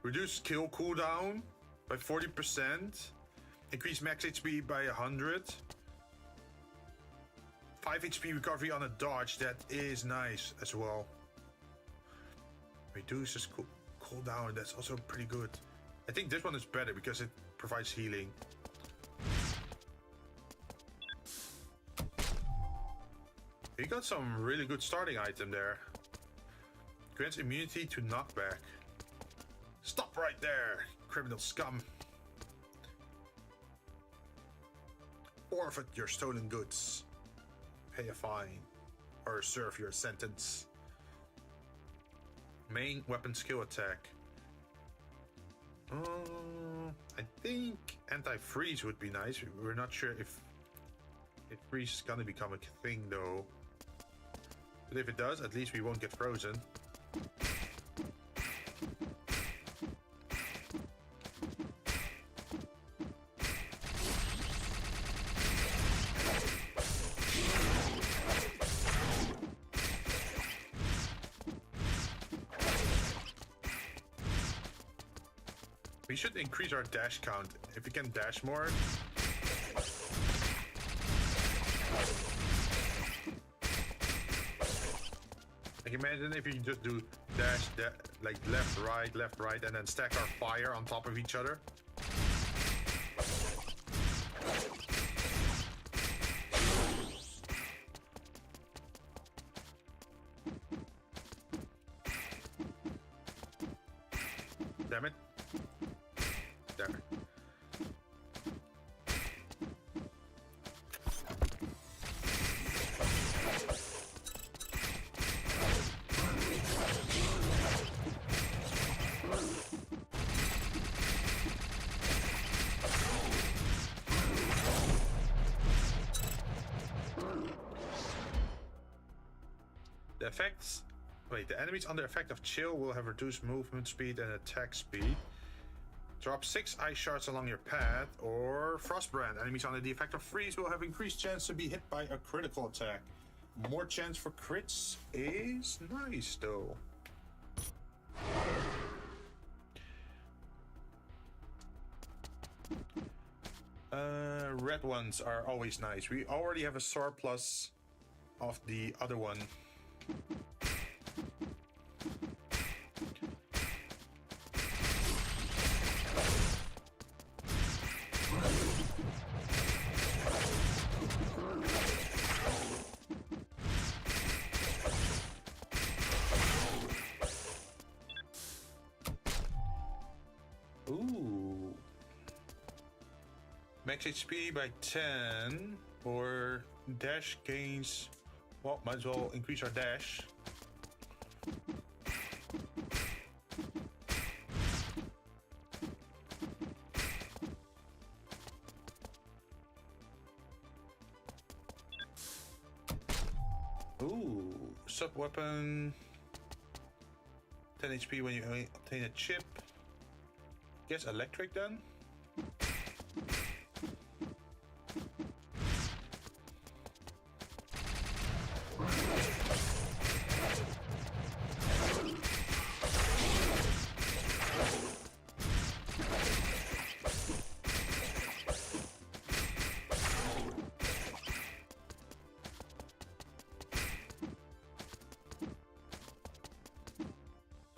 Reduce skill cooldown by 40%. Increase max HP by 100. 5 HP recovery on a dodge. That is nice as well. Reduces cooldown. That's also pretty good. I think this one is better because it provides healing. We got some really good starting item there. Grants immunity to knockback. Stop right there, criminal scum. Forfeit your stolen goods. Pay a fine. Or serve your sentence. Main weapon skill attack. I think anti-freeze would be nice. We're not sure if freeze is gonna become a thing though. But if it does, at least we won't get frozen. We should increase our dash count. If we can dash more. Like imagine if you just do dash, like left, right, and then stack our fire on top of each other. Damn it. Damn it. The effects. Wait, the enemies under effect of chill will have reduced movement speed and attack speed. Drop 6 ice shards along your path, or Frostbrand. Enemies under the effect of freeze will have increased chance to be hit by a critical attack. More chance for crits is nice though. Red ones are always nice. We already have a surplus of the other one. Max HP by 10 or dash gains. Well, might as well increase our dash. Ooh, sub weapon. 10 HP when you obtain a chip. Guess electric then?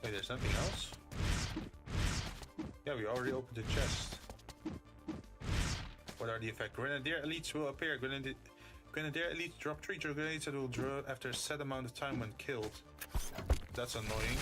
Wait, there's nothing else? Yeah, we already opened the chest. What are the effects? Grenadier elites will appear. Grenadier elites drop 3 grenades that will draw after a set amount of time when killed. That's annoying.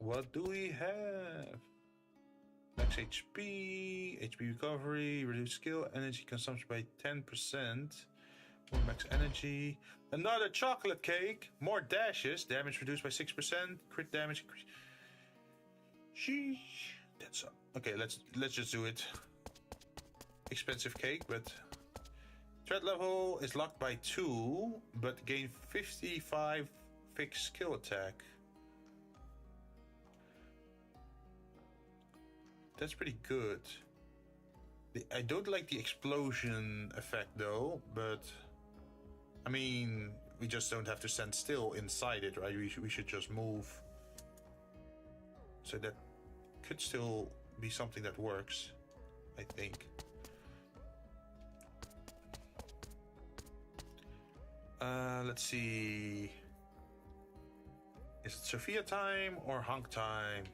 What do we have? Max HP, HP recovery, reduced skill, energy consumption by 10%. More max energy. Another chocolate cake. More dashes. Damage reduced by 6%. Crit damage. Sheesh. That's okay. Let's just do it. Expensive cake, but threat level is locked by 2, but gain 55 fixed skill attack. That's pretty good. I don't like the explosion effect though, but I mean, we just don't have to stand still inside it, right? We should just move. So that could still be something that works, I think. Let's see. Is it Sophia time or Hunk time?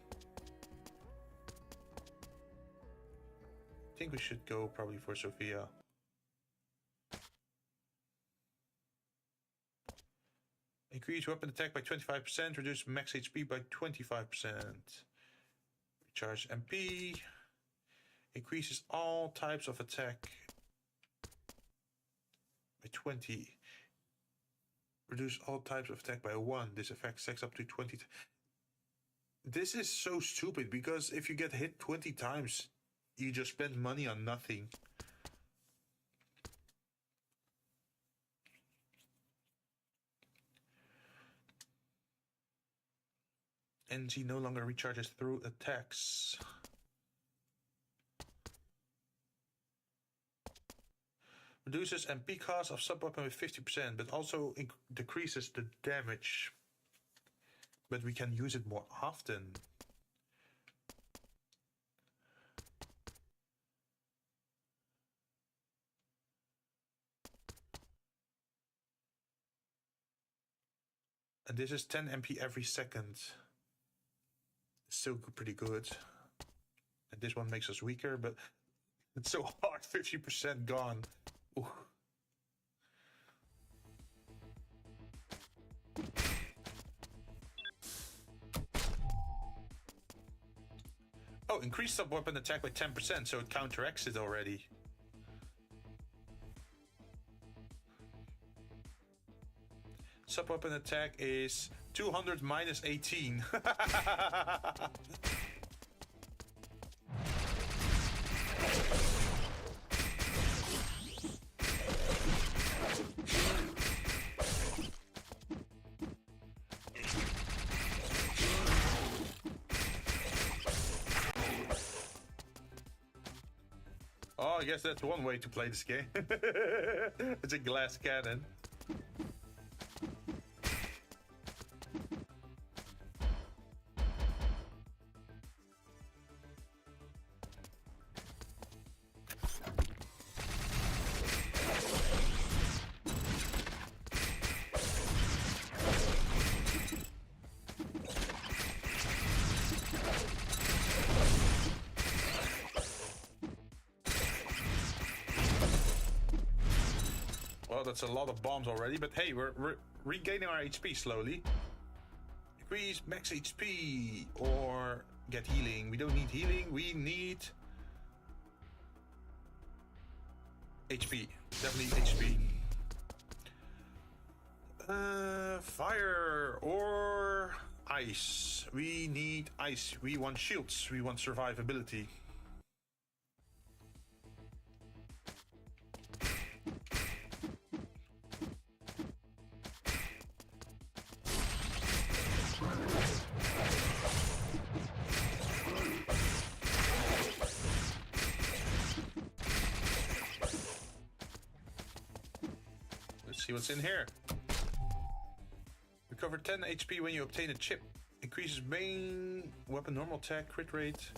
I think we should go probably for Sophia. Increase weapon attack by 25%, reduce max HP by 25%. Recharge MP. Increases all types of attack by 20. Reduce all types of attack by 1. This effect stacks up to 20. This is so stupid because if you get hit 20 times, you just spend money on nothing. NG no longer recharges through attacks. Reduces MP cost of sub-weapon with 50%, but also decreases the damage. But we can use it more often. And this is 10 MP every second. Still pretty good. And this one makes us weaker, but it's so hard. 50% gone. Ooh. Oh, increase sub-weapon attack by 10%, so it counteracts it already. Sub-weapon attack is 200 minus 18. Oh, I guess that's one way to play this game. It's a glass cannon. that's a lot of bombs already, but hey, we're regaining our HP slowly. Increase max HP or get healing. We don't need healing, we need HP. Definitely HP. Fire or ice. We need ice. We want shields. We want survivability. See what's in here. Recover 10 HP when you obtain a chip. Increases main weapon normal attack, crit rate,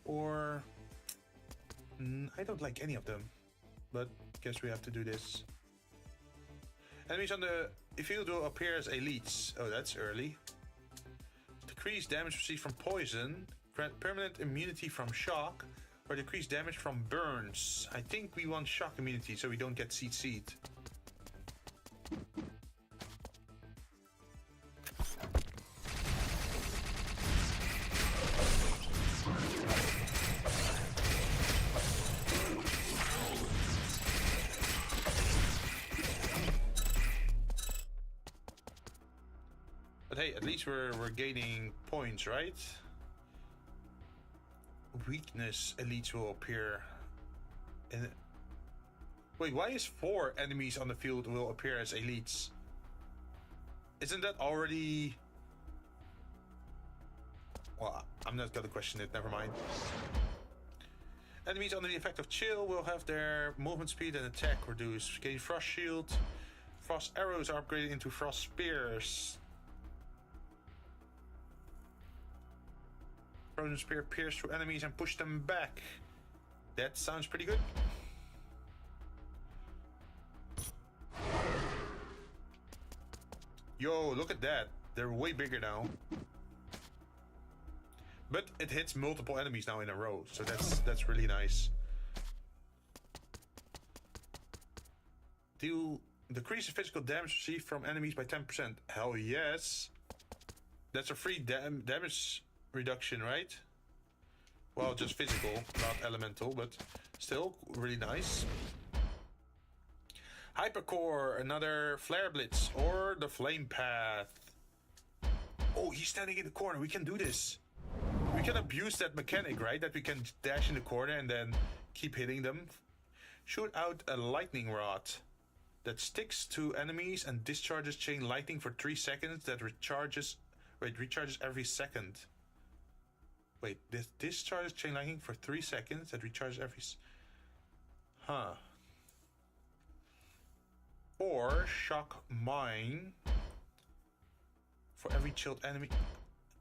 or... I don't like any of them, but guess we have to do this. Enemies on the field will appear as elites. Oh, that's early. Decrease damage received from poison, grant permanent immunity from shock, or decrease damage from burns. I think we want shock immunity so we don't get CC'd. But hey, at least we're gaining points, right? Weakness elites will appear. And wait, why is 4 enemies on the field will appear as elites? Isn't that already... Well, I'm not gonna question it, never mind. Enemies under the effect of chill will have their movement speed and attack reduced. Gain frost shield. Frost arrows are upgraded into frost spears. Frozen spear pierce through enemies and push them back. That sounds pretty good. Yo, look at that. They're way bigger now. But it hits multiple enemies now in a row, so that's really nice. Decrease the physical damage received from enemies by 10%. Hell yes. That's a free damage reduction, right? Well, just physical, not elemental, but still really nice. Hypercore, another flare blitz, or the flame path. Oh, he's standing in the corner. We can do this. We can abuse that mechanic, right? That we can dash in the corner and then keep hitting them. Shoot out a lightning rod that sticks to enemies and discharges chain lightning for 3 seconds. That recharges every second. Wait, this discharges chain lightning for 3 seconds. That recharges every... Huh. Or shock mine for every chilled enemy. I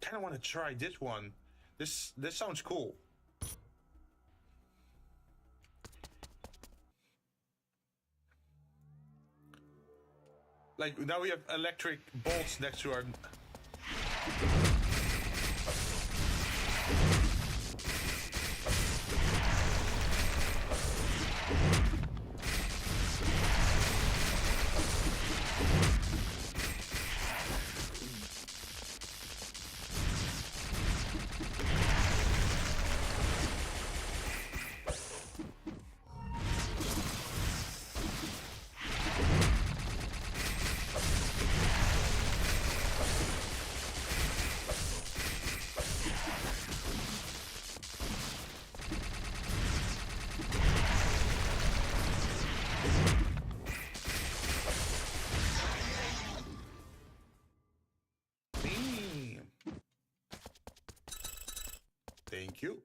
kind of want to try this one. This sounds cool. Like now we have electric bolts next to our... Thank you.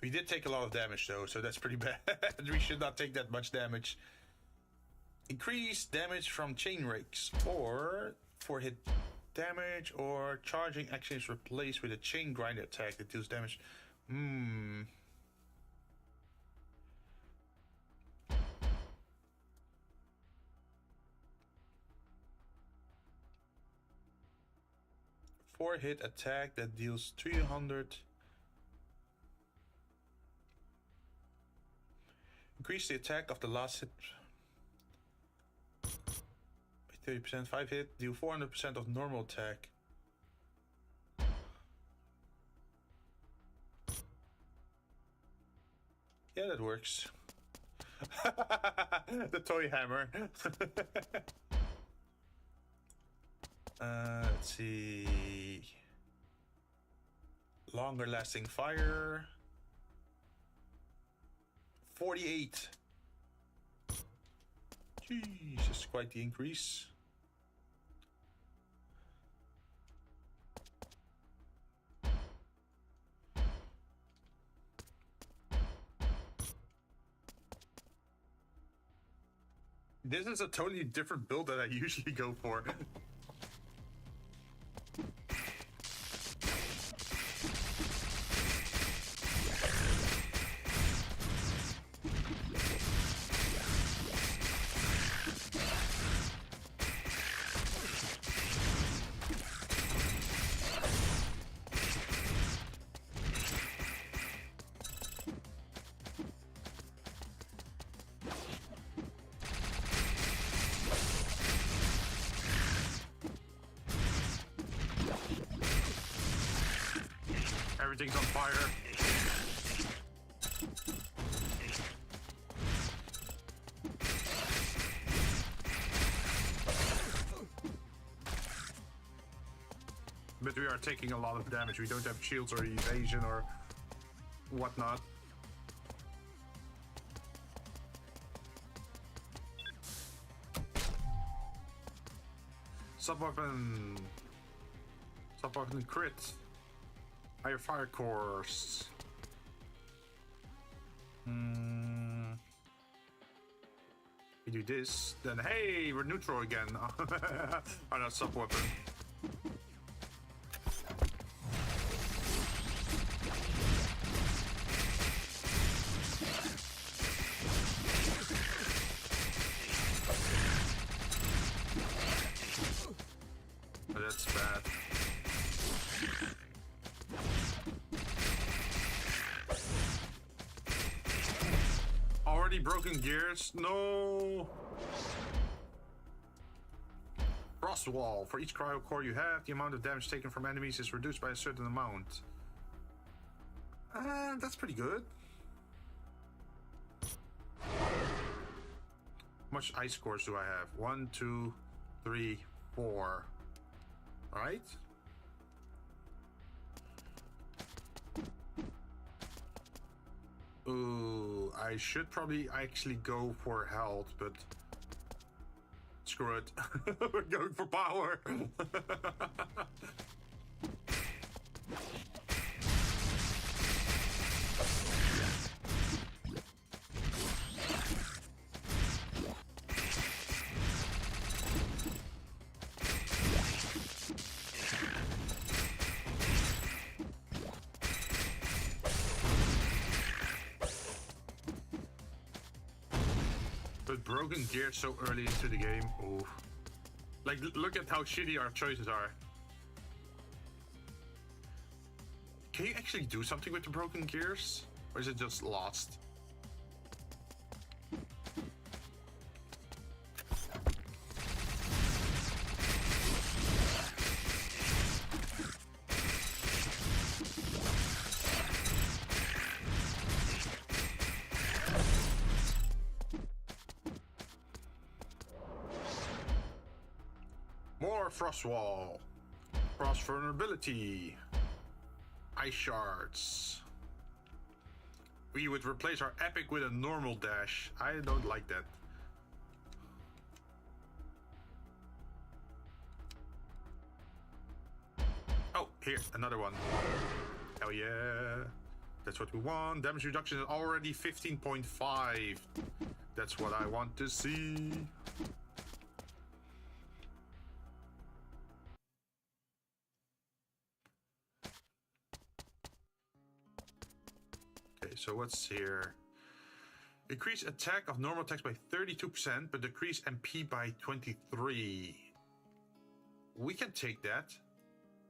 We did take a lot of damage though, so that's pretty bad. We should not take that much damage. Increase damage from chain rakes, or 4 hit damage, or charging action is replaced with a chain grinder attack that deals damage. Four hit attack that deals 300. Increase the attack of the last hit by 30%. 5 hit, deal 400% of normal attack. Yeah, that works. The toy hammer. Let's see. Longer lasting fire. 48. Jesus, quite the increase. This is a totally different build that I usually go for. Everything's on fire. But we are taking a lot of damage. We don't have shields or evasion or whatnot. Sub-weapon. Sub-weapon crit. Higher fire course. We do this, then hey, we're neutral again. On our sub-weapon. That's bad. Already broken gears? No! Frost wall. For each cryo core you have, the amount of damage taken from enemies is reduced by a certain amount. That's pretty good. How much ice cores do I have? 1, 2, 3, 4. Alright. Ooh, I should probably actually go for health, but screw it. We're going for power. But broken gear so early into the game. Ooh. Like, look at how shitty our choices are. Can you actually do something with the broken gears? Or is it just lost? More frost wall. Frost vulnerability. Ice shards. We would replace our epic with a normal dash. I don't like that. Oh, here, another one. Hell yeah. That's what we want. Damage reduction is already 15.5. That's what I want to see. So what's here? Increase attack of normal attacks by 32%, but decrease MP by 23. We can take that.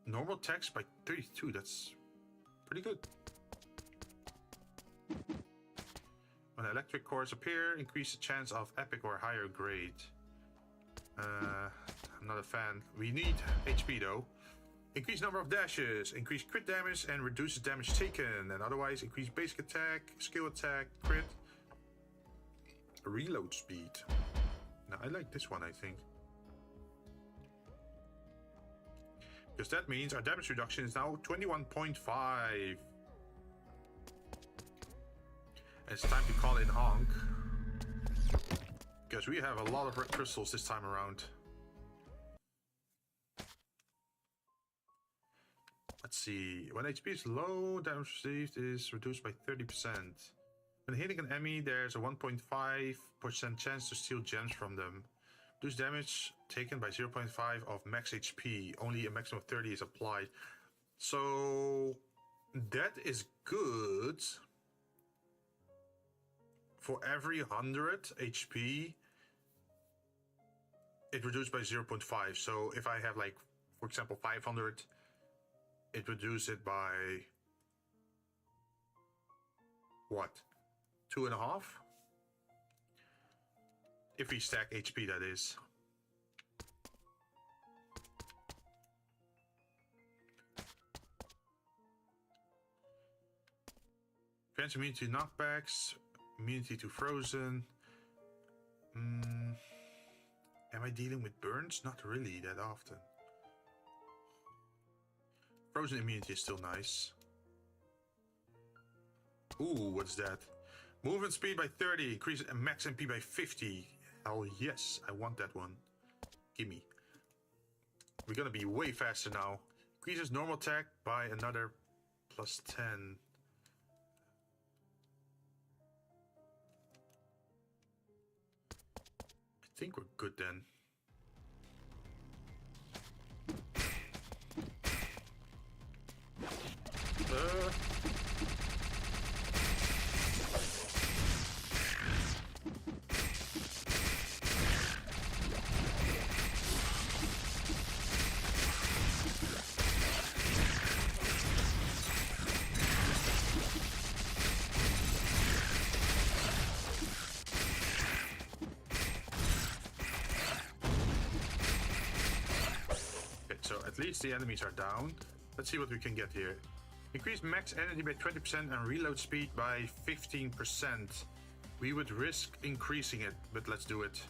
Normal attacks by 32, that's pretty good. When electric cores appear, increase the chance of epic or higher grade. I'm not a fan. We need HP though. Increase number of dashes, increase crit damage and reduces damage taken, and otherwise increase basic attack, skill attack, crit, reload speed. Now I like this one, I think. Because that means our damage reduction is now 21.5. It's time to call in Honk. Because we have a lot of red crystals this time around. Let's see. When HP is low, damage received is reduced by 30%. When hitting an enemy, there's a 1.5% chance to steal gems from them. Reduce damage taken by 0.5 of max HP. Only a maximum of 30 is applied. So that is good. For every 100 HP, it reduced by 0.5. So if I have, like, for example, 500, it reduces it by what? 2.5? If we stack HP, that is. Grants immunity to knockbacks. Immunity to frozen. Am I dealing with burns? Not really that often. Frozen immunity is still nice. Ooh, what's that? Movement speed by 30. Increase max MP by 50. Hell yes, I want that one. Gimme. We're gonna be way faster now. Increases normal attack by another plus 10. I think we're good then. So at least the enemies are down. Let's see what we can get here. Increase max energy by 20% and reload speed by 15%. We would risk increasing it, but let's do it.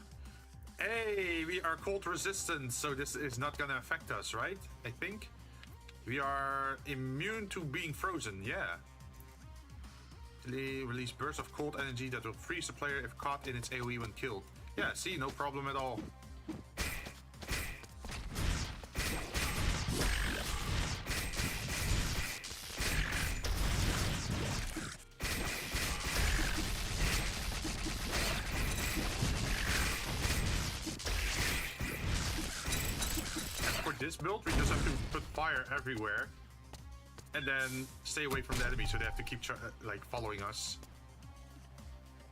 Hey, we are cold resistant, so this is not gonna affect us, right? I think. We are immune to being frozen, yeah. Release bursts of cold energy that will freeze the player if caught in its AoE when killed. Yeah, see, no problem at all. This build, we just have to put fire everywhere and then stay away from the enemy so they have to keep like following us.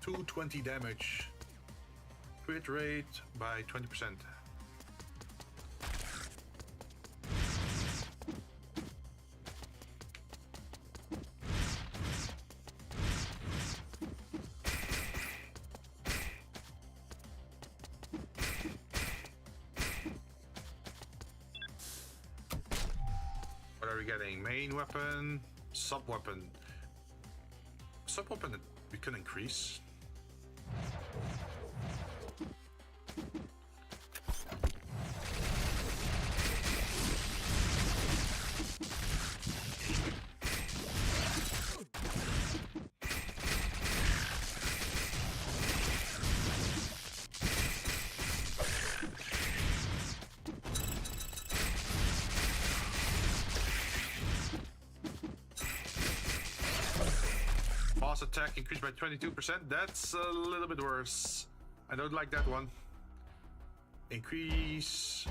220 damage. Crit rate by 20%. What are we getting? Main weapon, sub weapon. Sub weapon we can increase. Attack increased by 22%. That's a little bit worse. I don't like that one. Increase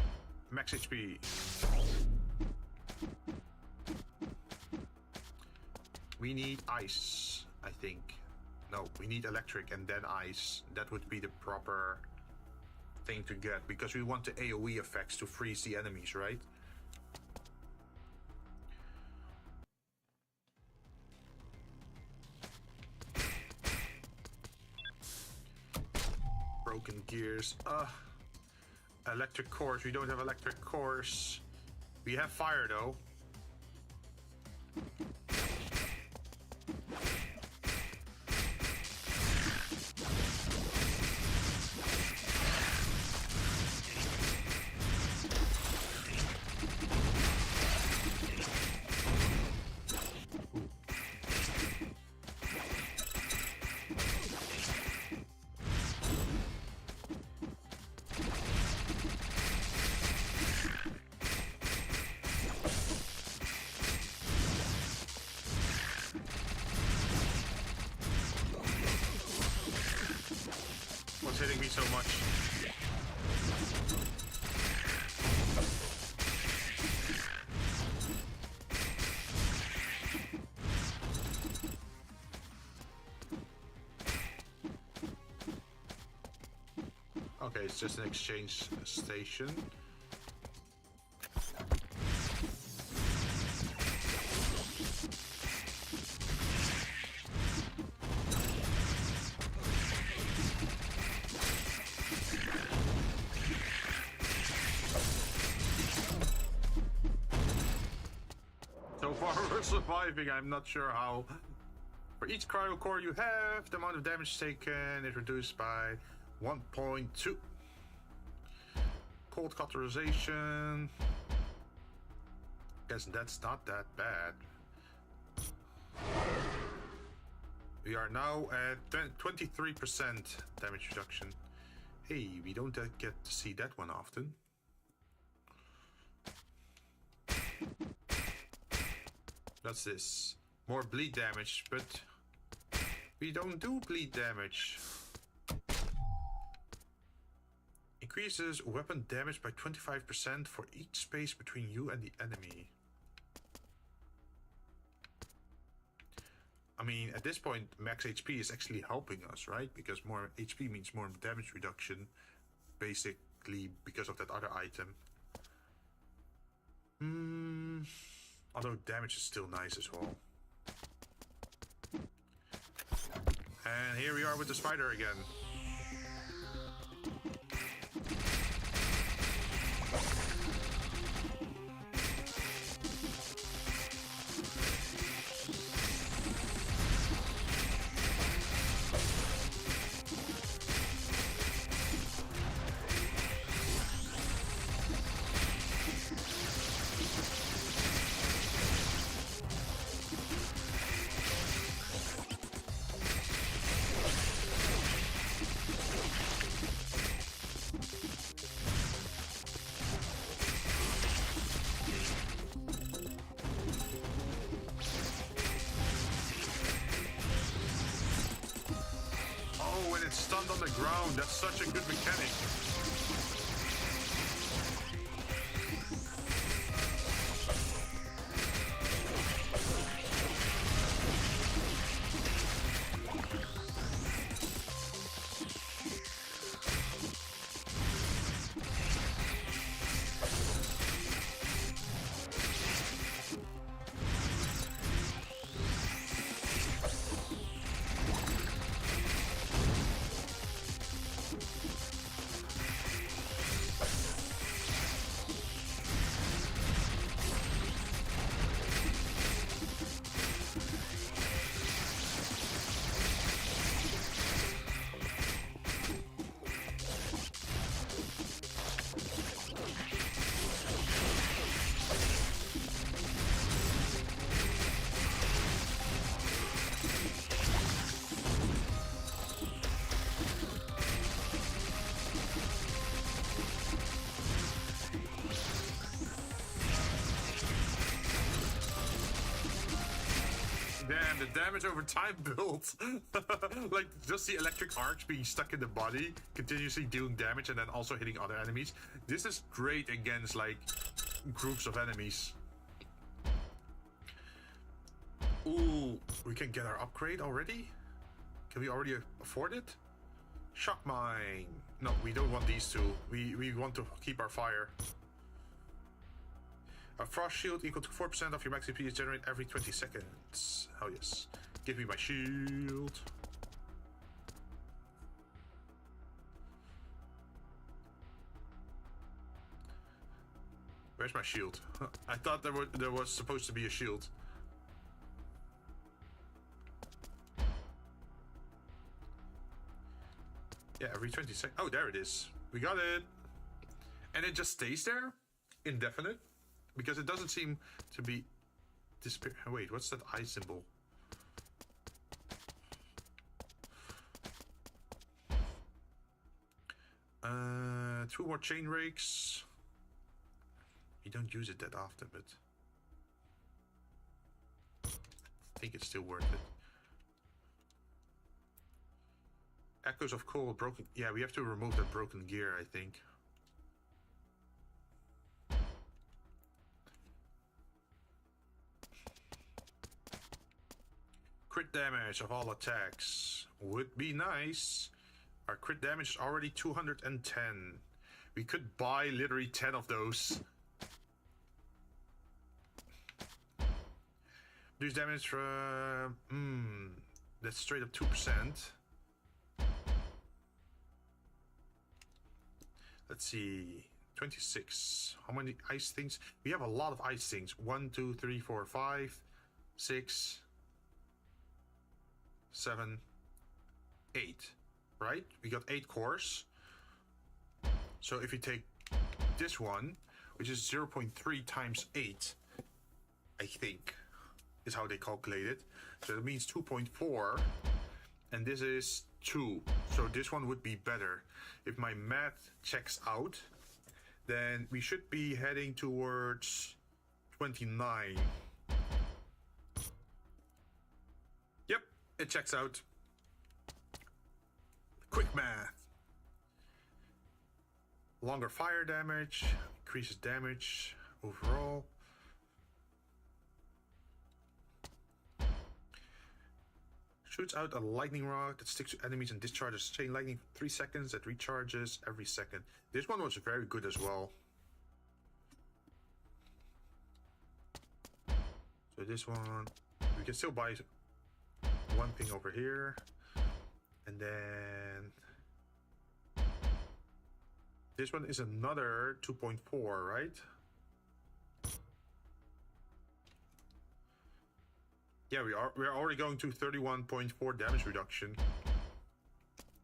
max HP. We need ice, I think. No, we need electric and then ice. That would be the proper thing to get because we want the AoE effects to freeze the enemies, right? broken gears. Electric cores. We don't have electric cores. We have fire though. What's hitting me so much? Okay, it's just an exchange station. So far we're surviving, I'm not sure how. For each cryo core you have, the amount of damage taken is reduced by 1.2. Cold cauterization. Guess that's not that bad. We are now at 23% damage reduction. Hey, we don't get to see that one often. That's this. More bleed damage, but we don't do bleed damage. Increases weapon damage by 25% for each space between you and the enemy. I mean, at this point, max HP is actually helping us, right? Because more HP means more damage reduction, basically because of that other item. Although damage is still nice as well. And here we are with the spider again. Stunned on the ground, that's such a good mechanic. Damn, the damage over time built. Like, just the electric arcs being stuck in the body, continuously dealing damage and then also hitting other enemies. This is great against, like, groups of enemies. Ooh, we can get our upgrade already? Can we already afford it? Shock mine. No, we don't want these two. We want to keep our fire. A frost shield equal to 4% of your max HP is generated every 20 seconds. Oh yes. Give me my shield. Where's my shield? I thought there was supposed to be a shield. Yeah, every 20 seconds. Oh, there it is. We got it. And it just stays there? Indefinite? Because it doesn't seem to be disappear. Wait, what's that eye symbol? Two more chain rakes. We don't use it that often, but I think it's still worth it. Echoes of coal, broken. Yeah, we have to remove that broken gear, I think. Crit damage of all attacks would be nice. Our crit damage is already 210. We could buy literally 10 of those. Reduce damage from... that's straight up 2%. Let's see. 26. How many ice things? We have a lot of ice things. 1, 2, 3, 4, 5, 6, 7, 8. Right? We got 8 cores. So if you take this one, which is 0.3 times 8, I think, is how they calculate it. So that means 2.4, and this is 2. So this one would be better. If my math checks out, then we should be heading towards 29. Yep, it checks out. Quick math. Longer fire damage, increases damage overall. Shoots out a lightning rod that sticks to enemies and discharges chain lightning for 3 seconds that recharges every second. This one was very good as well. So this one, we can still buy one thing over here. And then this one is another 2.4, right? Yeah, we are already going to 31.4 damage reduction.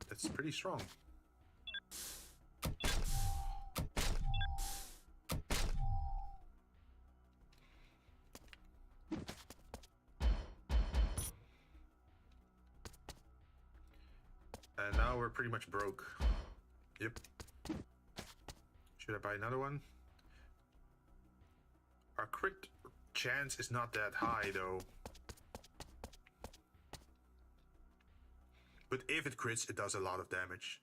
That's pretty strong. And now we're pretty much broke. Yep. Should I buy another one? Our crit chance is not that high though. But if it crits, it does a lot of damage.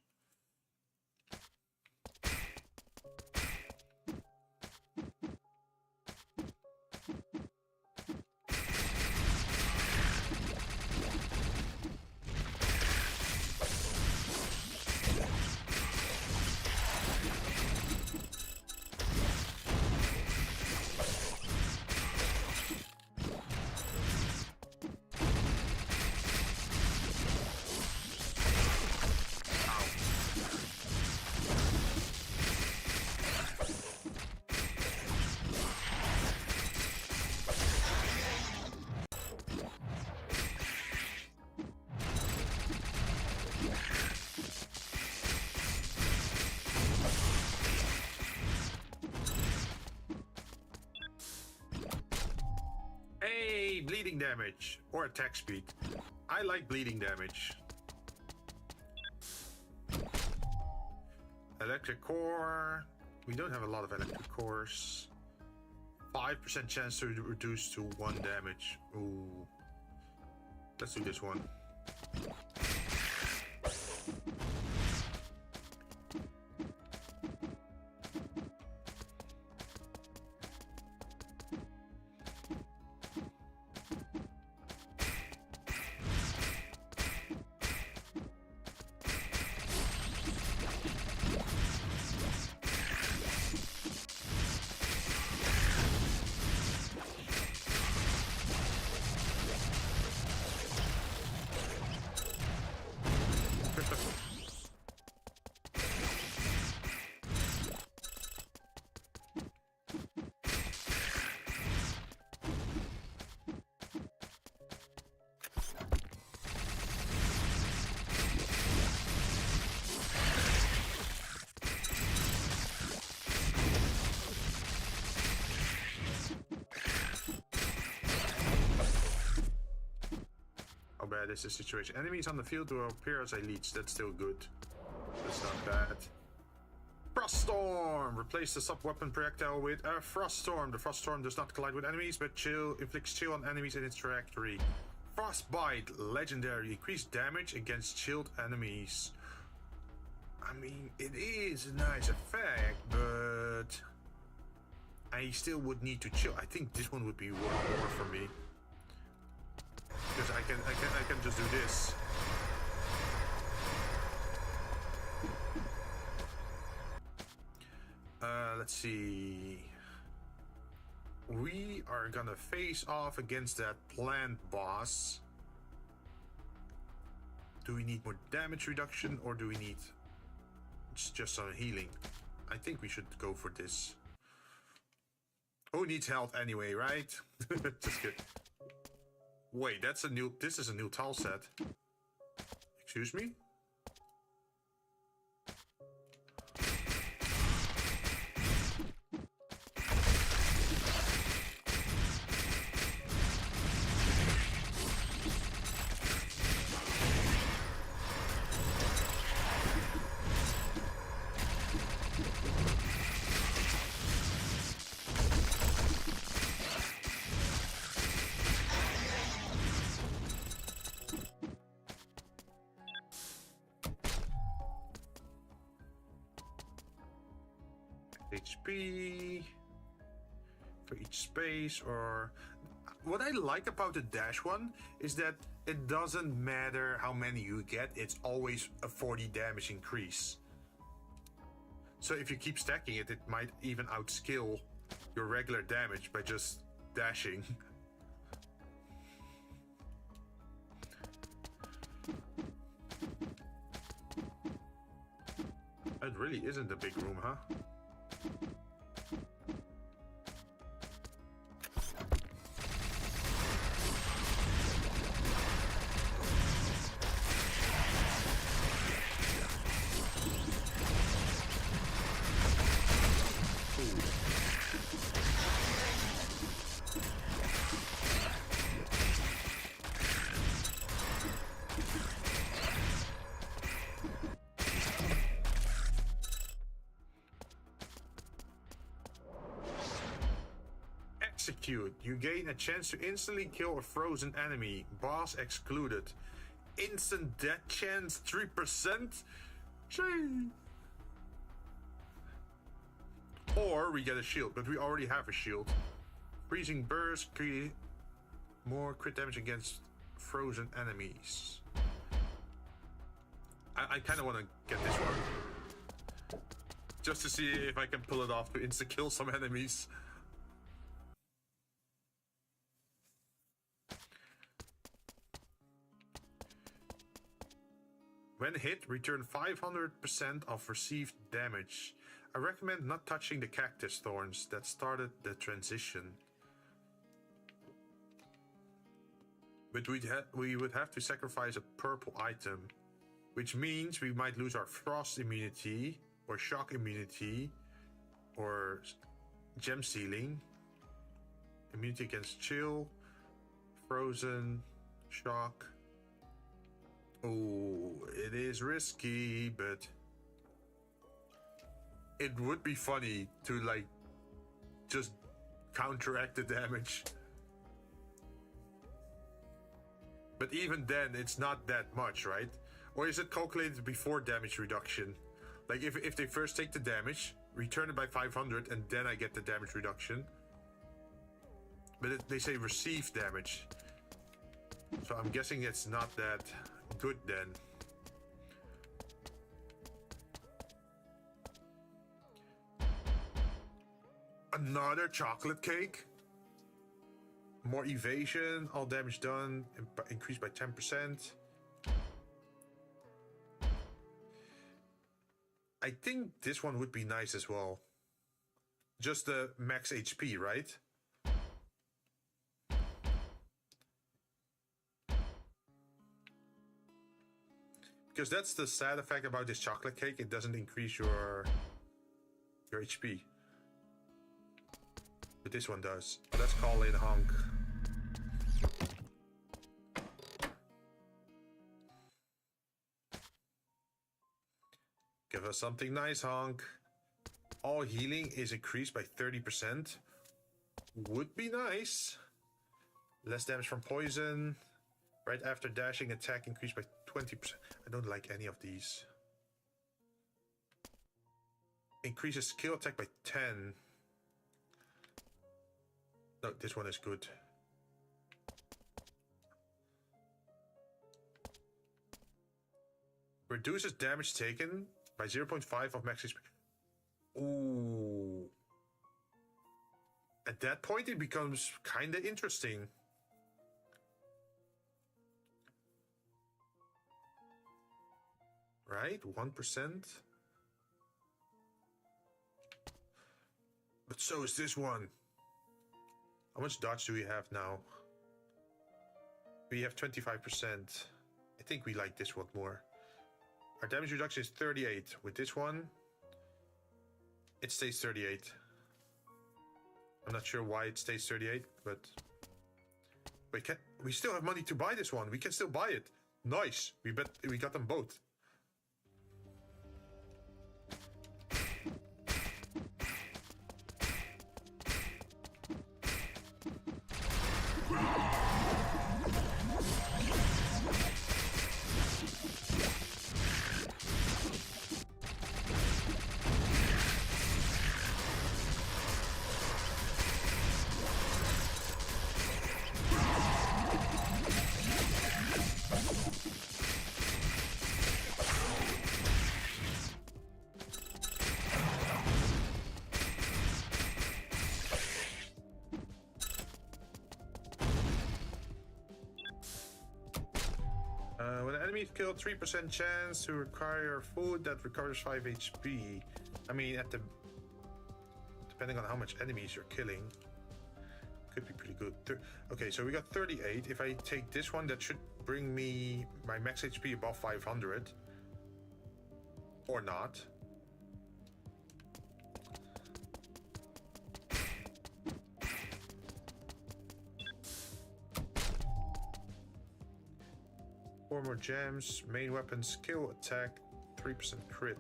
Bleeding damage or attack speed. I like bleeding damage. Electric core. We don't have a lot of electric cores. 5% chance to reduce to 1 damage. Ooh. Let's do this one. that is the situation. Enemies on the field will appear as a leech. That's still good. That's not bad. Frost Storm! Replace the sub-weapon projectile with a Frost Storm. The Frost Storm does not collide with enemies, but inflicts chill on enemies in its trajectory. Frostbite, legendary. Increased damage against chilled enemies. I mean, it is a nice effect, but I still would need to chill. I think this one would be worth more for me. Because I can just do this. Let's see. We are gonna face off against that plant boss. Do we need more damage reduction or do we need just some healing? I think we should go for this. Who needs health anyway, right? Just kidding. Wait, this is a new tile set. Excuse me? HP for each space. Or what I like about the dash one is that it doesn't matter how many you get, it's always a 40 damage increase. So if you keep stacking it, it might even outskill your regular damage by just dashing. It really isn't a big room, huh? Execute. You gain a chance to instantly kill a frozen enemy. Boss excluded. Instant death chance 3%? Gee. Or we get a shield, but we already have a shield. Freezing burst create more crit damage against frozen enemies. I kind of want to get this one. Just to see if I can pull it off to insta-kill some enemies. When hit, return 500% of received damage. I recommend not touching the cactus thorns that started the transition. But we would have to sacrifice a purple item, which means we might lose our frost immunity, or shock immunity, or gem sealing, immunity against chill, frozen, shock. Oh, it is risky, but it would be funny to like just counteract the damage. But even then, it's not that much, right? Or is it calculated before damage reduction? Like if they first take the damage, return it by 500, and then I get the damage reduction. But they say receive damage. So I'm guessing it's not that good then. Another chocolate cake? More evasion, all damage done, increased by 10%. I think this one would be nice as well. Just the max HP, right? Because that's the sad effect about this chocolate cake, it doesn't increase your HP. But this one does. Let's call in Honk. Give us something nice, honk. All healing is increased by 30%. Would be nice. Less damage from poison. Right after dashing, attack increased by 20%. I don't like any of these. Increases skill attack by 10. No, this one is good. Reduces damage taken by 0.5 of max HP. Ooh. At that point, it becomes kind of interesting. Right? 1%. But so is this one. How much dodge do we have now? We have 25%. I think we like this one more. Our damage reduction is 38. With this one, it stays 38. I'm not sure why it stays 38, but... Wait, we still have money to buy this one. We can still buy it. Nice. We got them both. When an enemy is killed, 3% chance to require food that recovers 5 HP. I mean, depending on how much enemies you're killing, could be pretty good. Okay, so we got 38. If I take this one, that should bring me my max HP above 500. Or not. Four more gems, main weapon, skill, attack, 3% crit.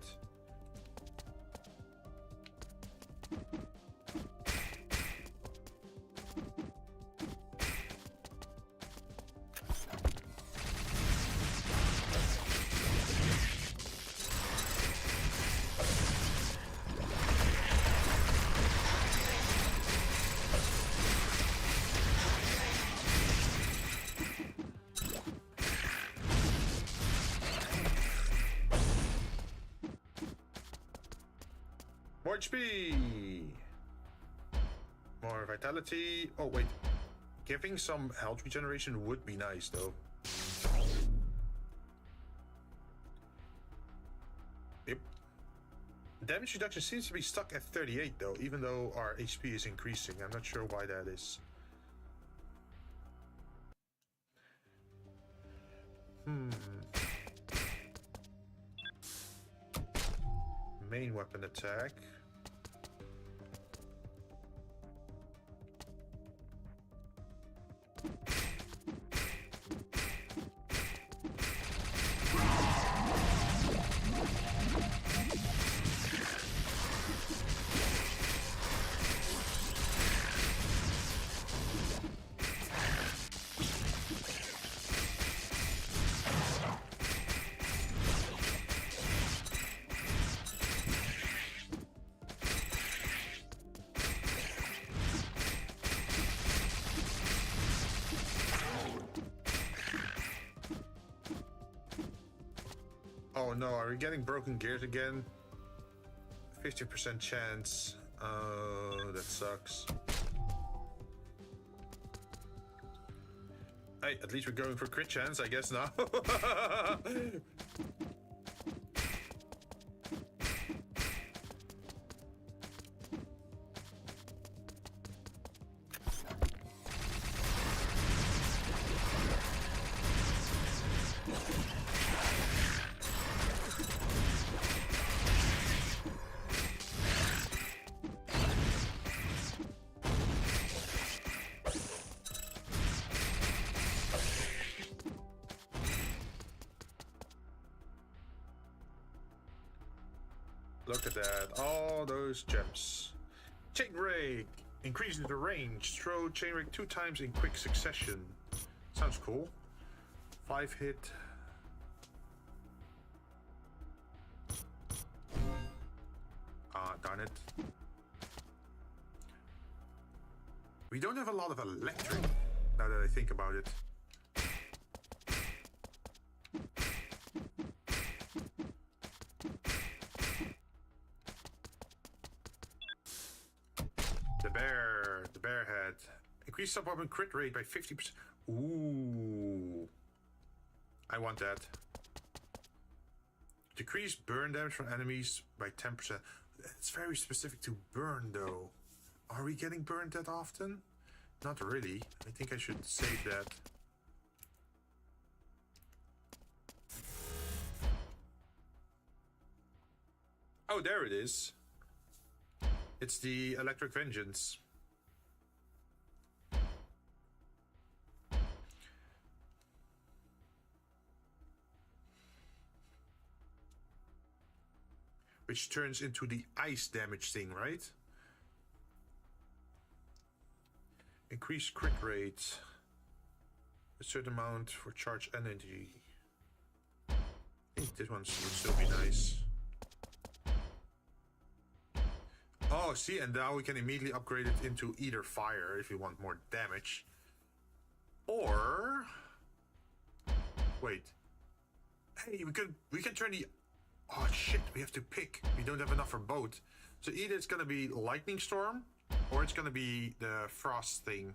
More HP! More vitality. Oh, wait. Giving some health regeneration would be nice, though. Yep. Damage reduction seems to be stuck at 38, though, even though our HP is increasing. I'm not sure why that is. Main weapon attack. Oh no, are we getting broken gears again? 50% chance. Oh, that sucks. Hey, at least we're going for crit chance, I guess now. Look at that. All those gems. Chain rig. Increases the range. Throw chain rig 2 times in quick succession. Sounds cool. 5 hit. Ah, darn it. We don't have a lot of electric, now that I think about it. The bear head. Increase sub-weapon crit rate by 50%. Ooh. I want that. Decrease burn damage from enemies by 10%. It's very specific to burn, though. Are we getting burned that often? Not really. I think I should save that. Oh, there it is. It's the Electric Vengeance. Which turns into the ice damage thing, right? Increase crit rate. A certain amount for charge energy. I think this one would still be nice. Oh, see, and now we can immediately upgrade it into either fire if you want more damage. Or... wait. Hey, we can turn the... Oh shit, we have to pick. We don't have enough for both. So either it's gonna be Lightning Storm, or it's gonna be the Frost thing.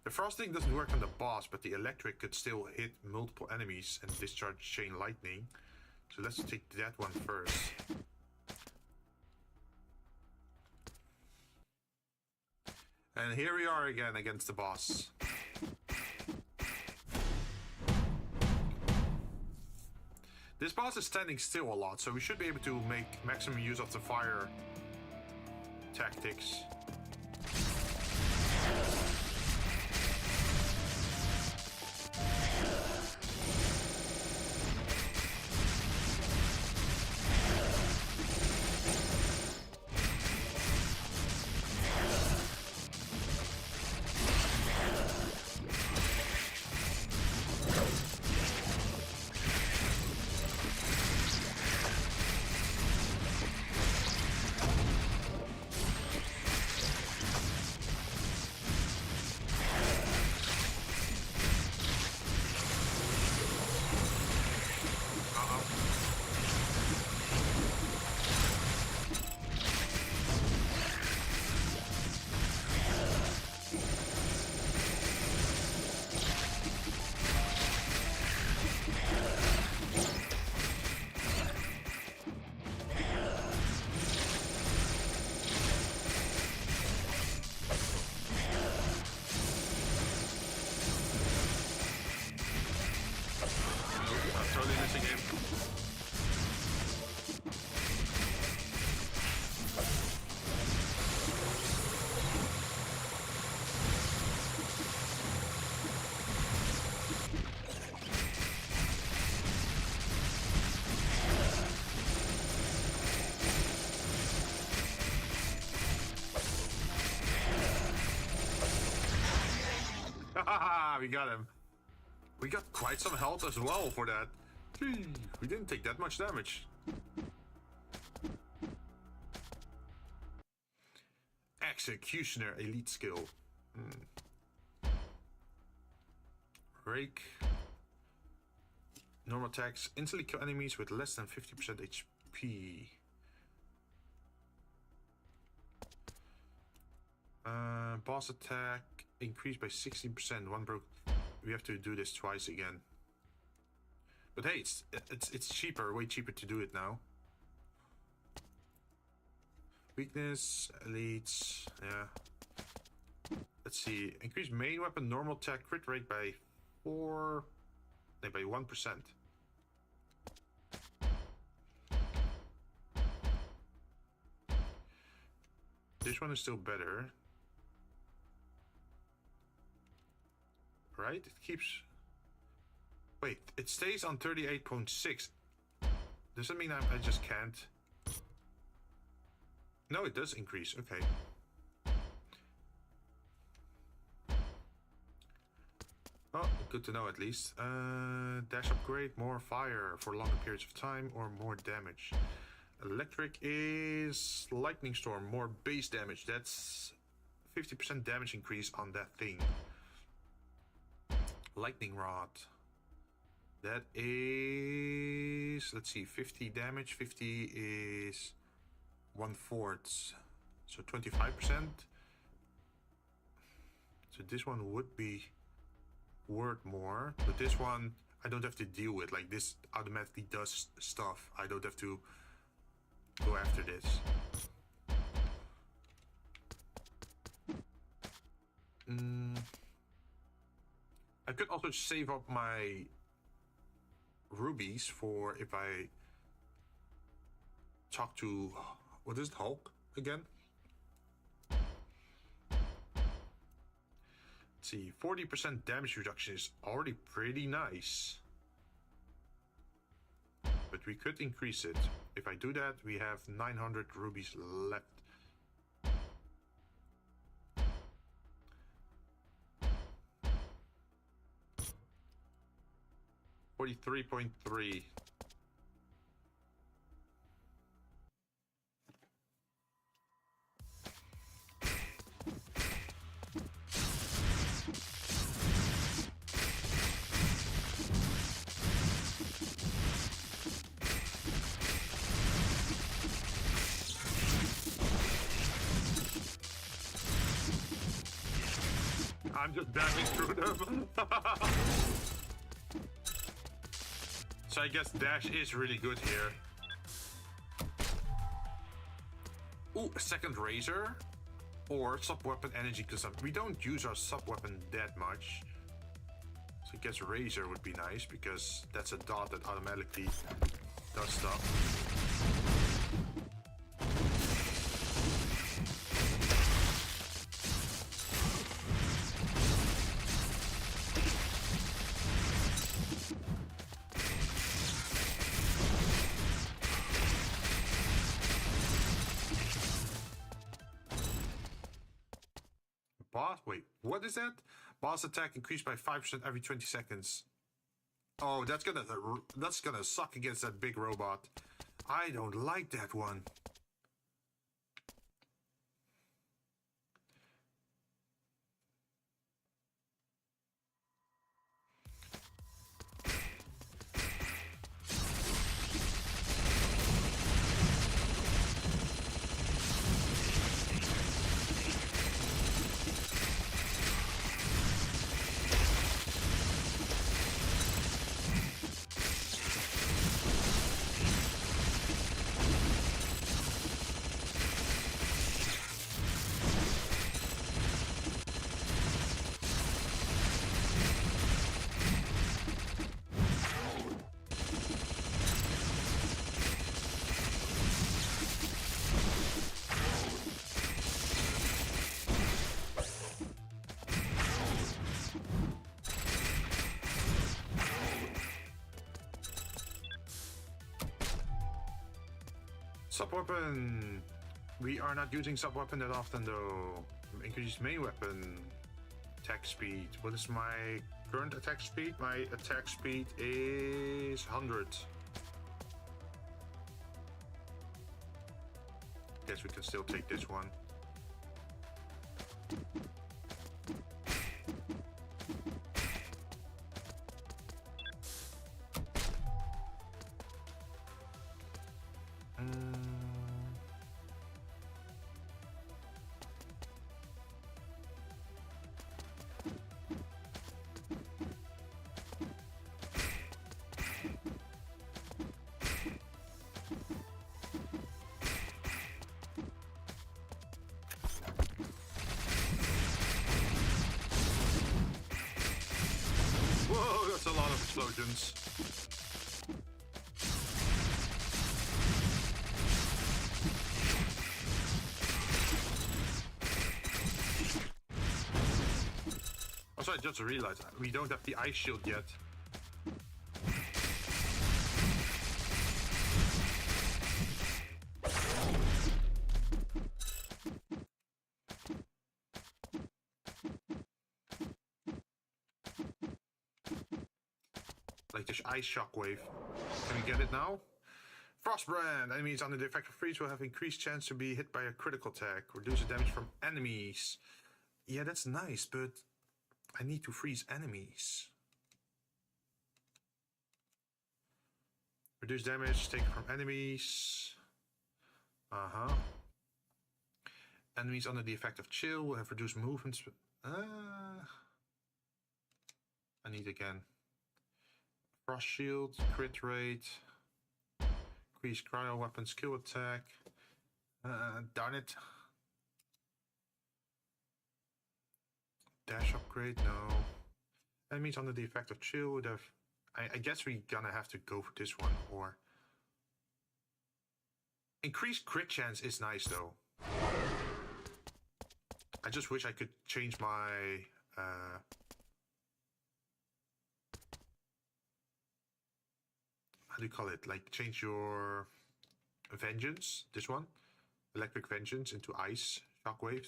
The Frost thing doesn't work on the boss, but the electric could still hit multiple enemies and discharge chain lightning. So let's take that one first. And here we are again against the boss. This boss is standing still a lot, so we should be able to make maximum use of the fire tactics. We got him. We got quite some health as well for that. Gee, we didn't take that much damage. Executioner elite skill. Rake. Normal attacks. Instantly kill enemies with less than 50% HP. Boss attack increased by 16%. One broke. We have to do this twice again. But hey, it's cheaper, way cheaper to do it now. Weakness, elites, yeah. Let's see. Increase main weapon normal attack crit rate by 1%. This one is still better. Right? It keeps... Wait, it stays on 38.6. Does that mean I just can't? No, it does increase. Okay. Oh, good to know at least. Dash upgrade, more fire for longer periods of time or more damage. Electric is lightning storm, more base damage. That's 50% damage increase on that thing. Lightning rod. That is, let's see, 50 damage. 50 is 1/4. So 25%. So this one would be worth more, but this one I don't have to deal with. Like, this automatically does stuff. I don't have to go after this. I could also save up my rubies for if I talk to, what is it, Hulk again? Let's see, 40% damage reduction is already pretty nice. But we could increase it. If I do that, we have 900 rubies left. 43.3. I'm just dabbing through them. So I guess dash is really good here. Ooh, a second razor or sub-weapon energy consumption. We don't use our sub-weapon that much. So I guess razor would be nice because that's a dot that automatically does stuff. Wait, what is that? Boss attack increased by 5% every 20 seconds. Oh, that's gonna suck against that big robot. I don't like that one. Sub-weapon. We are not using sub-weapon that often though. Increase main weapon attack speed. What is my current attack speed? My attack speed is 100. Guess we can still take this one. Whoa, that's a lot of explosions. Also, I just realized we don't have the ice shield yet. Like this ice shockwave. Can we get it now? Frostbrand. Enemies under the effect of freeze will have increased chance to be hit by a critical attack. Reduce the damage from enemies. Yeah, that's nice, but I need to freeze enemies. Reduce damage taken from enemies. Enemies under the effect of chill will have reduced movement. I need again. Frost shield, crit rate. Increase cryo weapon skill attack. Darn it. Dash upgrade, no. Enemies under the effect of chill would have... I guess we're gonna have to go for this one, or... Increased crit chance is nice, though. I just wish I could change my... how do you call it? Like, change your... Vengeance, this one. Electric Vengeance into Ice Shockwaves.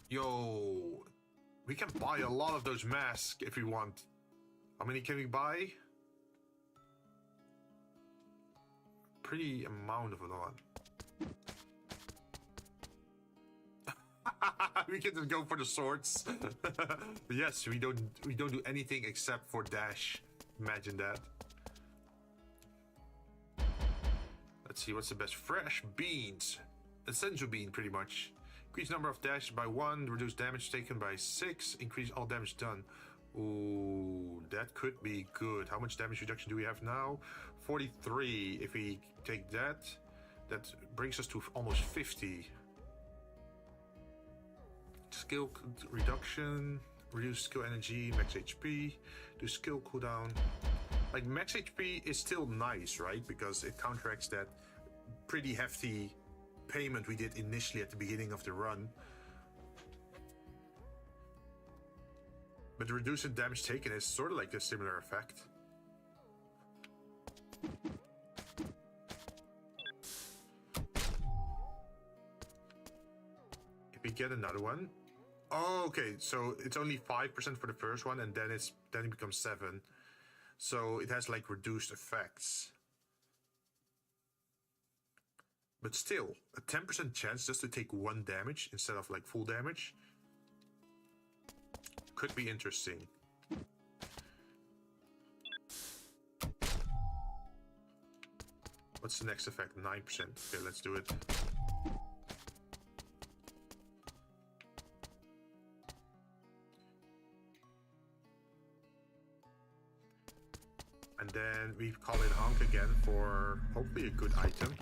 Yo, we can buy a lot of those masks if we want. How many can we buy? Pretty amount of a lot. We can just go for the swords. Yes, we don't do anything except for dash. Imagine that. Let's see, what's the best? Fresh beans. Essential bean, pretty much. Increase number of dashes by 1, reduce damage taken by 6, increase all damage done. Ooh, that could be good. How much damage reduction do we have now? 43. If we take that, that brings us to almost 50. Skill reduction, reduce skill energy, max HP, do skill cooldown. Like, max HP is still nice, right? Because it counteracts that pretty hefty payment we did initially at the beginning of the run. But reducing damage taken is sort of like a similar effect. If we get another one. Oh, okay, so it's only 5% for the first one, and then it becomes 7. So it has like reduced effects. But still, a 10% chance just to take 1 damage instead of like full damage could be interesting. What's the next effect? 9%. Okay, let's do it. And then we call in Honk again for hopefully a good item.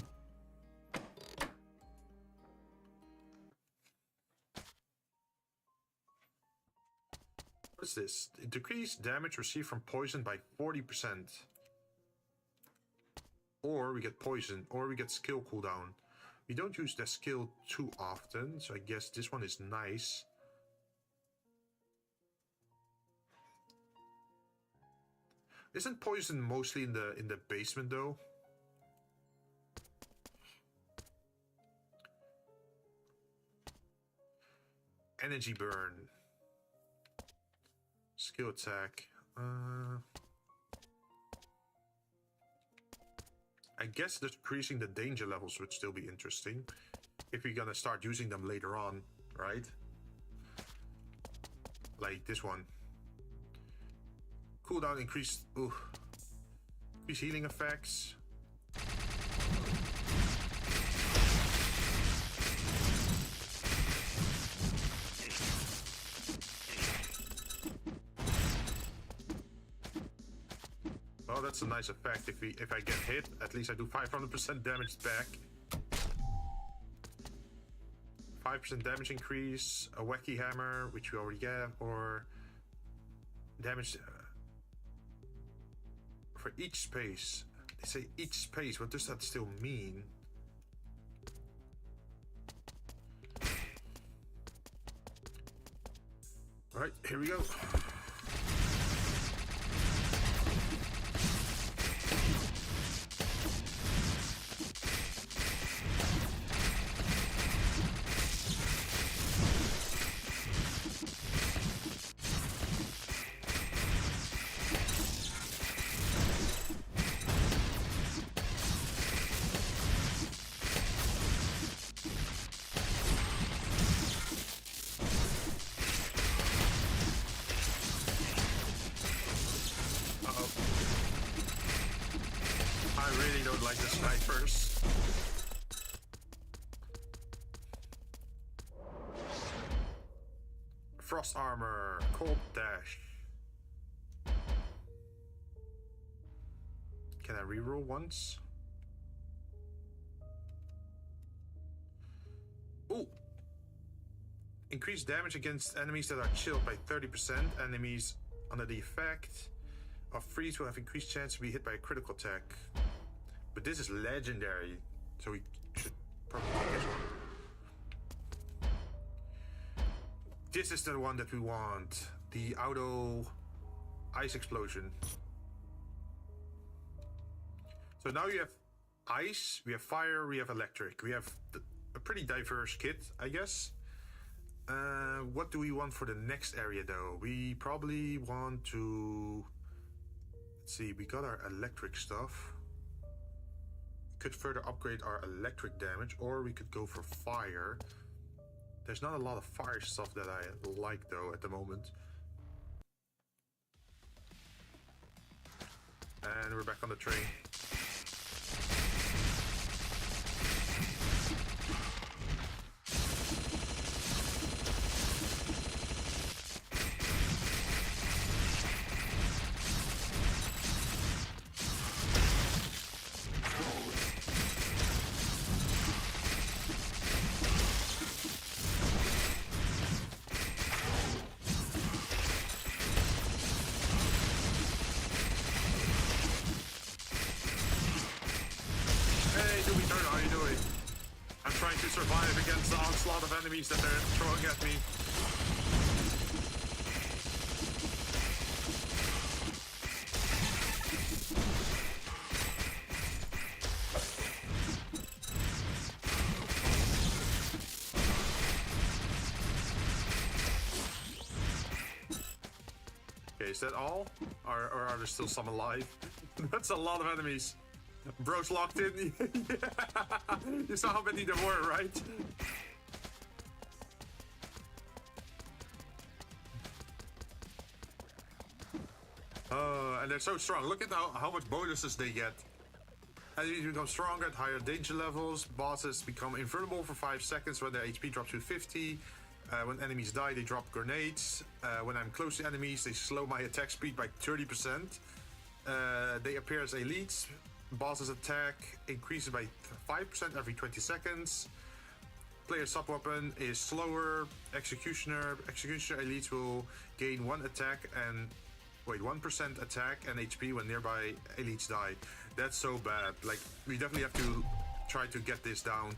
What's this? Decrease damage received from poison by 40%. Or we get poison, or we get skill cooldown. We don't use the skill too often, so I guess this one is nice. Isn't poison mostly in the basement though? Energy burn. Skill attack. I guess decreasing the danger levels would still be interesting. If we're gonna start using them later on, right? Like this one. Cooldown increased. Ooh. Increase healing effects. Well, that's a nice effect. If I get hit, at least I do 500% damage back. 5% damage increase, a wacky hammer, which we already get, or damage for each space. They say each space. What does that still mean? All right, here we go. like the snipers. Frost armor, cold dash. Can I reroll once? Ooh! Increase damage against enemies that are chilled by 30%. Enemies under the effect of freeze will have increased chance to be hit by a critical attack. But this is legendary, so we should probably take this one. This is the one that we want. The auto ice explosion. So now you have ice, we have fire, we have electric. We have a pretty diverse kit, I guess. What do we want for the next area though? We probably want to... Let's see, we got our electric stuff. We could further upgrade our electric damage, or we could go for fire. There's not a lot of fire stuff that I like though at the moment. And we're back on the train. Survive against the onslaught of enemies that they're throwing at me. Okay, is that all? Or are there still some alive? That's a lot of enemies. Bro's locked in. Yeah. You saw how many there were, right? And they're so strong. Look at how much bonuses they get. As you become stronger at higher danger levels, bosses become invulnerable for 5 seconds when their HP drops to 50. When enemies die, they drop grenades. When I'm close to enemies, they slow my attack speed by 30%. They appear as elites. Boss's attack increases by 5% every 20 seconds. Player sub-weapon is slower. Executioner elites will gain 1% attack and HP when nearby elites die. That's so bad. Like, we definitely have to try to get this down.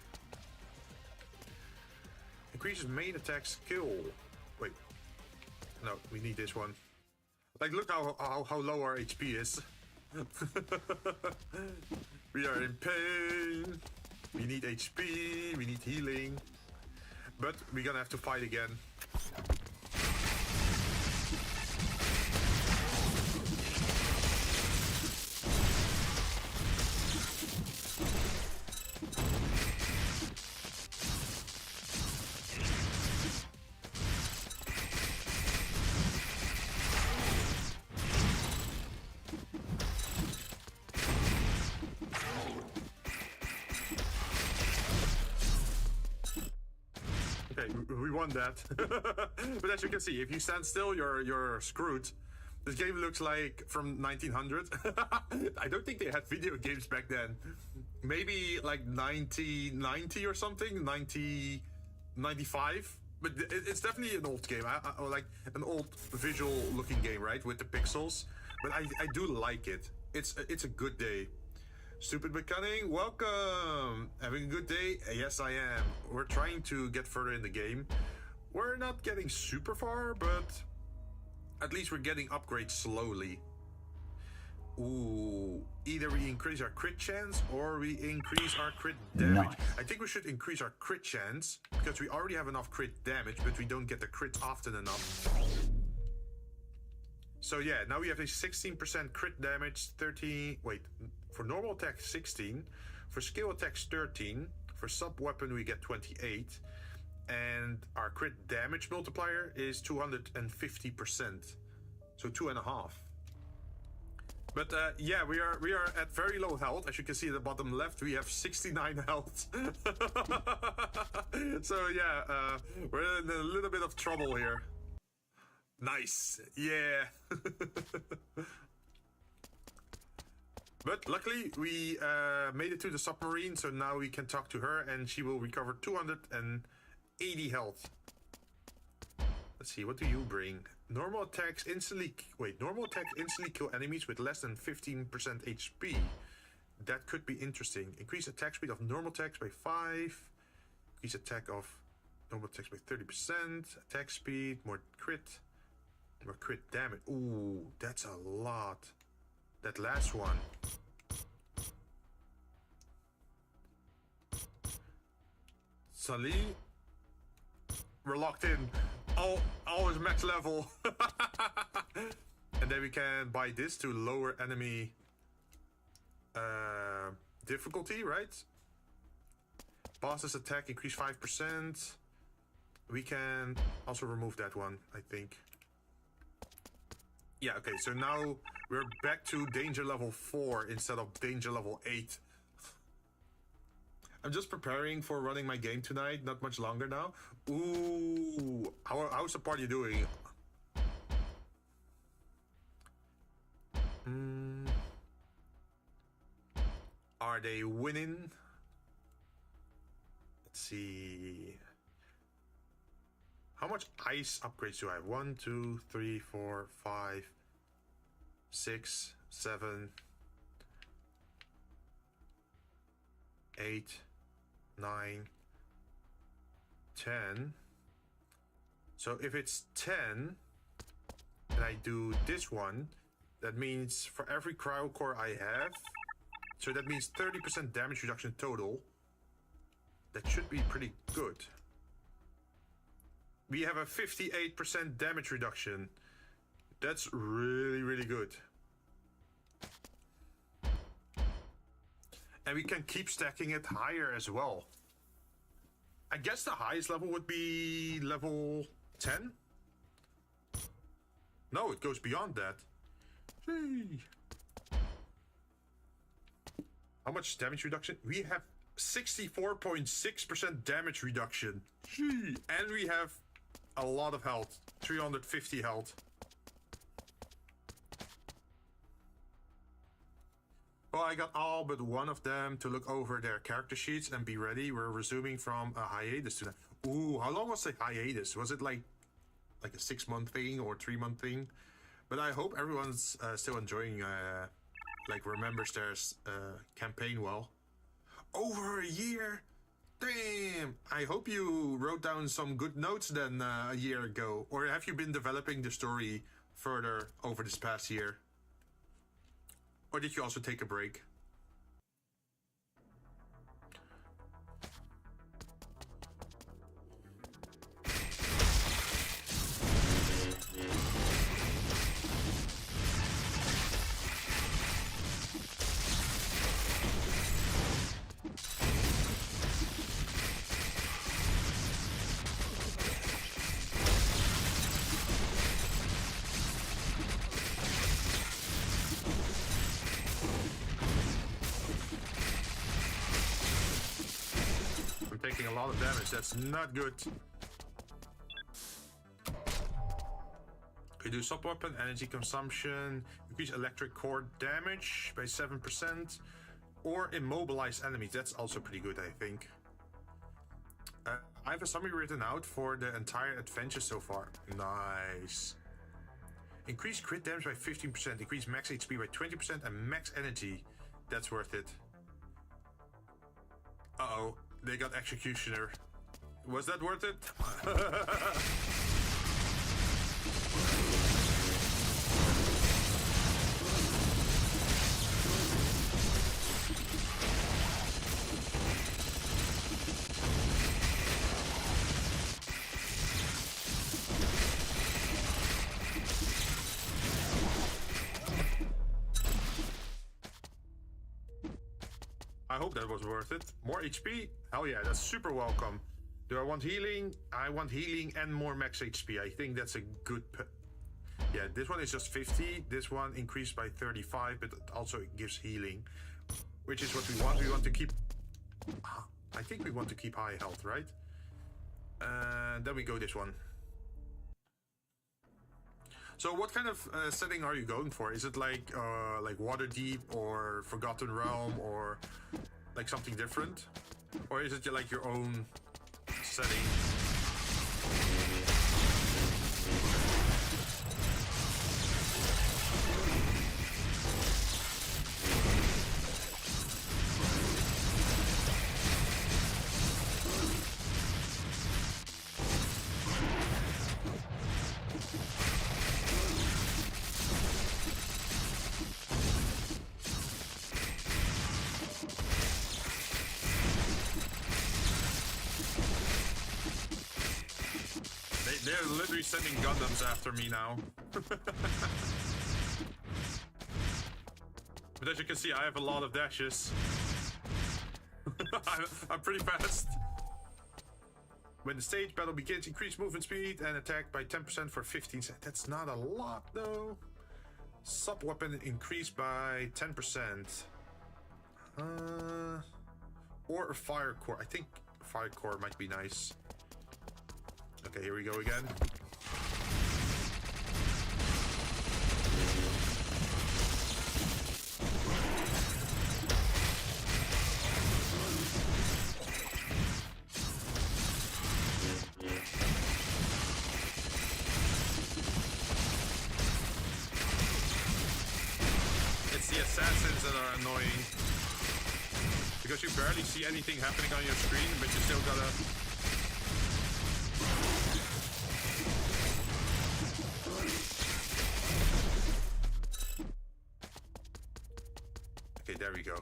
Increases main attack skill. Wait. No, we need this one. Like, look how low our HP is. We are in pain. We need HP. We need healing. But we're gonna have to fight again. We won that. But as you can see, if you stand still, you're screwed. This game looks like from 1900. I don't think they had video games back then. Maybe like 90 or something, 95. But it's definitely an old game, or like an old visual looking game, right? With the pixels. But I do like it. It's a good day. Stupid but cunning, welcome! Having a good day? Yes, I am. We're trying to get further in the game. We're not getting super far, but at least we're getting upgrades slowly. Ooh, either we increase our crit chance or we increase our crit damage. Nice. I think we should increase our crit chance because we already have enough crit damage, but we don't get the crit often enough. So yeah, now we have a 16% crit damage, 13... Wait, for normal attack 16, for skill attacks 13, for sub-weapon we get 28, and our crit damage multiplier is 250%, so 2.5. But yeah, we are at very low health. As you can see at the bottom left, we have 69 health. So yeah, we're in a little bit of trouble here. Nice, yeah. But luckily, we made it to the submarine, so now we can talk to her, and she will recover 280 health. Let's see, what do you bring? Normal attacks instantly... Wait, normal attacks instantly kill enemies with less than 15% HP. That could be interesting. Increase attack speed of normal attacks by 5. Increase attack of normal attacks by 30%. Attack speed, more crit damage. Ooh, that's a lot. That last one. Sully. We're locked in. Always max level. And then we can buy this to lower enemy difficulty, right? Boss's attack increase 5%. We can also remove that one, I think. Yeah, okay, so now we're back to danger level 4 instead of danger level 8. I'm just preparing for running my game tonight, not much longer now. Ooh, how's the party doing? Are they winning? Let's see. How much ice upgrades do I have? 1, 2, 3, 4, 5, 6, 7, 8, 9, 10. So if it's 10, and I do this one, that means for every cryo core I have, so that means 30% damage reduction total. That should be pretty good. We have a 58% damage reduction. That's really, really good. And we can keep stacking it higher as well. I guess the highest level would be level 10? No, it goes beyond that. Gee. How much damage reduction? We have 64.6% damage reduction. Gee. And we have a lot of health. 350 health. Well, I got all but one of them to look over their character sheets and be ready. We're resuming from a hiatus tonight. Ooh, how long was the hiatus? Was it like a 6-month thing or 3-month thing? But I hope everyone's still enjoying, like, remembers their campaign well. Over a year? Damn! I hope you wrote down some good notes then a year ago. Or have you been developing the story further over this past year? Or did you also take a break? Taking a lot of damage, that's not good. Okay, do sub-weapon, energy consumption, increase electric core damage by 7%, or immobilize enemies, that's also pretty good, I think. I have a summary written out for the entire adventure so far. Nice. Increase crit damage by 15%, increase max HP by 20%, and max energy. That's worth it. Uh-oh. They got Executioner. Was that worth it? I hope that was worth it. More HP? Hell yeah, that's super welcome. Do I want healing? I want healing and more max HP. I think that's a good... Yeah, this one is just 50. This one increased by 35, but also it gives healing, which is what we want. We want to keep... I think we want to keep high health, right? Then we go this one. So what kind of setting are you going for? Is it like Waterdeep or Forgotten Realm or like something different? Or is it like your own setting? They're literally sending Gundams after me now. But as you can see, I have a lot of dashes. I'm pretty fast. When the stage battle begins, increase movement speed and attack by 10% for 15 seconds. That's not a lot though. Sub-weapon increased by 10%. Or a fire core. I think fire core might be nice. Okay, here we go again. It's the assassins that are annoying. Because you barely see anything happening on your screen, but you still gotta... There we go.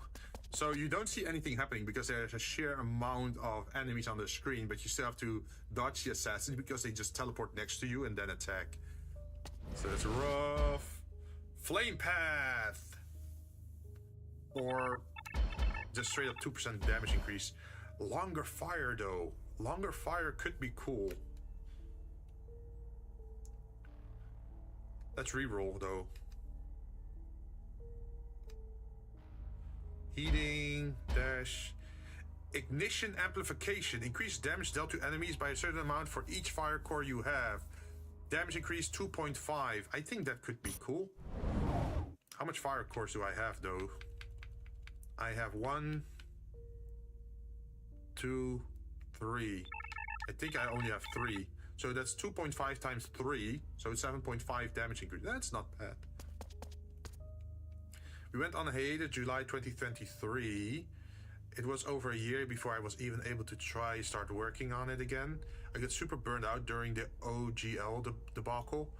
So you don't see anything happening because there's a sheer amount of enemies on the screen, but you still have to dodge the assassins because they just teleport next to you and then attack. So that's rough. Flame Path! Or just straight up 2% damage increase. Longer fire though. Longer fire could be cool. Let's reroll though. Heating, dash, ignition amplification. Increase damage dealt to enemies by a certain amount for each fire core you have. Damage increase 2.5. I think that could be cool. How much fire cores do I have though? I have 1, 2, 3. I think I only have 3. So that's 2.5 times 3. So it's 7.5 damage increase. That's not bad. We went on a hiatus July 2023. It was over a year before I was even able to start working on it again. I got super burned out during the OGL debacle.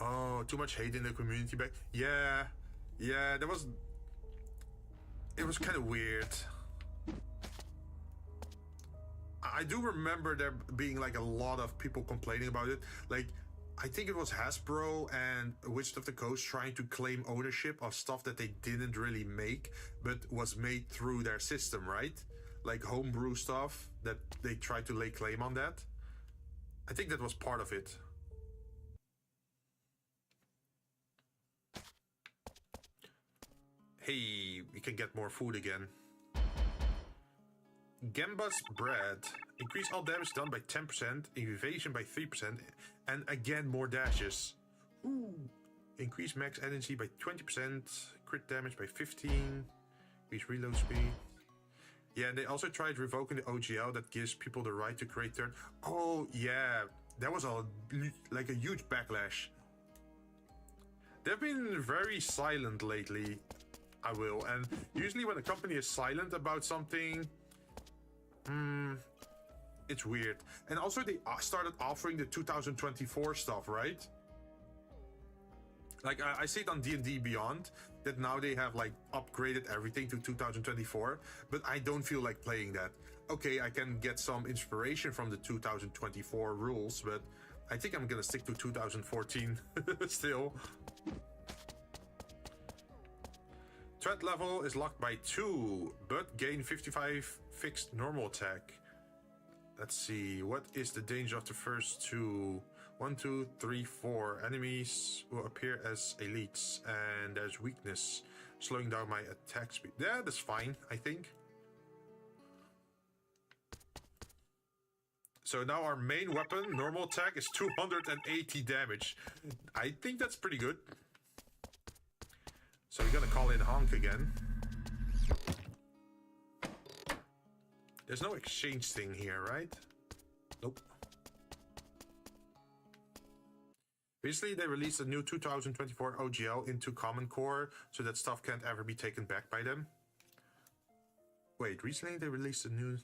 Oh, too much hate in the community back. Yeah, that was... It was kind of weird. I do remember there being like a lot of people complaining about it. Like, I think it was Hasbro and Wizards of the Coast trying to claim ownership of stuff that they didn't really make, but was made through their system, right? Like homebrew stuff that they tried to lay claim on that. I think that was part of it. Hey, we can get more food again. Gemba's bread. Increase all damage done by 10%, evasion by 3%, and again more dashes. Ooh. Increase max energy by 20%, crit damage by 15, increase reload speed. Yeah, and they also tried revoking the OGL that gives people the right to create third. Oh yeah, that was a huge backlash. They've been very silent lately, I will, and usually when a company is silent about something, it's weird. And also they started offering the 2024 stuff, right? Like I see it on D&D Beyond that now they have like upgraded everything to 2024, but I don't feel like playing that. Okay, I can get some inspiration from the 2024 rules, but I think I'm gonna stick to 2014 still. Threat level is locked by 2, but gain 55 fixed normal attack. Let's see, what is the danger of the first 2? 1, 2, 3, 4 enemies will appear as elites, and there's weakness, slowing down my attack speed. Yeah, that's fine, I think. So now our main weapon, normal attack, is 280 damage. I think that's pretty good. So we're gonna call in Honk again. There's no exchange thing here, right? Nope. Recently, they released a new 2024 OGL into Common Core, so that stuff can't ever be taken back by them. Wait, recently they released a new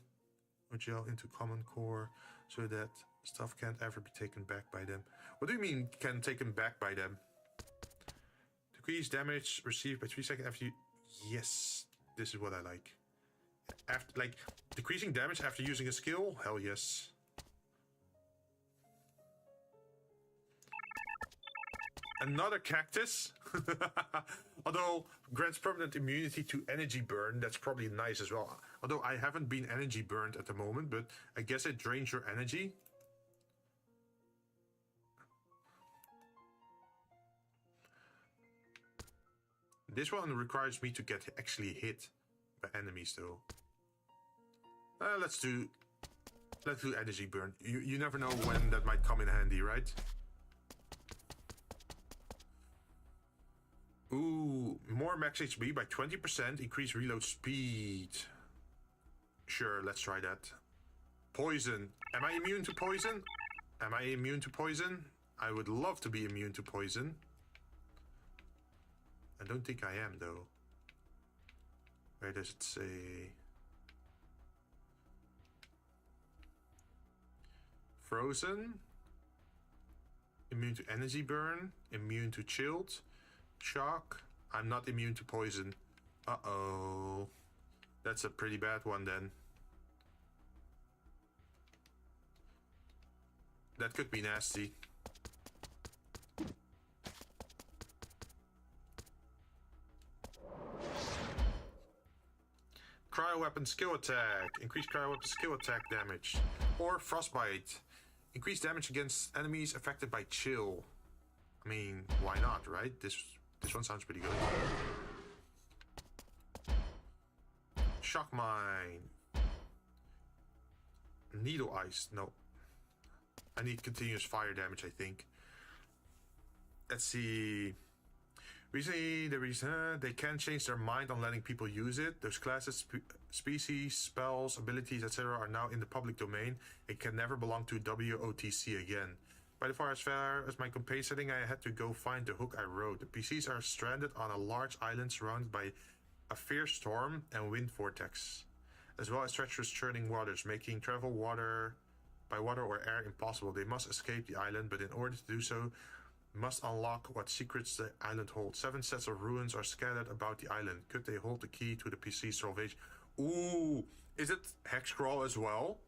OGL into Common Core, so that stuff can't ever be taken back by them. What do you mean, can taken back by them? Decrease damage received by 3 seconds after you... Yes, this is what I like. After, like, decreasing damage after using a skill? Hell yes. Another cactus? Although, grants permanent immunity to energy burn, that's probably nice as well. Although I haven't been energy burned at the moment, but I guess it drains your energy. This one requires me to get actually hit by enemies though. Let's do energy burn. You never know when that might come in handy, right? Ooh, more max HP by 20%, increase reload speed. Sure, let's try that. Poison. Am I immune to poison? Am I immune to poison? I would love to be immune to poison. I don't think I am though. Where does it say? Frozen. Immune to energy burn. Immune to chilled. Shock. I'm not immune to poison. Uh-oh. That's a pretty bad one then. That could be nasty. Cryo weapon skill attack. Increase cryo weapon skill attack damage. Or frostbite. Increase damage against enemies affected by chill. I mean, why not, right? This one sounds pretty good. Shock mine. Needle ice. No. I need continuous fire damage, I think. Let's see. Recently, they can change their mind on letting people use it. Those classes, species, spells, abilities, etc. are now in the public domain. It can never belong to WOTC again. By the far as far as my campaign setting, I had to go find the hook I wrote. The PCs are stranded on a large island surrounded by a fierce storm and wind vortex, as well as treacherous churning waters, making travel by water or air impossible. They must escape the island, but in order to do so, must unlock what secrets the island holds. 7 sets of ruins are scattered about the island. Could they hold the key to the PC's salvation? Ooh, is it hex crawl as well?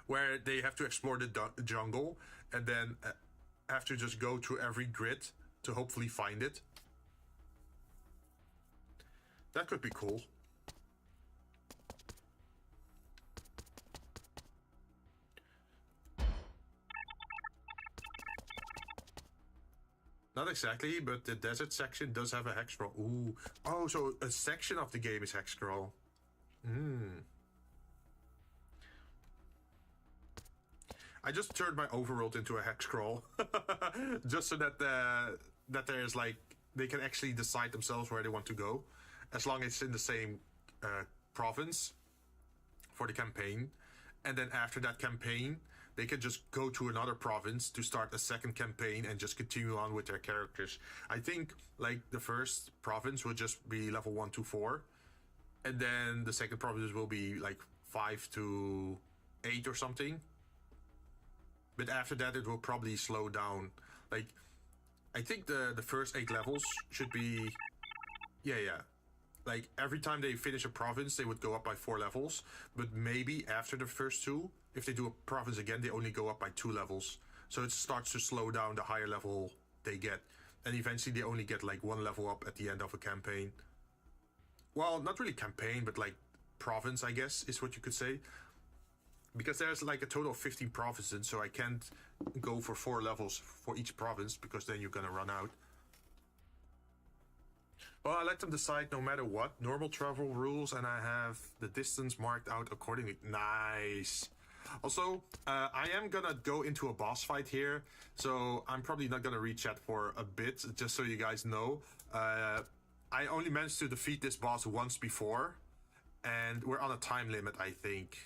Where they have to explore the jungle and then have to just go through every grid to hopefully find it. That could be cool. Not exactly, but the desert section does have a hex scroll. Ooh. Oh, so a section of the game is hex scroll. I just turned my overworld into a hex scroll. Just so that that there's like, they can actually decide themselves where they want to go. As long as it's in the same province for the campaign. And then after that campaign, they can just go to another province to start a second campaign and just continue on with their characters. I think like the first province will just be level 1 to 4. And then the second province will be like 5 to 8 or something. But after that it will probably slow down. Like, I think the first 8 levels should be... Yeah. Like, every time they finish a province, they would go up by 4 levels. But maybe after the first 2, if they do a province again, they only go up by 2 levels. So it starts to slow down the higher level they get. And eventually they only get like 1 level up at the end of a campaign. Well, not really campaign, but like province, I guess, is what you could say. because there's like a total of 15 provinces, so I can't go for 4 levels for each province, because then you're gonna run out. Well, I let them decide no matter what. Normal travel rules, and I have the distance marked out accordingly. Nice. Also, I am gonna go into a boss fight here, so I'm probably not gonna read chat for a bit, just so you guys know. I only managed to defeat this boss once before, and we're on a time limit, I think.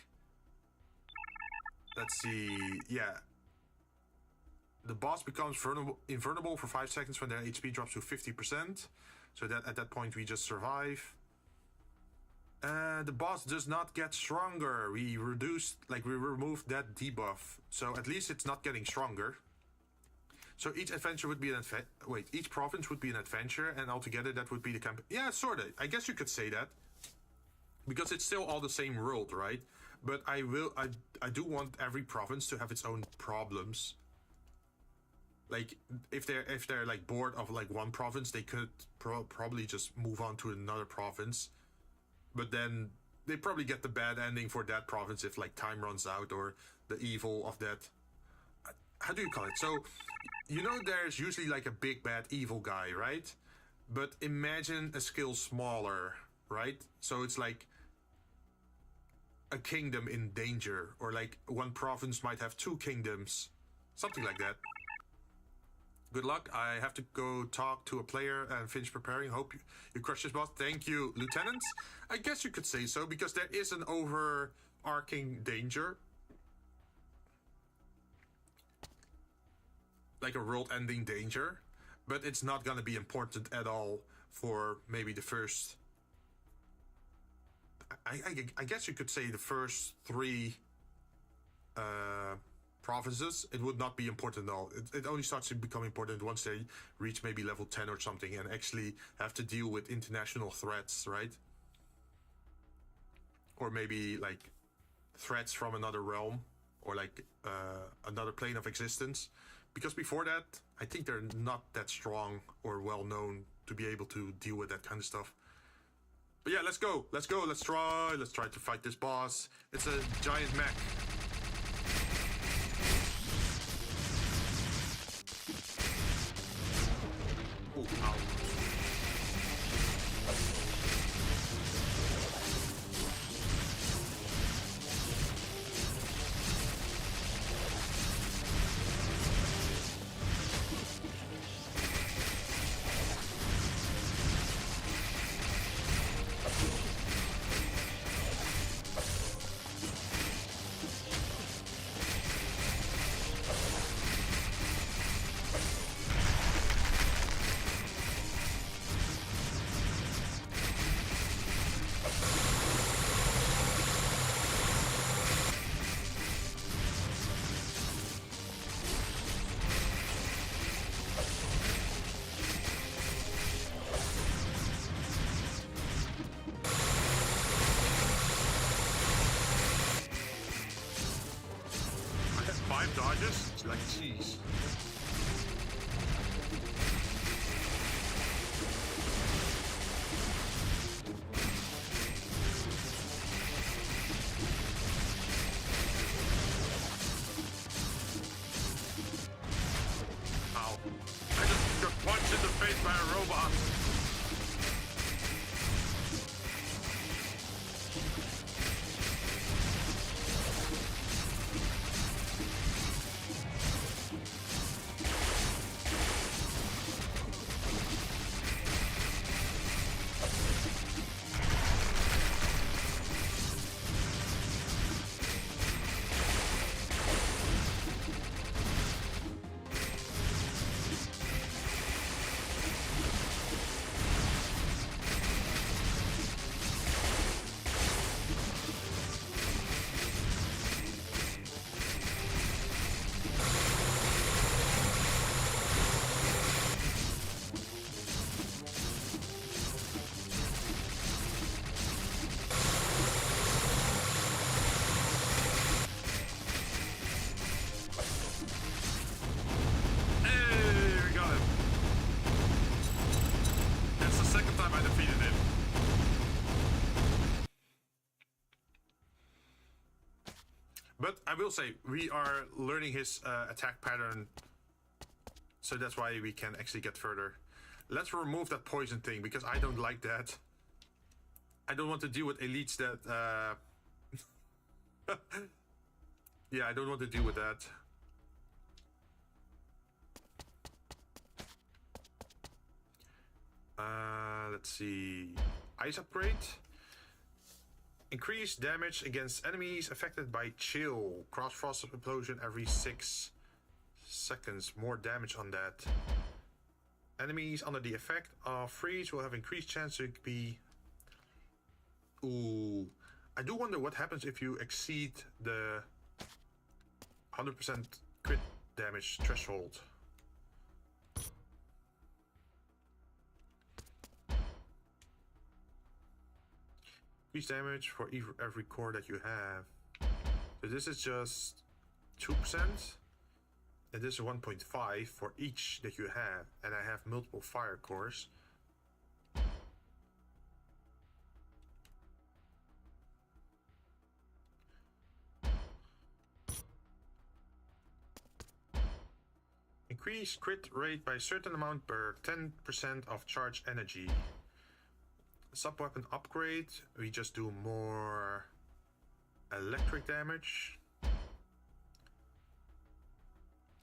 Let's see, yeah. The boss becomes invulnerable for 5 seconds when their HP drops to 50%. So that at that point we just survive. The boss does not get stronger. We removed that debuff. So at least it's not getting stronger. So each adventure would be an each province would be an adventure, and altogether that would be the campaign. Yeah, sorta. I guess you could say that. Because it's still all the same world, right? But I do want every province to have its own problems. Like, if they're like bored of like one province, they could probably just move on to another province. But then they probably get the bad ending for that province if like time runs out, or the evil of that. How do you call it? So, you know, there's usually like a big bad evil guy, right? But imagine a scale smaller, right? So it's like a kingdom in danger, or like one province might have 2 kingdoms, something like that. Good luck. I have to go talk to a player and finish preparing. Hope you crush this boss. Thank you, Lieutenant. I guess you could say so, because there is an overarching danger. Like a world-ending danger. But it's not gonna be important at all for maybe the first... I guess you could say the first 3... provinces. It would not be important at all. It only starts to become important once they reach maybe level 10 or something, and actually have to deal with international threats, right? Or maybe like threats from another realm, or like another plane of existence. Because before that, I think they're not that strong or well known to be able to deal with that kind of stuff. But yeah, let's go. Let's try to fight this boss. It's a giant mech. Oh, ow. Dodges? It's like cheese. Ow. I just got punched in the face by a robot. But I will say, we are learning his attack pattern. So that's why we can actually get further. Let's remove that poison thing, because I don't like that. I don't want to deal with elites that... yeah, I don't want to deal with that. Let's see. Ice upgrade. Increase damage against enemies affected by chill. Cross frost explosion every 6 seconds. More damage on that. Enemies under the effect of freeze will have increased chance to be... Ooh. I do wonder what happens if you exceed the 100% crit damage threshold. Increase damage for every core that you have. So this is just 2%. And this is 1.5 for each that you have. And I have multiple fire cores. Increase crit rate by a certain amount per 10% of charge energy. Sub-weapon upgrade, we just do more electric damage.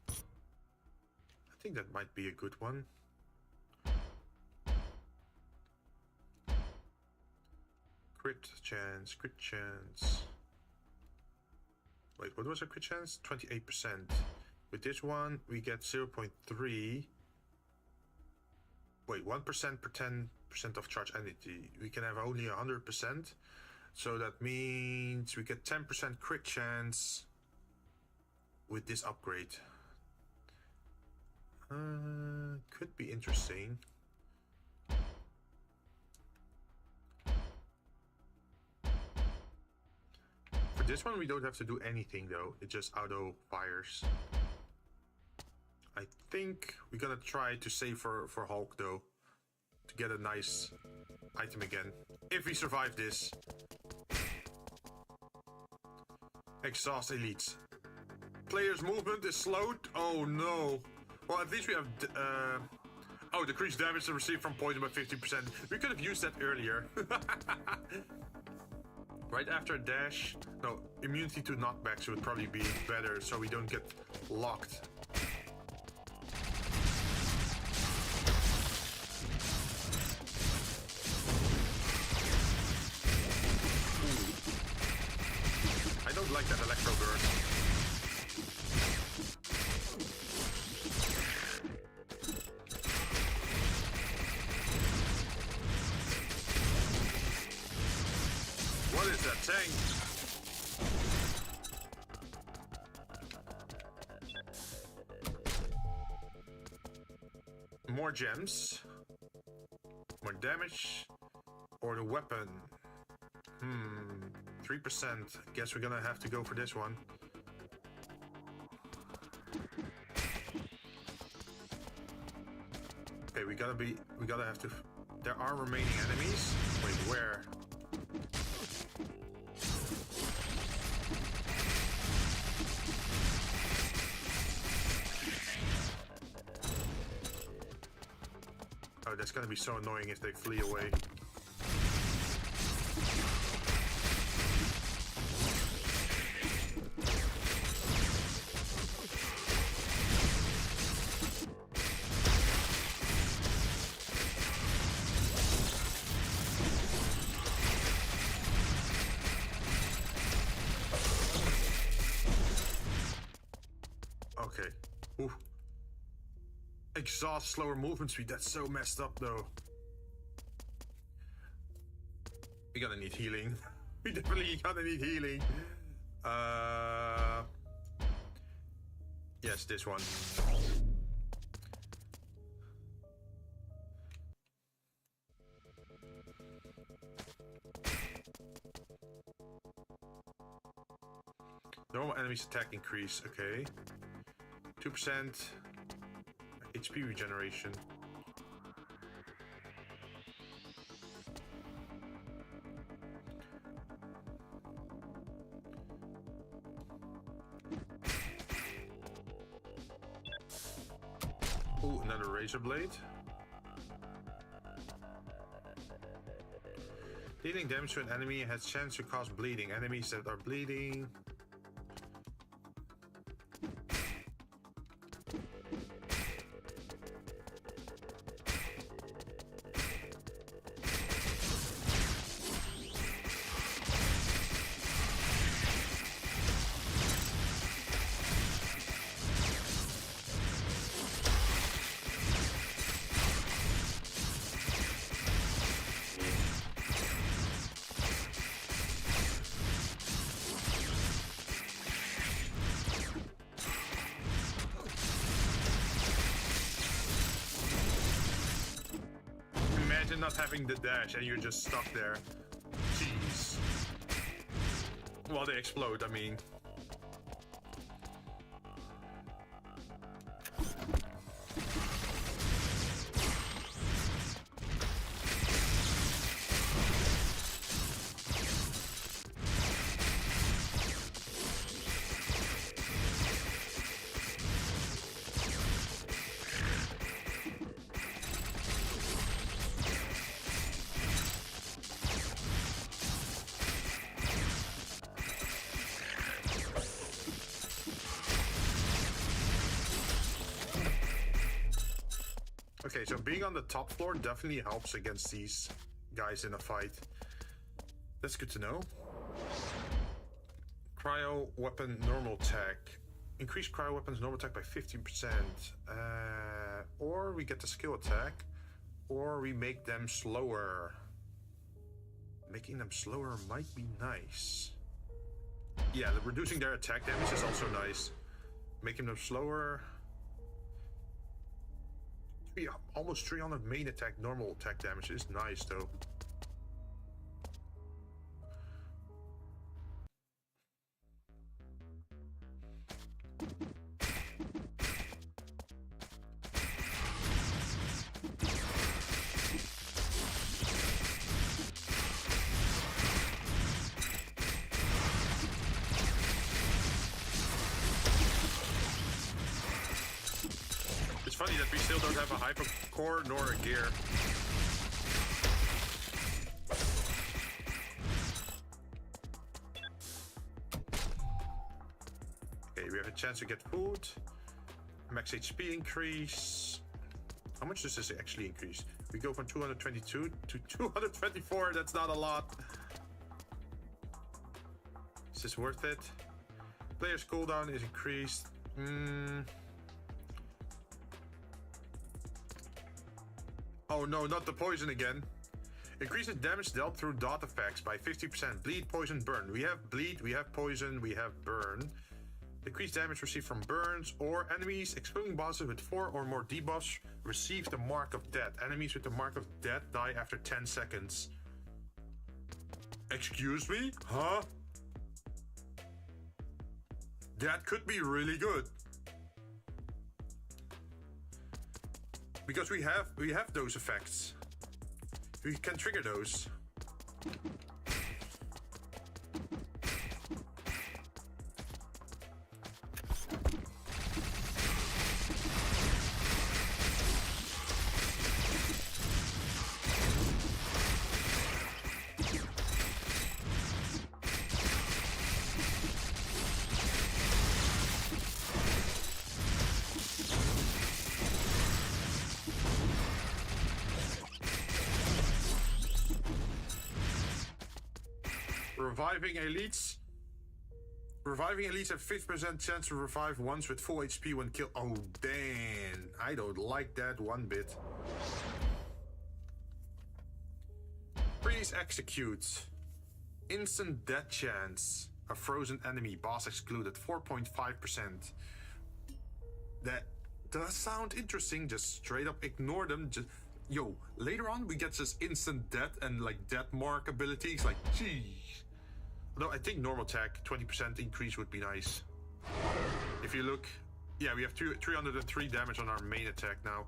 I think that might be a good one. Crit chance, crit chance. Wait, what was our crit chance? 28%. With this one, we get 0.3. Wait, 1% per 10% of charge energy. We can have only 100%. So that means we get 10% crit chance with this upgrade. Could be interesting. For this one, we don't have to do anything though. It just auto fires. I think we're gonna try to save for Hulk though, to get a nice item again. If we survive this. Exhaust elites. Player's movement is slowed. Oh no. Well, at least we have... oh, decreased damage received from poison by 50%. We could have used that earlier. Right after a dash. No, immunity to knockbacks would probably be better so we don't get locked. I don't like that electro burst. What is that tank? More gems. More damage. Or the weapon. 3%. Guess we're gonna have to go for this one. Okay, we gotta have to... There are remaining enemies. Wait, where? Oh, that's gonna be so annoying if they flee away. Okay. Ooh. Exhaust slower movement speed. That's so messed up though. We're gonna need healing. We definitely gonna need healing. Yes, this one. Normal enemies attack increase, okay. 2% HP regeneration. Ooh, another razor blade. Dealing damage to an enemy has chance to cause bleeding. Enemies that are bleeding. Imagine not having the dash and you're just stuck there. Jeez. Well, they explode, I mean. Okay, so being on the top floor definitely helps against these guys in a fight. That's good to know. Cryo weapon normal attack. Increase cryo weapons normal attack by 15%. Or we get the skill attack. Or we make them slower. Making them slower might be nice. Yeah, reducing their attack damage is also nice. Making them slower. Almost 300 main attack, normal attack damage is nice though. Funny that we still don't have a hyper core nor a gear. Okay, we have a chance to get food. Max HP increase. How much does this actually increase? We go from 222 to 224. That's not a lot. Is this worth it? Player's cooldown is increased. Oh no, not the poison again. Increases damage dealt through dot effects by 50%. Bleed, poison, burn. We have bleed, we have poison, we have burn. Decreased damage received from burns or enemies. Excluding bosses with 4 or more debuffs receive the mark of death. Enemies with the mark of death die after 10 seconds. Excuse me? Huh? That could be really good. Because we have those effects. We can trigger those. Reviving elites. Reviving elites have 50% chance to revive once with full HP when killed. Oh, damn. I don't like that one bit. Freeze execute. Instant death chance. A frozen enemy. Boss excluded. 4.5%. That does sound interesting. Just straight up ignore them. Just... Yo, later on we get this instant death and like death mark abilities. Like, geez. Although I think normal attack, 20% increase would be nice. If you look, yeah, we have 303 damage on our main attack now.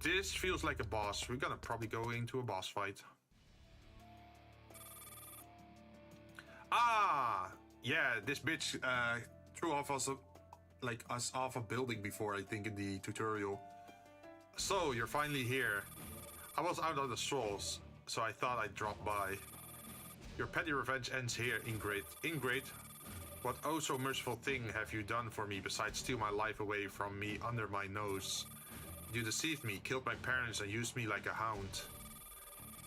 This feels like a boss. We're gonna probably go into a boss fight. Ah, yeah, this bitch threw off us off a building before, I think, in the tutorial. So, you're finally here. I was out on the strolls, so I thought I'd drop by. Your petty revenge ends here, ingrate. Ingrate? What oh so merciful thing have you done for me besides steal my life away from me under my nose? You deceived me, killed my parents, and used me like a hound.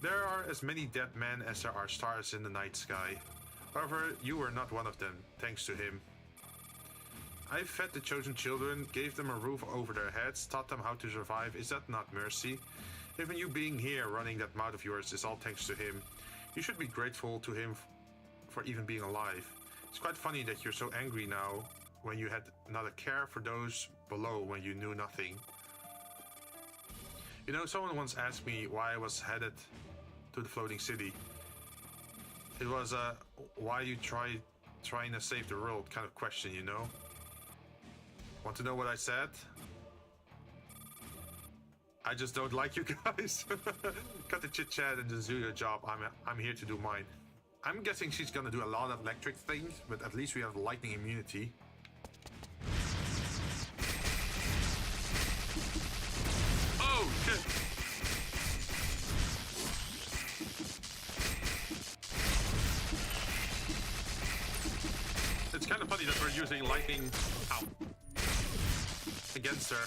There are as many dead men as there are stars in the night sky. However, you were not one of them, thanks to him. I fed the chosen children, gave them a roof over their heads, taught them how to survive. Is that not mercy? Even you being here, running that mouth of yours, is all thanks to him. You should be grateful to him for even being alive. It's quite funny that you're so angry now, when you had not a care for those below when you knew nothing. You know, someone once asked me why I was headed to the floating city. It was a why you trying to save the world kind of question, you know? Want to know what I said? I just don't like you guys. Cut the chit chat and just do your job. I'm here to do mine. I'm guessing she's gonna do a lot of electric things, but at least we have lightning immunity. Oh shit! It's kind of funny that we're using lightning against her.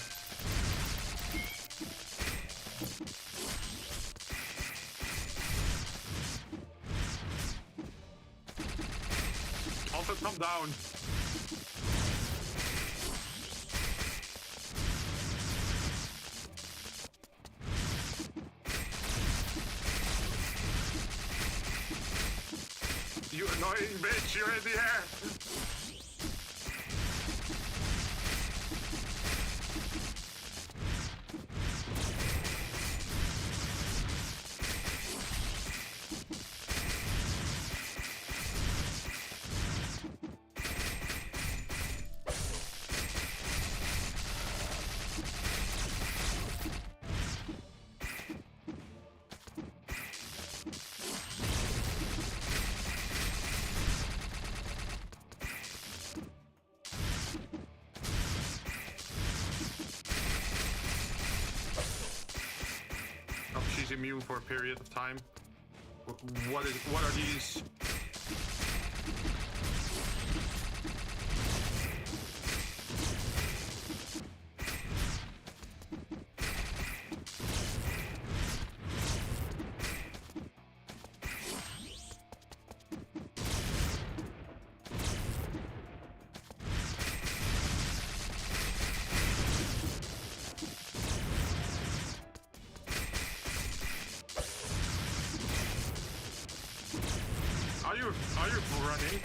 Also, come down. You annoying bitch, you're in the air. Immune for a period of time. What are these? Are you running?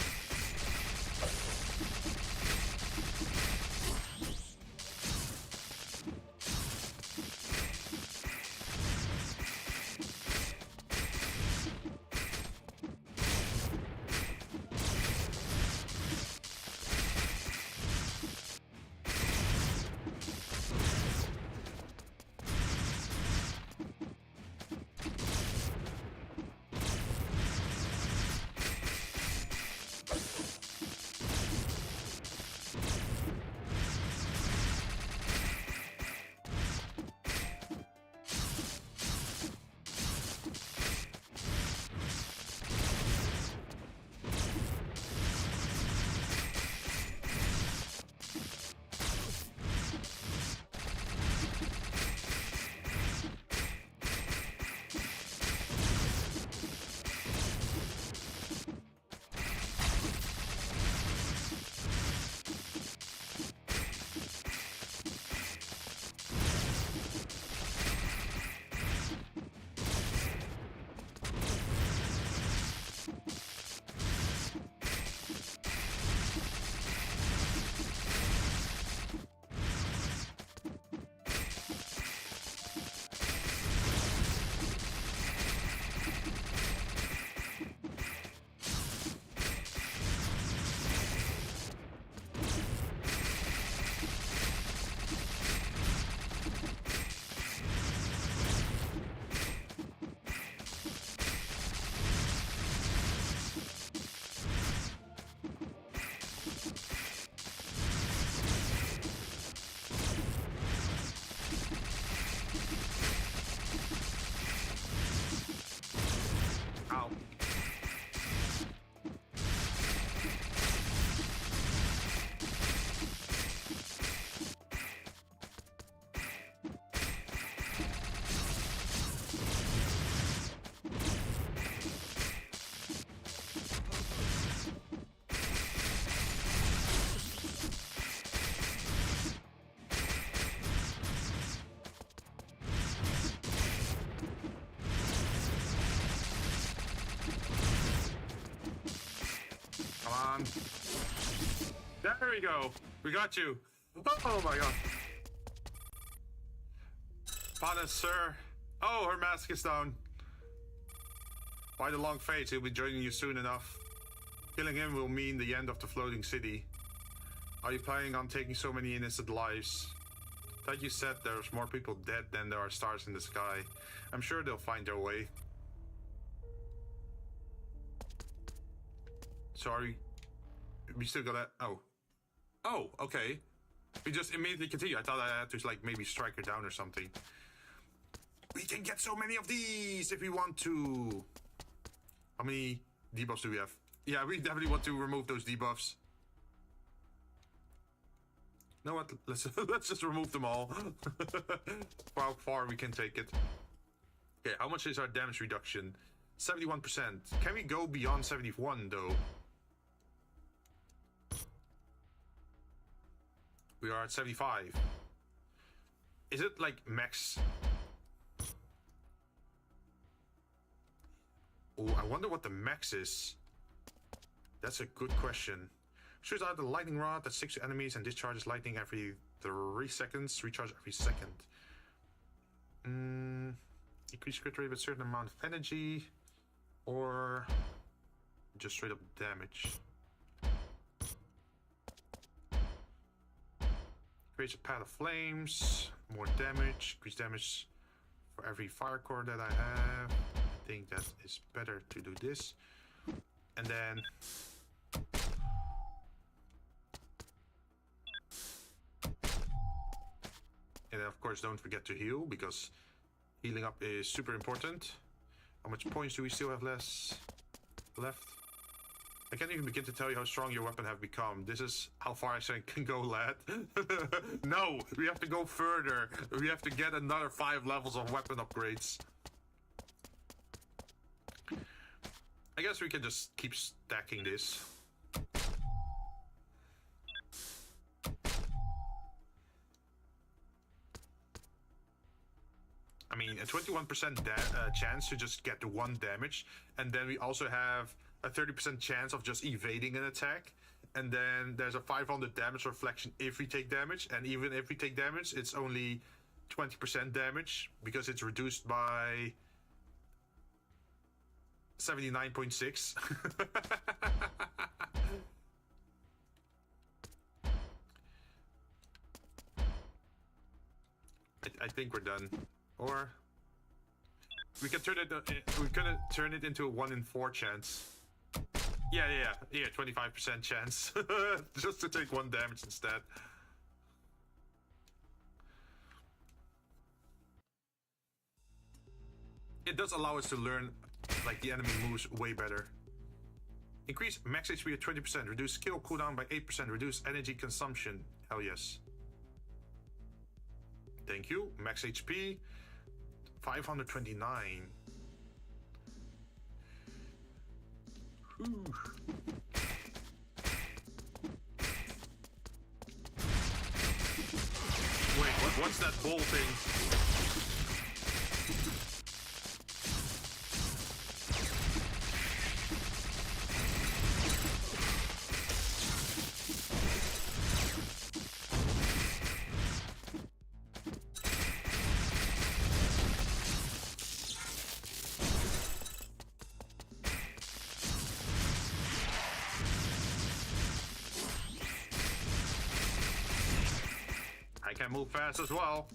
on. There we go. We got you. Oh my god. Pardon, sir. Oh, her mask is down. By the long fades, he'll be joining you soon enough. Killing him will mean the end of the floating city. Are you planning on taking so many innocent lives? Like you said, there's more people dead than there are stars in the sky. I'm sure they'll find their way. Sorry. We still gotta... Oh. Oh, okay. We just immediately continue. I thought I had to, like, maybe strike her down or something. We can get so many of these if we want to. How many debuffs do we have? Yeah, we definitely want to remove those debuffs. You know what? Let's just remove them all. For how far we can take it. Okay, how much is our damage reduction? 71%. Can we go beyond 71 though? We are at 75. Is it like max? Oh, I wonder what the max is. That's a good question. Shoots out the lightning rod that sticks to enemies and discharges lightning every 3 seconds. Recharge every second. Increase crit rate with a certain amount of energy. Or just straight up damage. Creates a pad of flames. More damage. Increase damage for every fire core that I have. I think that is better to do this. And then and of course don't forget to heal, because healing up is super important. How much points do we still have left? I can't even begin to tell you how strong your weapon have become. This is how far I can go, lad. No, we have to go further. We have to get another 5 levels of weapon upgrades. I guess we can just keep stacking this. I mean, a 21% chance to just get the 1 damage, and then we also have a 30% chance of just evading an attack, and then there's a 500 damage reflection if we take damage, and even if we take damage, it's only 20% damage because it's reduced by 79.6. I think we're done. Or we can turn it. We can turn it into a 1 in 4 chance. Yeah, 25% chance, just to take 1 damage instead. It does allow us to learn, like, the enemy moves way better. Increase max HP at 20%. Reduce skill cooldown by 8%. Reduce energy consumption. Hell yes. Thank you. Max HP. 529. Whew. Wait, what's that bull thing? Move fast as well.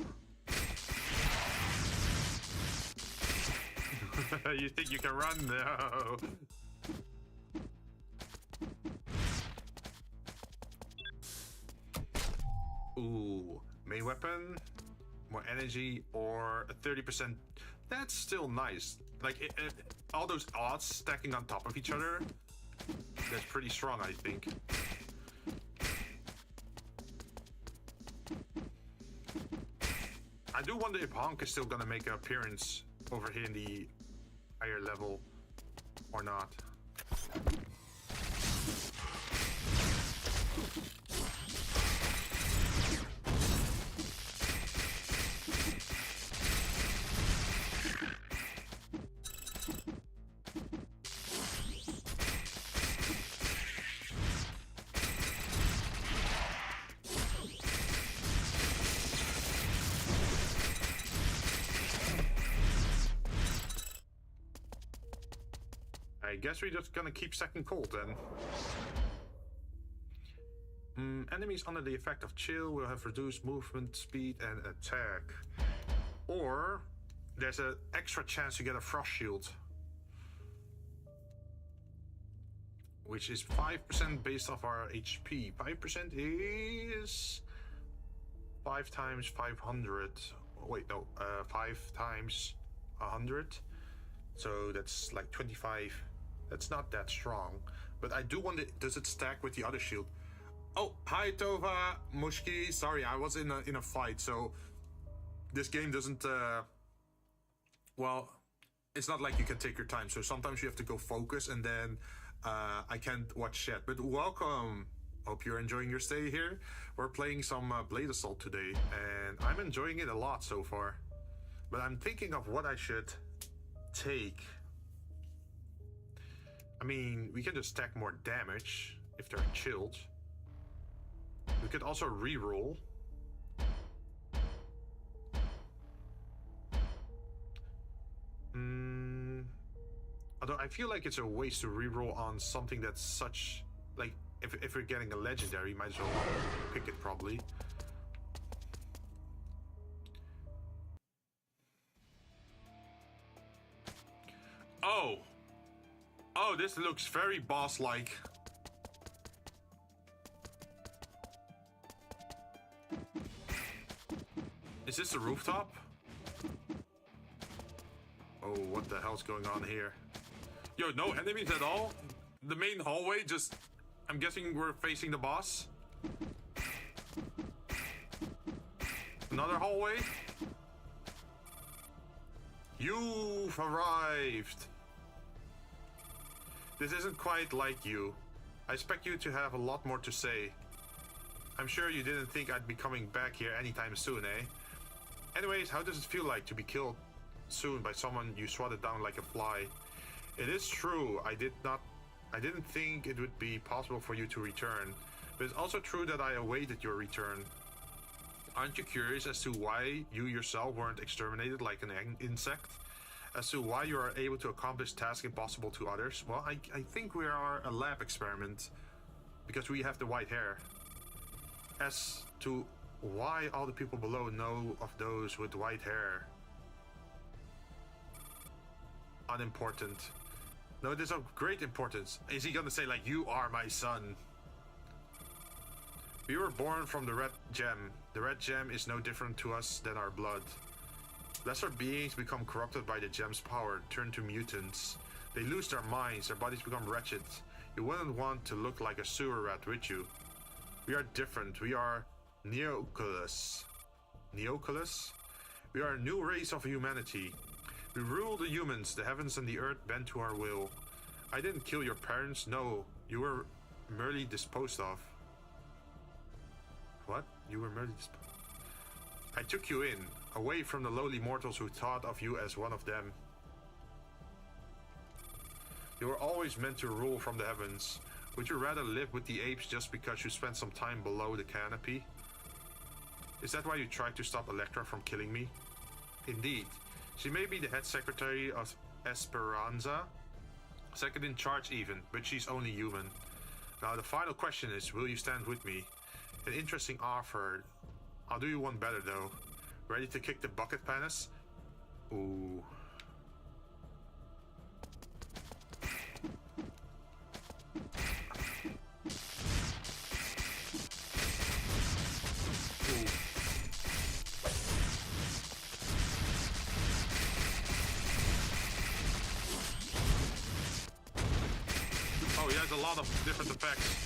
You think you can run? No. Ooh, main weapon, more energy, or a 30%. That's still nice. Like all those odds stacking on top of each other. That's pretty strong, I think. I do wonder if Honk is still gonna make an appearance over here in the higher level or not. I guess we're just gonna keep stacking cold then. Enemies under the effect of chill will have reduced movement speed and attack. Or there's an extra chance to get a frost shield, which is 5% based off our HP. 5% is 5 times 500. Wait, no, 5 times 100. So that's like 25. That's not that strong. But I do wonder, does it stack with the other shield? Oh, hi Tova, Mushki. Sorry, I was in a fight, so this game doesn't. Well, it's not like you can take your time. So sometimes you have to go focus, and then I can't watch chat. But welcome. Hope you're enjoying your stay here. We're playing some Blade Assault today, and I'm enjoying it a lot so far. But I'm thinking of what I should take. I mean, we can just stack more damage if they're chilled. We could also reroll. Although I feel like it's a waste to reroll on something that's such, like, if we're getting a legendary, you might as well pick it probably. Oh! Oh, this looks very boss-like. Is this the rooftop? Oh, what the hell's going on here? Yo, no enemies at all? The main hallway just... I'm guessing we're facing the boss? Another hallway? You've arrived! This isn't quite like you. I expect you to have a lot more to say. I'm sure you didn't think I'd be coming back here anytime soon, eh? Anyways, how does it feel like to be killed soon by someone you swatted down like a fly? It is true, I didn't think it would be possible for you to return, but it's also true that I awaited your return. Aren't you curious as to why you yourself weren't exterminated like an insect? As to why you are able to accomplish tasks impossible to others? Well, I think we are a lab experiment, because we have the white hair. As to why all the people below know of those with white hair? Unimportant. No, it is of great importance. Is he gonna say, like, you are my son? We were born from the red gem. The red gem is no different to us than our blood. Lesser beings become corrupted by the gem's power, turn to mutants. They lose their minds, their bodies become wretched. You wouldn't want to look like a sewer rat, would you? We are different. We are Neoculus. Neoculus? We are a new race of humanity. We rule the humans, the heavens and the earth bend to our will. I didn't kill your parents, no. You were merely disposed of. What? You were merely disposed of? I took you in, away from the lowly mortals who thought of you as one of them. You were always meant to rule from the heavens. Would you rather live with the apes just because you spent some time below the canopy? Is that why you tried to stop Electra from killing me? Indeed. She may be the head secretary of Esperanza, second in charge even, but she's only human. Now the final question is, will you stand with me? An interesting offer. I'll do you one better though. Ready to kick the bucket, Panis? Ooh. Oh, he has a lot of different effects.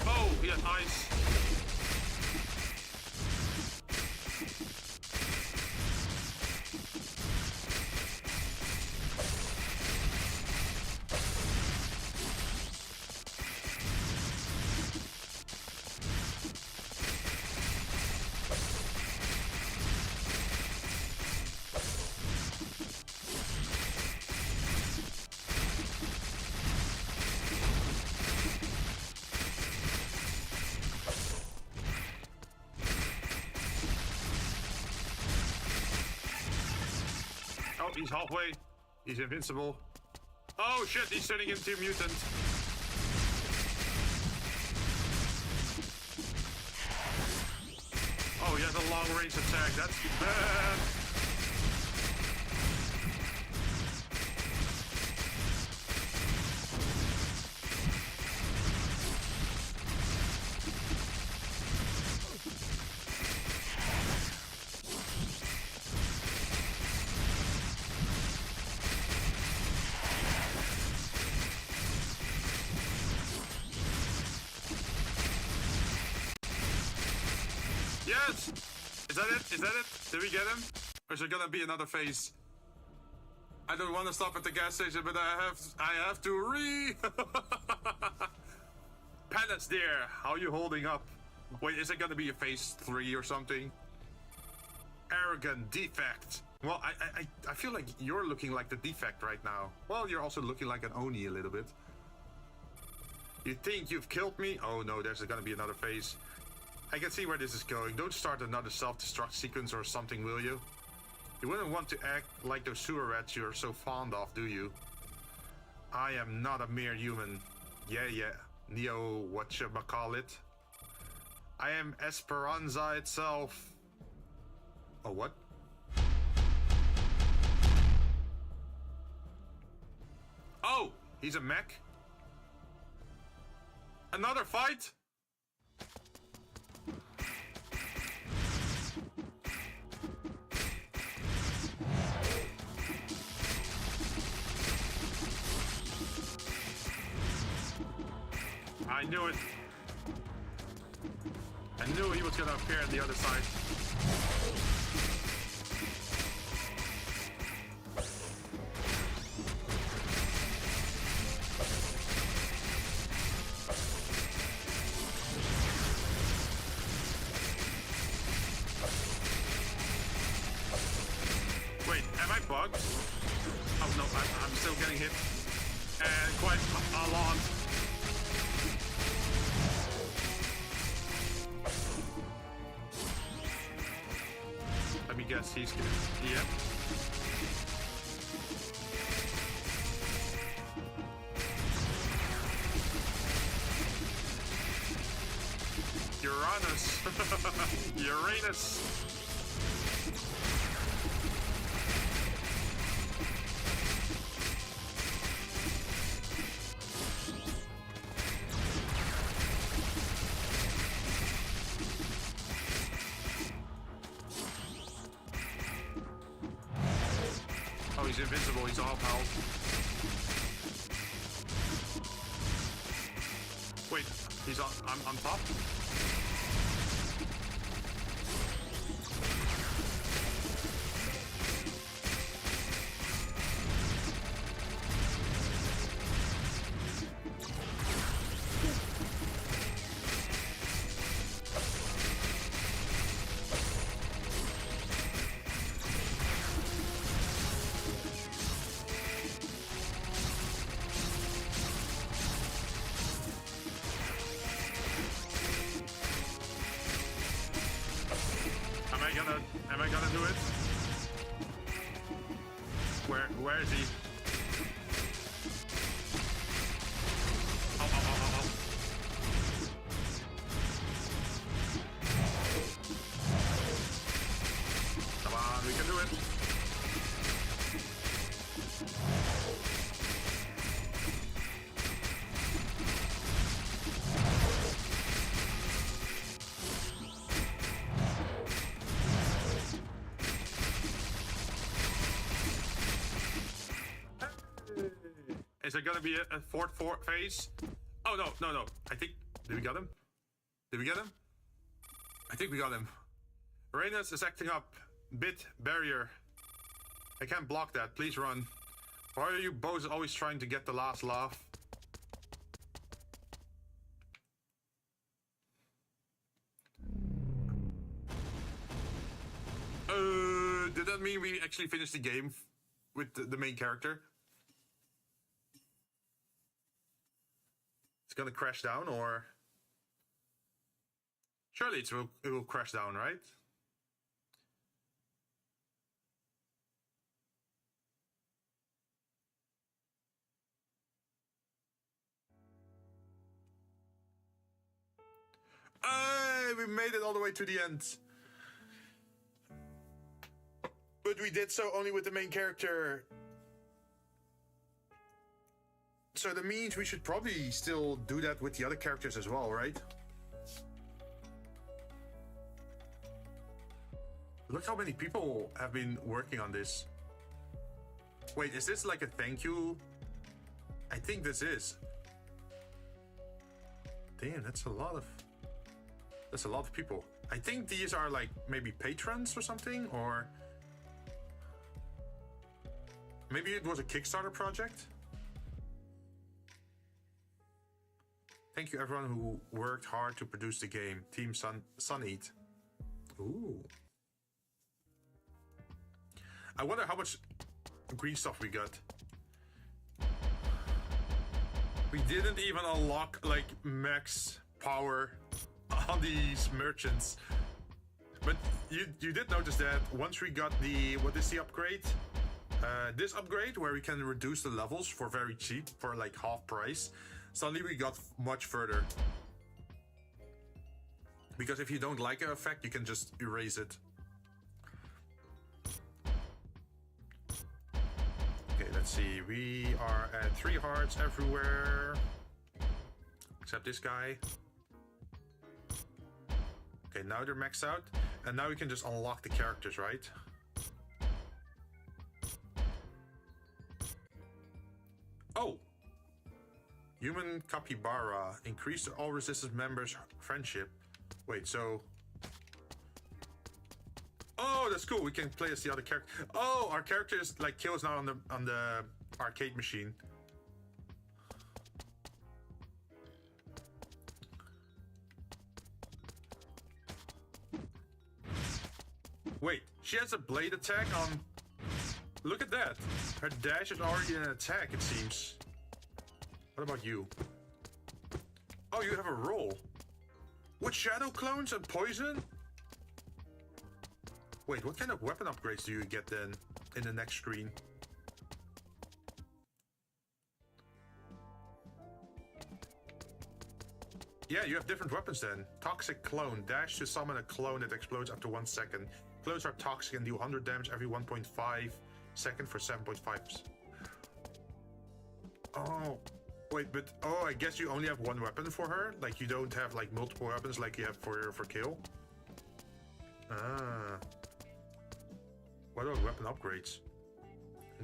Oh, he has ice. he's halfway. He's invincible. Oh shit, he's turning into a mutant. Oh, he has a long range attack. That's bad. Yes! Is that it? Is that it? Did we get him? Or is there gonna be another phase? I don't want to stop at the gas station, but I have to Pellets dear, how are you holding up? Wait, is it gonna be a phase 3 or something? Arrogant defect. Well, I feel like you're looking like the defect right now. Well, you're also looking like an Oni a little bit. You think you've killed me? Oh no, there's gonna be another phase. I can see where this is going. Don't start another self-destruct sequence or something, will you? You wouldn't want to act like those sewer rats you're so fond of, do you? I am not a mere human. Yeah. Neo, whatchamacallit. I am Esperanza itself. Oh, what? Oh, he's a mech? Another fight? I knew it. I knew he was gonna appear on the other side. Wait, am I bugged? Oh no, I'm still getting hit. And quite a lot. Let me guess, he's gonna... Yep. Uranus. Uranus. Oh, he's invincible. He's off health. Wait, he's on top? Am I gonna do it? Where is he? Oh. Come on, we can do it. Is there gonna be a fourth phase? Oh no. I think... Did we get him? Did we get him? I think we got him. Uranus is acting up. Bit barrier. I can't block that. Please run. Why are you both always trying to get the last laugh? Did that mean we actually finished the game with the main character? It's gonna crash down, or... Surely it will crash down, right? we made it all the way to the end. But we did so only with the main character. So that means we should probably still do that with the other characters as well, right? Look how many people have been working on this. Wait, is this like a thank you? I think this is. Damn, that's a lot of people. I think these are like maybe patrons or something, or maybe it was a Kickstarter project. Thank you everyone who worked hard to produce the game. Team Suneat. Ooh. I wonder how much green stuff we got. We didn't even unlock like max power on these merchants. But you did notice that once we got the, what is the upgrade? This upgrade where we can reduce the levels for very cheap, for like half price. Suddenly we got much further. Because if you don't like an effect, you can just erase it. Okay, let's see. We are at 3 hearts everywhere. Except this guy. Okay, now they're maxed out. And now we can just unlock the characters, right? Oh! Human Capybara. Increase all resistance members' friendship. Wait, so... Oh, that's cool. We can play as the other character. Oh, our character is like kills now on the arcade machine. Wait, she has a blade attack on... Look at that. Her dash is already an attack, it seems. What about you? Oh, you have a roll. With shadow clones and poison? Wait, what kind of weapon upgrades do you get then in the next screen? Yeah, you have different weapons then. Toxic clone. Dash to summon a clone that explodes up to 1 second. Clones are toxic and do 100 damage every 1.5 second for 7.5. Oh, wait, but oh, I guess you only have one weapon for her? Like you don't have like multiple weapons like you have for kill? Ah. What about weapon upgrades?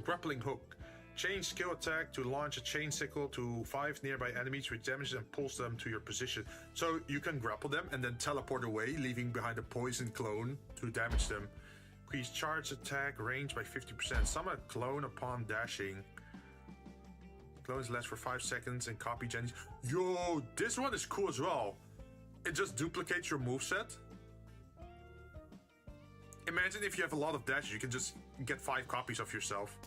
Grappling hook. Change skill attack to launch a chain sickle to 5 nearby enemies, which damages and pulls them to your position. So you can grapple them and then teleport away, leaving behind a poison clone to damage them. Increase charge attack range by 50%. Summon a clone upon dashing. Clones last for 5 seconds and copy Jenny's. Yo, this one is cool as well. It just duplicates your moveset. Imagine if you have a lot of dashes, you can just get 5 copies of yourself.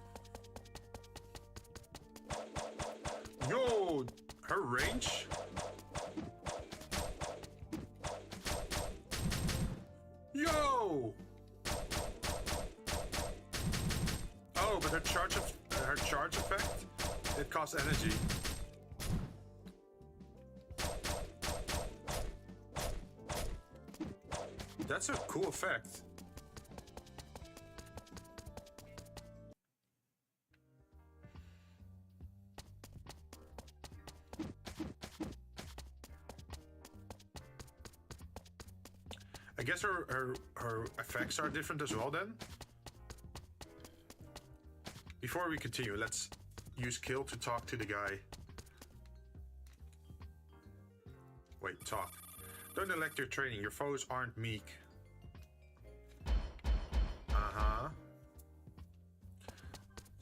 Yo, her range. Yo. Oh, but her charge effect, it costs energy. That's a cool effect. I guess her effects are different as well then. Before we continue, let's use kill to talk to the guy. Wait, talk. Don't neglect your training. Your foes aren't meek. Uh-huh.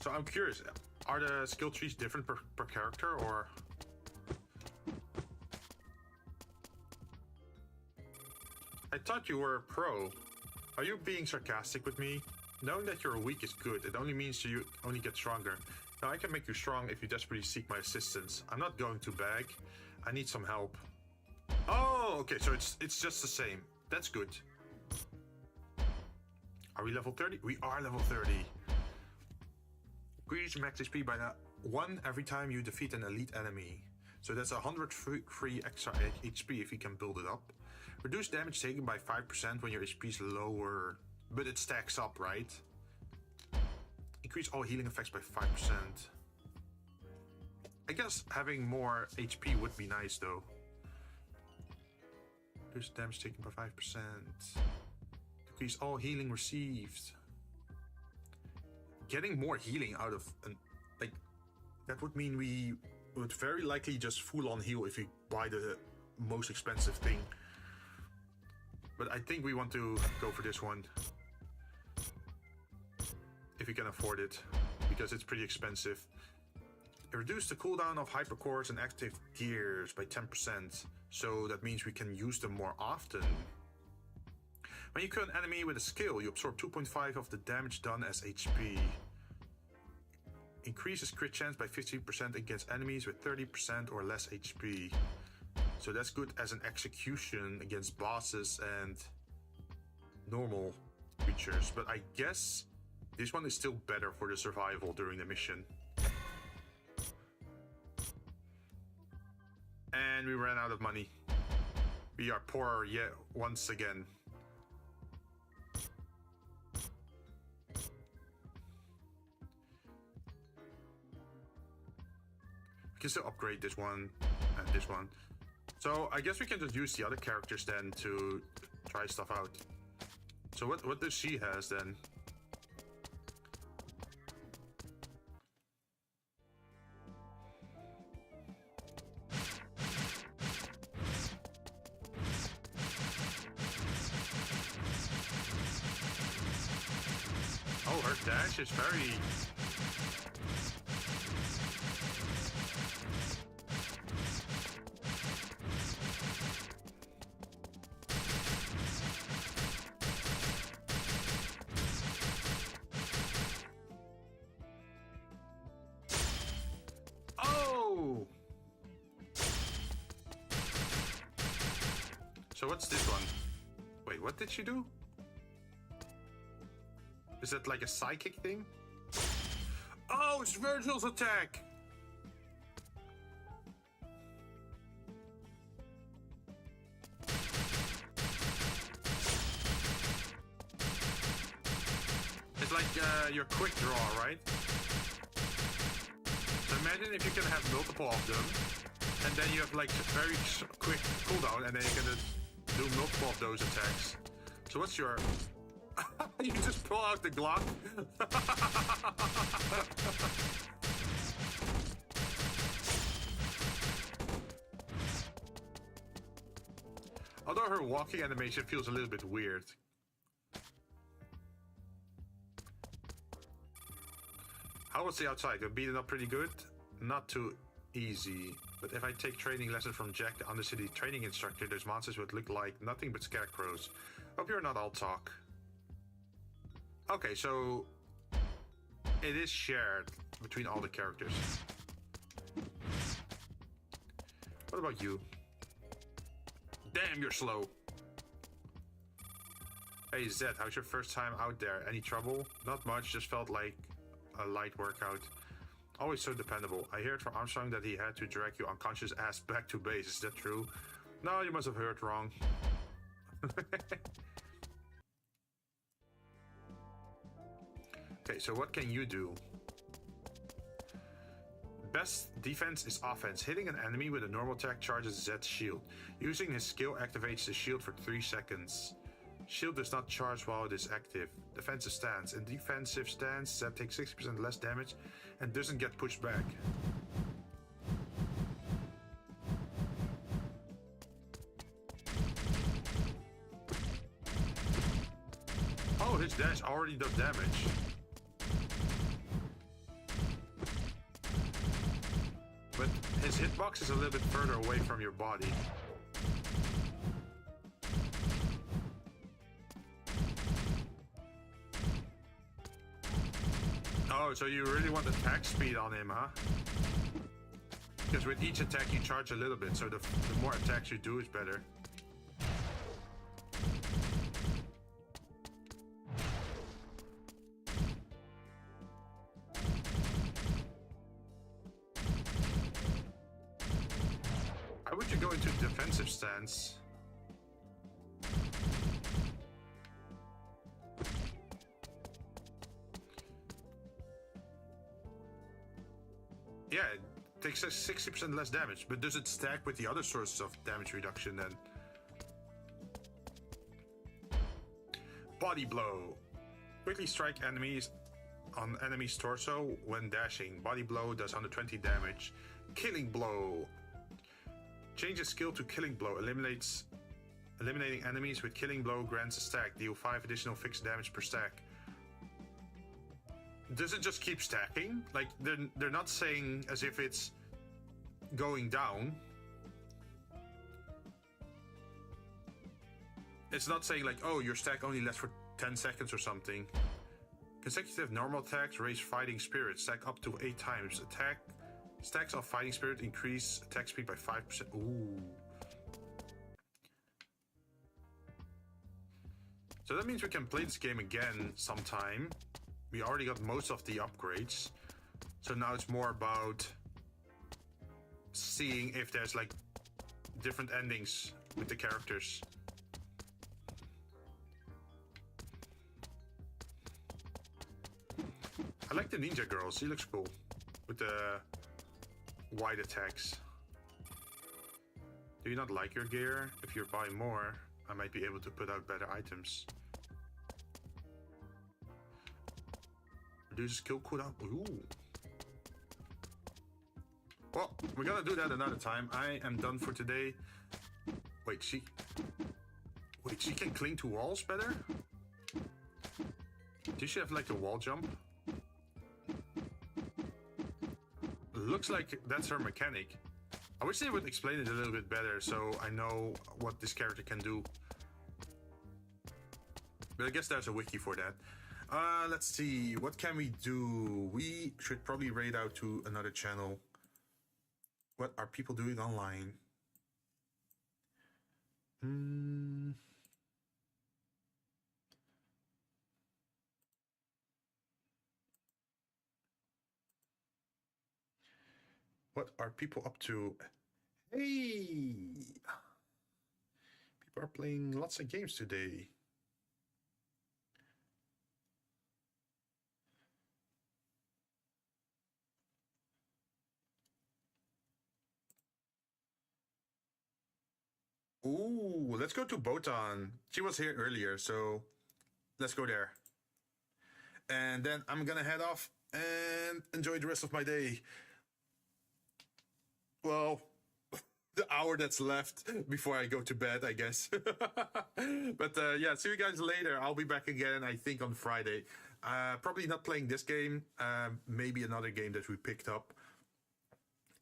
So I'm curious, are the skill trees different per character, or... I thought you were a pro. Are you being sarcastic with me? Knowing that you're weak is good. It only means you only get stronger. Now I can make you strong if you desperately seek my assistance. I'm not going to beg. I need some help. Oh, okay, so it's just the same. That's good. Are we level 30? We are level 30. Increase max HP by 1 every time you defeat an elite enemy. So that's 100 free extra HP if you can build it up. Reduce damage taken by 5% when your HP is lower. But it stacks up, right? Increase all healing effects by 5%. I guess having more HP would be nice though. Reduce damage taken by 5%. Increase all healing received. Getting more healing out of like that would mean we would very likely just full on heal if we buy the most expensive thing. But I think we want to go for this one. If we can afford it, because it's pretty expensive. Reduce the cooldown of hypercores and active gears by 10%. So that means we can use them more often. When you kill an enemy with a skill, you absorb 2.5 of the damage done as HP. Increases crit chance by 15% against enemies with 30% or less HP. So that's good as an execution against bosses and normal creatures. But I guess this one is still better for the survival during the mission. And we ran out of money. We are poor yet once again. We can still upgrade this one and this one. So I guess we can just use the other characters then to try stuff out. So what does she has then? Oh, her dash is very... Oh! So what's this one? Wait, what did she do? Is that like a psychic thing? Oh, it's Virgil's attack! It's like your quick draw, right? So imagine if you can have multiple of them, and then you have like a very quick cooldown, and then you can do multiple of those attacks. So what's your... You just pull out the Glock. Although her walking animation feels a little bit weird. How was the outside? Got beaten up pretty good? Not too easy. But if I take training lessons from Jack, the Undercity training instructor, those monsters would look like nothing but scarecrows. Hope you're not all talk. Okay, so it is shared between all the characters. What about you? Damn, you're slow. Hey Zed, how's your first time out there? Any trouble? Not much, just felt like a light workout. Always so dependable. I heard from Armstrong that he had to drag you unconscious ass back to base. Is that true? No, you must have heard wrong. Okay, so what can you do? Best defense is offense. Hitting an enemy with a normal attack charges Zed's shield. Using his skill activates the shield for 3 seconds. Shield does not charge while it is active. Defensive stance. In defensive stance, Zed takes 60% less damage and doesn't get pushed back. Oh, his dash already does damage. But his hitbox is a little bit further away from your body. Oh, so you really want attack speed on him, huh? Because with each attack you charge a little bit, so the more attacks you do is better. How would you go into defensive stance? Yeah, it takes 60% less damage, but does it stack with the other sources of damage reduction then? Body blow. Quickly strike enemies on enemy's torso when dashing. Body blow does 120 damage. Killing blow. Changes skill to killing blow. Eliminating enemies with killing blow grants a stack. Deal 5 additional fixed damage per stack. Does it just keep stacking? Like, they're not saying as if it's going down. It's not saying like, oh, your stack only lasts for 10 seconds or something. Consecutive normal attacks raise fighting spirit. Stack up to 8 times. Stacks of fighting spirit increase attack speed by 5%. Ooh. So that means we can play this game again sometime. We already got most of the upgrades. So now it's more about seeing if there's like different endings with the characters. I like the ninja girl. She looks cool with the wide attacks. Do you not like your gear? If you buy more, I might be able to put out better items. Reduce skill cooldown. Ooh. Well, we're gonna do that another time. I am done for today. Wait, she can cling to walls better? Does she have like a wall jump? Looks like that's her mechanic. I wish they would explain it a little bit better so I know what this character can do. But I guess there's a wiki for that. Let's see, what can we do? We should probably raid out to another channel. What are people doing online? What are people up to? Hey! People are playing lots of games today. Ooh, let's go to Botan. She was here earlier, so let's go there. And then I'm gonna head off and enjoy the rest of my day. Well, the hour that's left before I go to bed, I guess. But yeah, see you guys later. I'll be back again, I think, on Friday. Probably not playing this game. Maybe another game that we picked up.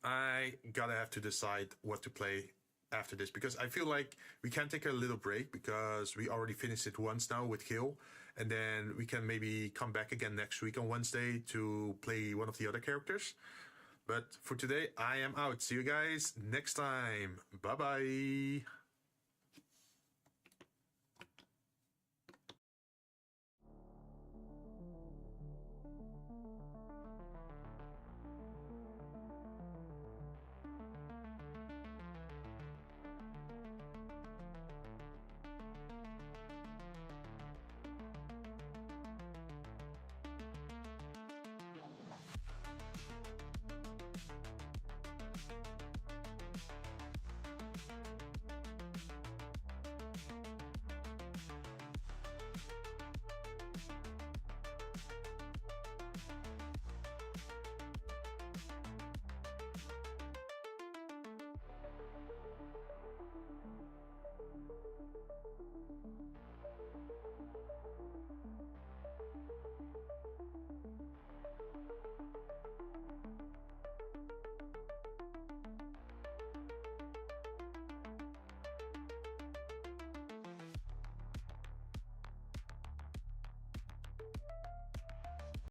I gotta have to decide what to play after this, because I feel like we can take a little break because we already finished it once now with Kill, and then we can maybe come back again next week on Wednesday to play one of the other characters. But for today, I am out. See you guys next time. Bye bye.